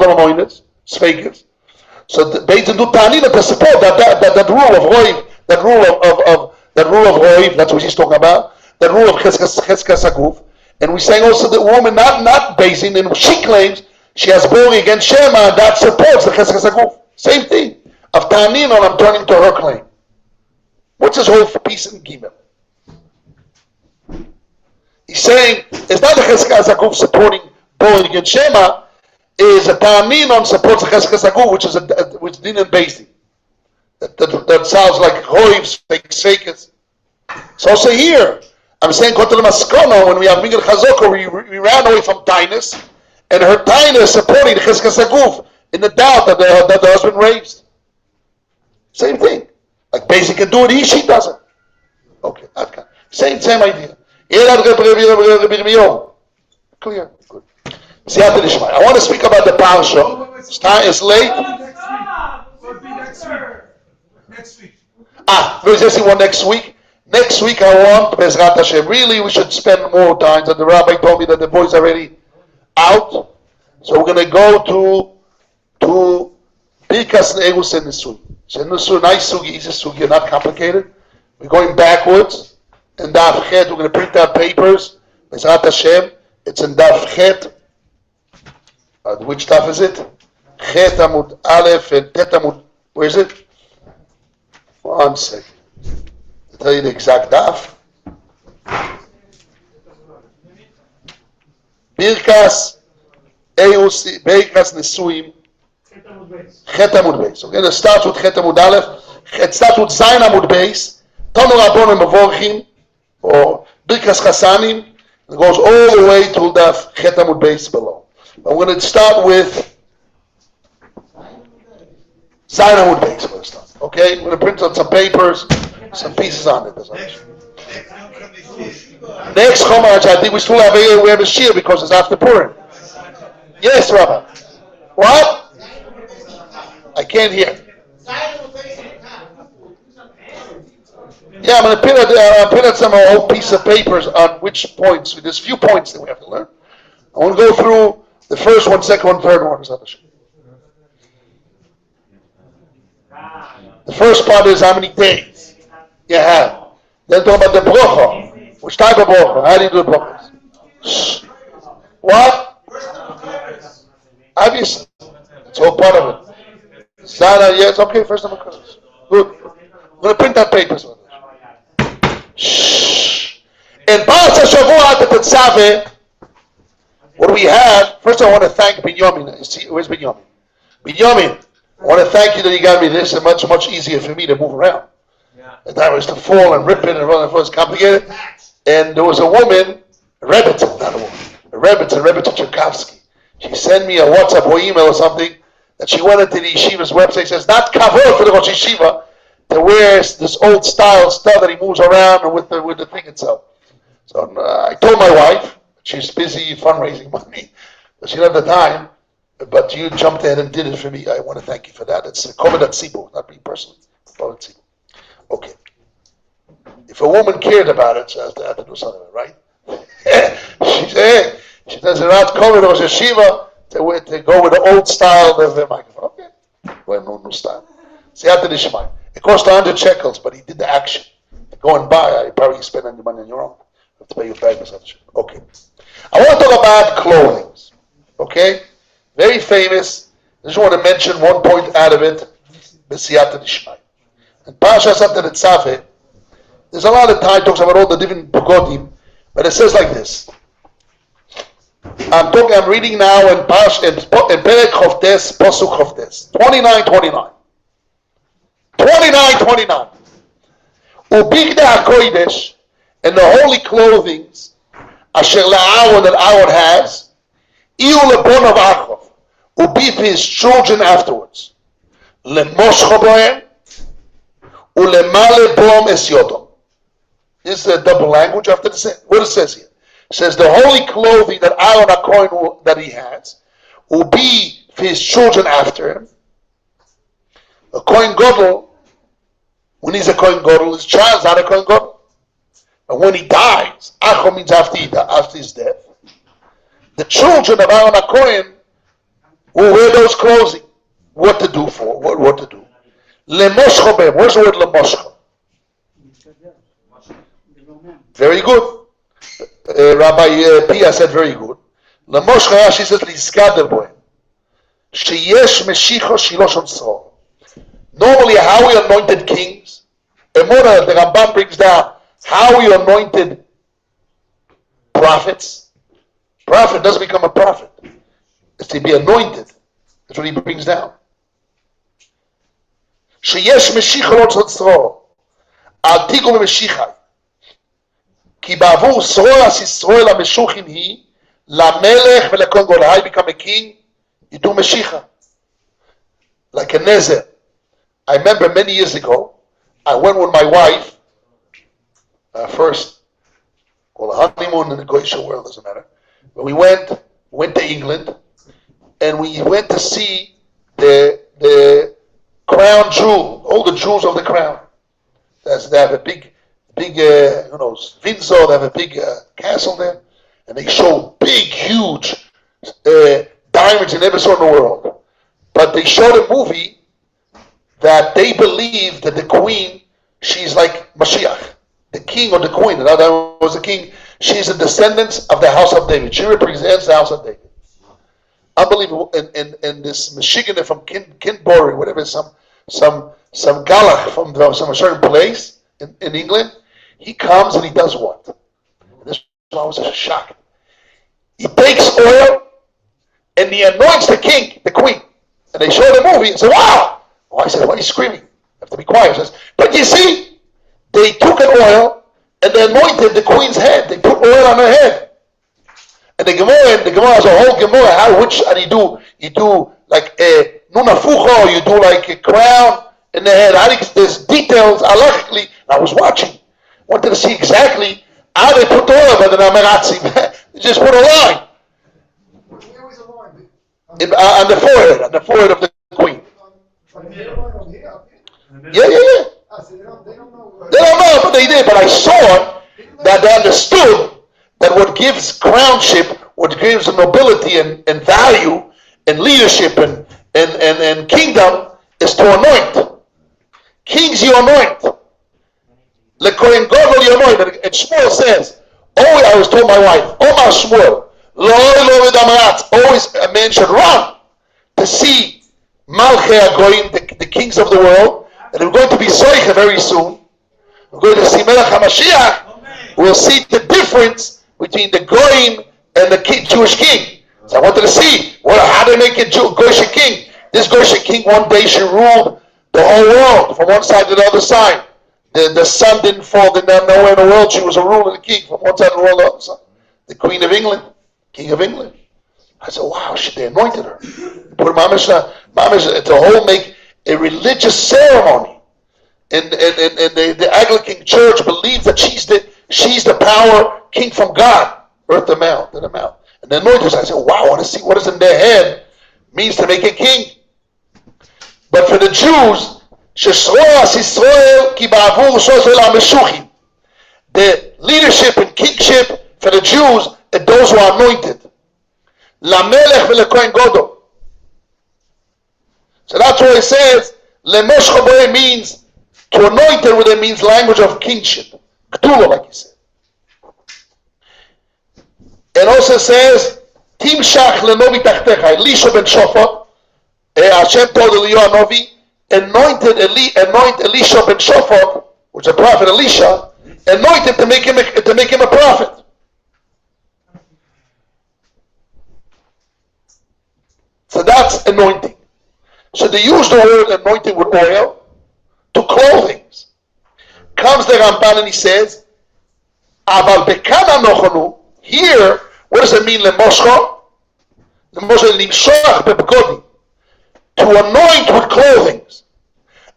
the Beis do Tanina to support that rule of Roiv, that rule of Roiv. That's what he's talking about. That rule of Cheskas Aguf. And we're saying also the woman not Beis, and she claims she has Bori against Shema, and that supports the Cheskas Aguf. Same thing. of Ta'anin, I'm turning to her claim. What's his whole piece in Gimel? He's saying it's not the Cheskas Aguf supporting Bo against Shema, is a Ta'anin on supports the Cheskas Aguf, which is Din and Beis Din. That sounds like Hoivs, fake Sekes. So say here, I'm saying Kotel Maskona, when we have Mingel Chazoko, we ran away from Tainus, and her Tainus supporting the Cheskas Aguf in the doubt that the husband raised. Same thing. Like Basic can do it, she doesn't. Okay, same idea. Clear. Good. I want to speak about the parsha. It's late. Will be next week. Next week. There's just one next week. Next week I want Bezrat Hashem. Really, we should spend more time. And the rabbi told me that the boys are already out. So we're going to go to Birkas Ne'erus and Nisui. So Nisui, nice sugi, easy sugi, not complicated. We're going backwards. In Daf Chet, we're going to print out papers. Bezrat Hashem. It's in Daf Chet. Which Daf is it? Chet Amud Aleph and Tet Amud. Where is it? 1 second. I'll tell you the exact Daf. Birkas Nisuim. Chet Amud Beis. We're going to start with Chet Amud Aleph. It starts with Zayin Amud Beis. Tonu Rabbonim Mevorchim, or Birkas Chasanim. It goes all the way to Daf Chet Amud Beis below. But we're going to start with Zayin Amud Beis. We're going to start. Okay, we're going to print out some papers, some pieces on it. Next Chomach, I think we still have a Shir because it's after Purim. Yes, Rabbi. What? I can't hear. Yeah, I'm going to pin out some old piece of papers on which points. There's a few points that we have to learn. I want to go through the first one, second one, third one. The first part is how many days you have. Then talk about the bracha. Which type of bracha? How do you do the brachas? What? Obviously. It's all part of it. Sana, yes, okay, first time occurs. Good. I'm going to print out papers. Shh. In Parashat Shavuot at the Tzaveh, what do we have? First I want to thank Binyamin. Where's Binyamin? Binyamin, I want to thank you that you got me this, and much easier for me to move around. And that was to fall and rip it and run, it was complicated. And there was a woman, a Rebbitzin, not a woman, a Rebbitzin Tchaikovsky. She sent me a WhatsApp or email or something that she went into the yeshiva's website. Says, not kavod for the Rosh Yeshiva to wear this old style stuff that he moves around and with the thing itself. So I told my wife, she's busy fundraising money, but she didn't have the time. But you jumped in and did it for me. I want to thank you for that. It's Kovedat Sibu, not me personally. Kovedat Sibu. Okay. If a woman cared about it, she has to do something, right? She said, she says, not Kovedat Rosh Yeshiva to go with the old style of the microphone. Okay. Well, no style. Siyata Dishmai. It cost 100 shekels, but he did the action. Go and buy, I probably spend any money on your own. You have to pay your bag or something. Okay. I want to talk about clothing. Okay? Very famous. I just want to mention one point out of it. B'siyata Dishmai. And Parashat Tzaveh, there's a lot of time talks about all the different Bogodim, but it says like this. I'm reading now in Perek Chovtes, Posuk Chovtes, 29:29. 29:29. Ubigda HaKodesh, and the holy clothings, Asher La'aron that Aaron has, Iu Lebon of Achov, will be for his children afterwards. Lemoscho Bohem, Ulemale Bom Es Yodom. This is a double language after the what it says here. It says the holy clothing that Aaron HaKohen that he has will be for his children after him. A Kohen Gadol, when he's a Kohen Gadol, his child's not a Kohen Gadol. And when he dies, Achom means after his death, the children of Aaron HaKohen will wear those clothing. What to do for? What to do? Lemoscho bem. Where's the word lemoscho? Very good. Rabbi Pia said very good. Lemoscho, Rashi says, Lizkader bohem. Sheyesh meshicho shilosh onsro. Normally, how we anointed kings. Emuna, the Rambam brings down how we anointed prophets. Prophet doesn't become a prophet. It's to be anointed. That's what he brings down. שיש משיחה לא צרור, אל תיגעו במשיחה. כי בעבור שרורס ישראל המשוחים היא, למלך ולכל גדול. How you become a king? You do Meshicha. Like a Nezer. I remember many years ago, I went with my wife, first, called a honeymoon in the Goyish world, doesn't matter. But we went to England, and we went to see the crown jewel, all the jewels of the crown. They have a big, Windsor, they have a big castle there, and they show big, huge diamonds you never saw in the world. But they showed a movie that they believe that the queen, she's like Mashiach, the king or the queen. That was the king. She's a descendant of the house of David. She represents the house of David. Unbelievable. And this Michigan from Kinbury, whatever, some Galach from some certain place in England, he comes and he does what? And this was a shock. He takes oil and he anoints the king, the queen. And they show the movie and say, wow! Oh, I said, why are you screaming? You have to be quiet. He says, but you see, they took an oil and they anointed the queen's head. They put oil on her head. And the Gemara has a whole Gemara, which and you do like a nunafucho, you do like a crown in the head. There's details halachically. I was watching. Wanted to see exactly how they put the oil by the Namaratzi. They just put a line. Where was the line? On the forehead of the queen. Yeah. So they don't know. They don't know, but they did. But I saw that they understood that what gives crownship, what gives nobility and value and leadership and kingdom is to anoint. Kings you anoint. Le Kohen Gadol you anoint. And Shmuel says, I was told my wife, Omar Shmuel, always a man should run to see Malchei HaGoyim, the kings of the world, and we're going to be Zoicha very soon. We're going to see Melech HaMashiach. We'll see the difference between the Goyim and the Jewish king. So I wanted to see how they make a Goyish king. This Goyish king one day she ruled the whole world from one side to the other side. The sun didn't fall, didn't have nowhere in the world. She was a ruler and a king from one side of the world to the other side. The Queen of England, King of England. I said, wow, they anointed her. Put Mamish, it's a whole make a religious ceremony. And the Anglican Church believes that she's the power king from God. Earth the mouth, to the mouth. And the anointers, I said, wow, I want to see what is in their head means to make a king. But for the Jews, the leadership and kingship for the Jews are those who are anointed. Lamelech v'lekohen Gadol. So that's why it says, Lemosh means to anoint it, it means language of kingship. Gdula, like you said. It also says, Timshach lenovi tachtecha. Elisha ben Shaphat, Hashem told Eliyahu Novi, anoint Elisha ben Shaphat, which is a prophet Elisha, anoint him to make him a prophet. So that's anointing. So they use the word anointing with oil to clothing. Comes the Ramban and he says, Aval bekana nochonu. Here, what does it mean? Lemoscha? Lemoscha limshach bebgodim. To anoint with clothing.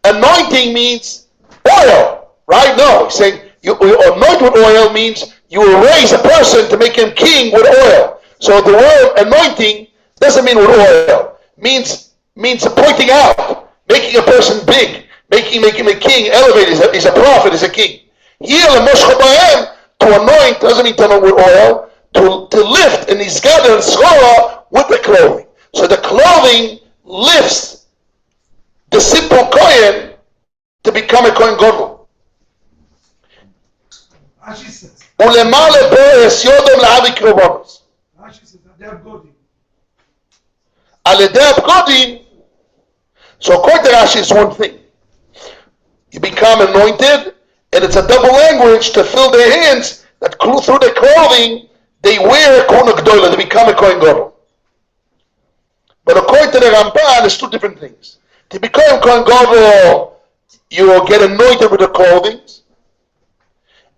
Anointing means oil, right? No, he's saying you anoint with oil means you will raise a person to make him king with oil. So the word anointing doesn't mean with oil. Means pointing out, making a person big, making him a king, elevated. He's a prophet, he's a king. Here, to anoint doesn't mean to anoint with oil. To lift and he's gathered schora with the clothing. So the clothing lifts the simple Kohen to become a Kohen Gadol. Rashi says, Ulemale bo'es yodom la'avi krobonos. Rashi says, they have Godim. Aledei Godim. So according to Rashi, it's one thing. you become anointed, and it's a double language to fill their hands that through their clothing they wear Kohen Gdolah, they become a Kohen Gadol. But according to the Ramban, there's two different things. To become Kohen Gadol, you will get anointed with the clothing,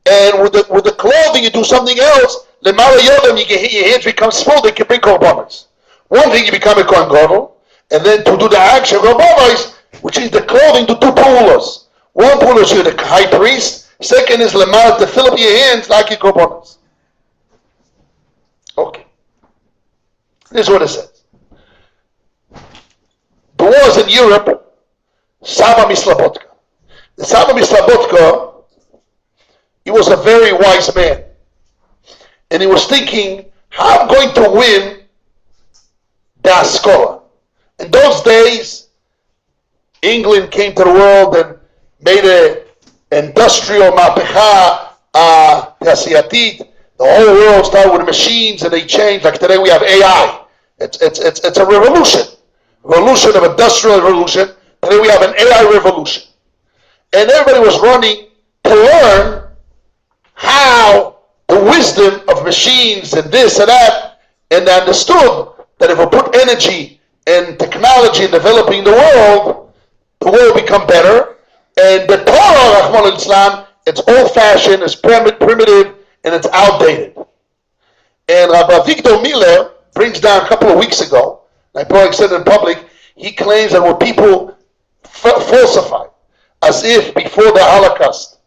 and with the clothing you do something else. Lemala Yodam, you get your hands become full, they can bring korbanos. One thing, you become a Kohen Gadol, and then to do the action korbanos, which is the clothing, to two pulos. One pulo is you're the high priest. Second is lemala, to fill up your hands like your korbanos. Okay. This is what it says. There was in Europe, Saba Mislabotka. The Saba Mislabotka, he was a very wise man. And he was thinking, how I'm going to win the Haskalah. In those days, England came to the world and made an industrial mapecha, tasiatit. The whole world started with machines and they changed. Like today we have AI. It's a revolution. Revolution of industrial revolution. Today we have an AI revolution. And everybody was running to learn how the wisdom of machines and this and that, and they understood that if we put energy and technology in developing the world will become better. And the Torah, Rahman al-Islam, it's old-fashioned, it's primitive, and it's outdated. And Rabbi Victor Miller brings down a couple of weeks ago, I probably said it in public, he claims that what people falsified, as if before the Holocaust,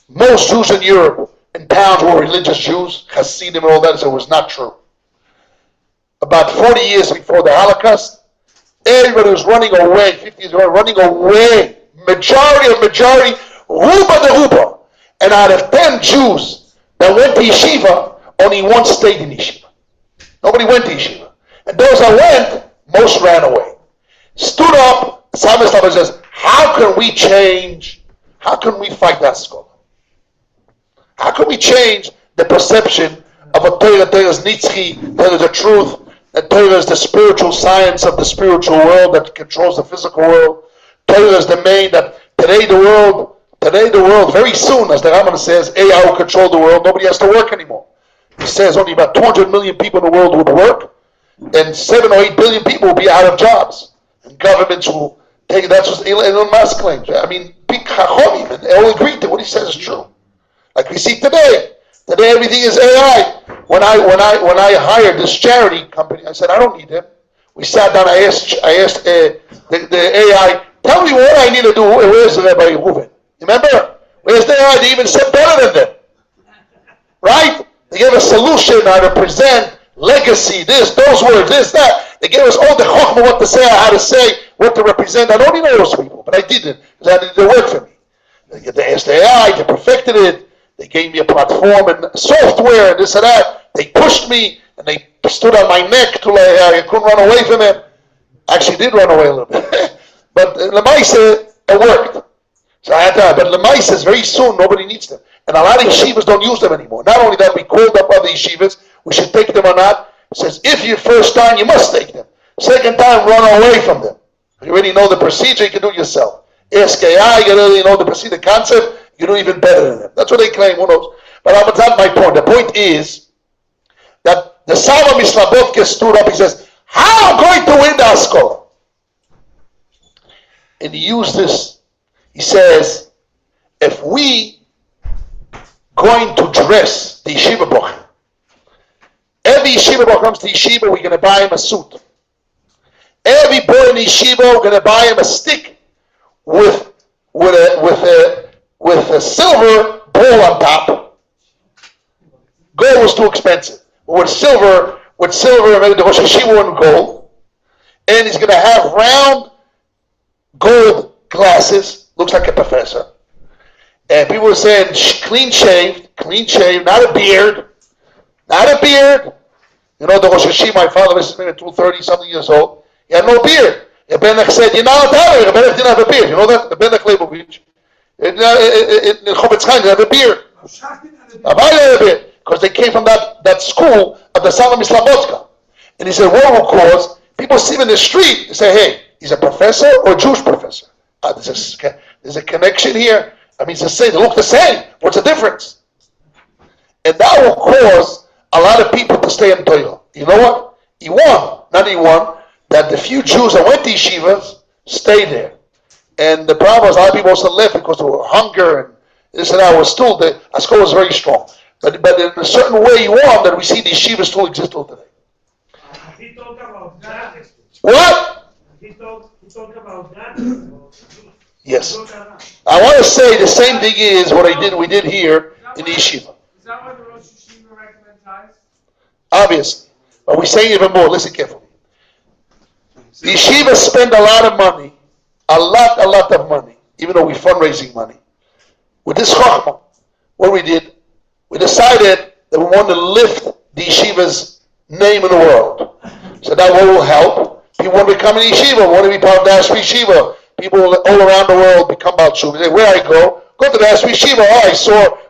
most Jews in Europe and towns were religious Jews, Hasidim and all that, so it was not true. About 40 years before the Holocaust, everybody was running away, 50 years ago, running away. Majority, Ruba de Ruba. And out of 10 Jews that went to yeshiva, only one stayed in yeshiva. Nobody went to yeshiva. And those that went, most ran away. Stood up, Simon says, how can we change? How can we fight that scholar? How can we change the perception of a Torah? Torah is Nitzchi, Torah is the truth, that Torah is the spiritual science of the spiritual world that controls the physical world. Torah is the main, that today the world, very soon, as the Rambam says, AI will control the world, nobody has to work anymore. He says only about 200 million people in the world would work, and 7 or 8 billion people will be out of jobs. And governments will take, that's what Elon Musk claims. I mean, big chachomim, and they all agree that what he says is true. Like we see today. Today everything is AI. When I hired this charity company, I said, I don't need them. We sat down, I asked the AI, tell me what I need to do. Where's Rabbi Reuven? Remember? Where's the AI? They even said better than them. Right? They gave a solution how to present legacy, this, those words, this, that. They gave us all the chokhmah, what to say, how to say, what to represent. I don't even know those people, but I did it because I did the work for me. They asked the AI, they perfected it. They gave me a platform and software and this and that. They pushed me and they stood on my neck till I couldn't run away from them. Actually did run away a little bit. But Lemaisa, it worked. So I had to, but Lemaisa is very soon, nobody needs them. And a lot of yeshivas don't use them anymore. Not only that, we called up other yeshivas, we should take them or not. It says, if you first time, you must take them. Second time, run away from them. You already know the procedure, you can do it yourself. Ask AI, you already know the procedure, the concept, you do even better than them. That's what they claim, who knows. But that's not my point. The point is that the Saba Mislabotka stood up, he says, how am I going to win the Haskalah? And he used this, he says, if we going to dress the yeshiva boch, every yeshiva boch comes to yeshiva, we're going to buy him a suit. Every boy in the yeshiva, we're going to buy him a stick with a silver ball on top. Gold was too expensive. But with silver, maybe the Rosh Hashiva in gold. And he's going to have round gold glasses, looks like a professor. And people were saying clean shaved, not a beard. You know, the Rosh Hashiva, my father was maybe 230 something years old. He had no beard. The Benach said, you're not allowed to have a beard. The Benach didn't have a beard. You know that? The Benach Leibovich. In Chovetz Chaim, they have a beard. Because they came from that school of the Saba Mislabotka. And he said, what will cause? People see him in the street, they say, hey, he's a professor or a Jewish professor? This There's a connection here. I mean, it's the same. They look the same. What's the difference? And that will cause a lot of people to stay in Torah. You know what? He won. Not he won. That the few Jews that went to yeshivas stayed there. And the problem was a lot of people also left because of hunger and this and that. Was still the Asko was very strong. But in a certain way he won that we see the yeshivas still exist till today. He talked about that. What? He talked about that. Yes. I want to say the same thing is what we did here in the yeshiva. Is that why the Rosh Yeshiva recommend tithes? Obviously. But we're saying even more. Listen carefully. The yeshiva spend a lot of money, a lot of money, even though we're fundraising money. With this chokhmah, what we did, we decided that we want to lift the yeshiva's name in the world. So that will help. People want to become an yeshiva, want to be part of Diaspora Yeshiva. People all around the world become Baal Tshuva. They say, where I go to the Diaspora Yeshiva. Oh,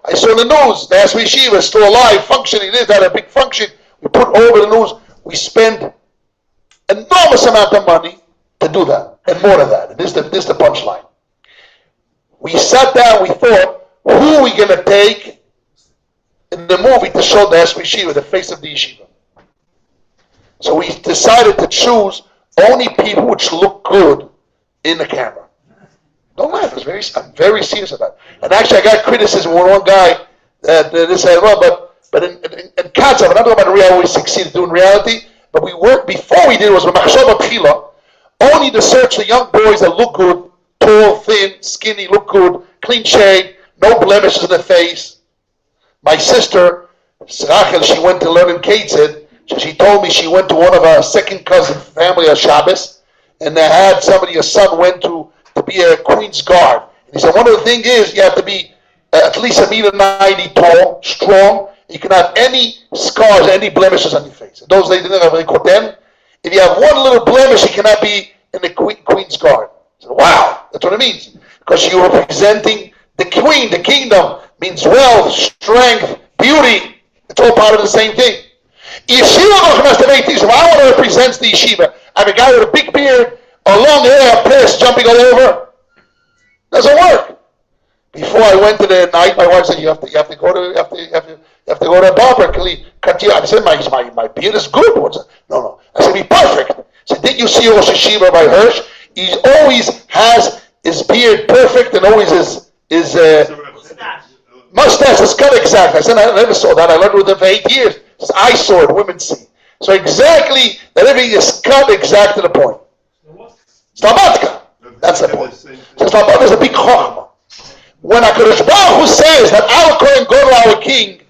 I saw in the news, the Diaspora Yeshiva is still alive, functioning. This, that, a big function. We put all over the news. We spend enormous amount of money to do that, and more than that. And this is the punchline. We sat down, we thought, who are we going to take in the movie to show the Diaspora Yeshiva, the face of the yeshiva? So we decided to choose only people which look good in the camera. Don't laugh. I'm very serious about it. And actually, I got criticism from one guy that they said, well, but in Katzav, I'm not talking about reality, we succeeded doing reality, but we worked before we did it was with Machshava Tchila, only to search the young boys that look good, tall, thin, skinny, look good, clean shave, no blemishes in the face. My sister, Rachel, she went to learn in Ketzid. She told me she went to one of our second cousin family at Shabbos, and they had somebody, a son went to be a Queen's Guard. And he said, one of the things is you have to be at least 1.90 tall, strong. You cannot have any scars, any blemishes on your face. In those days, they didn't have any koten. If you have one little blemish, you cannot be in the Queen's Guard. I said, wow, that's what it means. Because you're representing the Queen, the kingdom, means wealth, strength, beauty. It's all part of the same thing. Yeshiva, I want to represent the yeshiva. I have a guy with a big beard, a long hair, a purse jumping all over. Doesn't work. Before I went to the night, my wife said, you have to go to a barber. Cut you. I said, my beard is good. No. I said, be perfect. I said, did you see Rosh Yeshiva by Hirsch? He always has his beard perfect and always his mustache is cut exactly. I said, I never saw that. I learned with him for 8 years. I saw it, women see. So exactly, that everything is cut exact to the point. Slavatka. That's the point. So Slavatka is a big chokhmah. When HaKadosh Baruch Hu says that our Kohen Gadol, our king,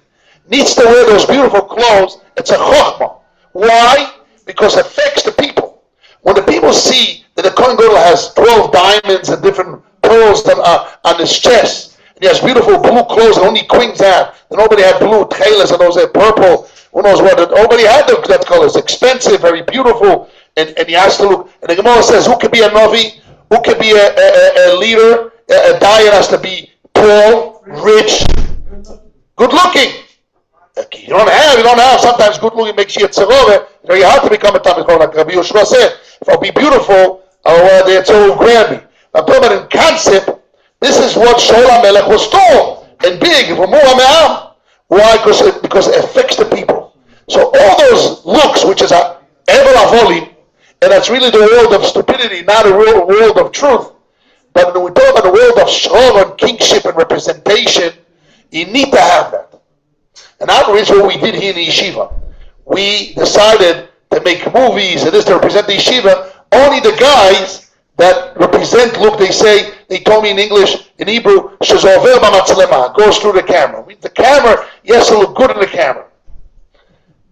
needs to wear those beautiful clothes, it's a chokhmah. Why? Because it affects the people. When the people see that the Kohen Gadol has 12 diamonds and different pearls on his chest, and he has beautiful blue clothes that only queens have, and nobody had blue tchelas and those that purple, who knows what, nobody had that color. It's expensive, very beautiful, and he has to look. And the Gemara says, who could be a Navi? Who could be a leader? A Dayan has to be tall, rich, good looking. You don't have. Sometimes good looking makes you a tzarove. It's very hard to become a Talmid Chacham. Like Rabbi Yoshua said, if I'll be beautiful, it's all grab me. I'm talking about in concept, this is what Shaul HaMelech was tall and big. Why? Because it affects the people. So all those looks, which is a Evel Avolim, and that's really the world of stupidity, not a real world of truth. But when we talk about the world of Shalom and kingship and representation, you need to have that. And that is what we did here in the yeshiva. We decided to make movies and this to represent the yeshiva. Only the guys that represent, look, they told me in English, in Hebrew, shezover b'matzlema, goes through the camera. I mean, the camera, yes, it look good in the camera.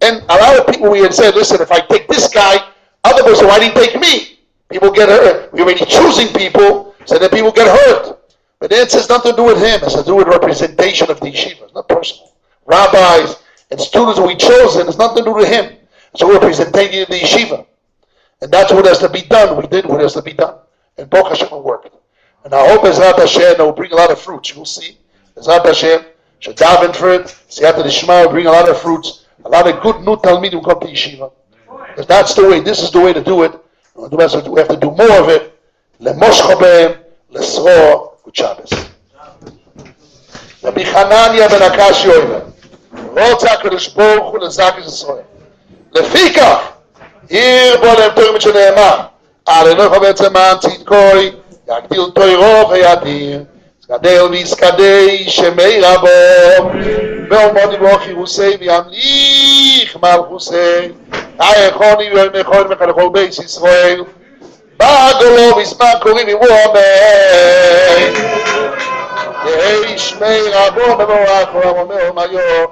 And a lot of people, we had said, listen, if I take this guy, other people say, why didn't you take me? People get hurt. We're already choosing people, so then people get hurt. But it has nothing to do with him. It has to do with representation of the yeshiva. It's not personal. Rabbis and students we chosen, it's nothing to do with him. So we're representing the yeshiva. And that's what has to be done. We did what has to be done. And Baruch Hashem worked. And I hope Ezrat Hashem will bring a lot of fruits. You'll see. Ezrat Hashem should daven for it. Siyata Dishma will bring a lot of fruits. A lot of good new Talmidim will come to yeshiva. Because that's the way. This is the way to do it. We have to do more of it. Lemoshcha behem, lesro, Good Shabbos. Rabbi Hanania ben Akash Yoimer. רוצה הקדוש ברוך הוא לזק את ישראל. לפיכך, עיר בו להם תורים שנאמר, על אנוך בעצם צדקוי, יגדיל תוירו וידיר, סגדל ויסקדי שמי רבו, ואומוני בו חירוסי וימליך מלכוסי, היכוני וימכון וכלכל בייס ישראל, בגולו בזמן קוראים יבוא אמן. יהי שמי רבו מבורך, ואומר מה יו,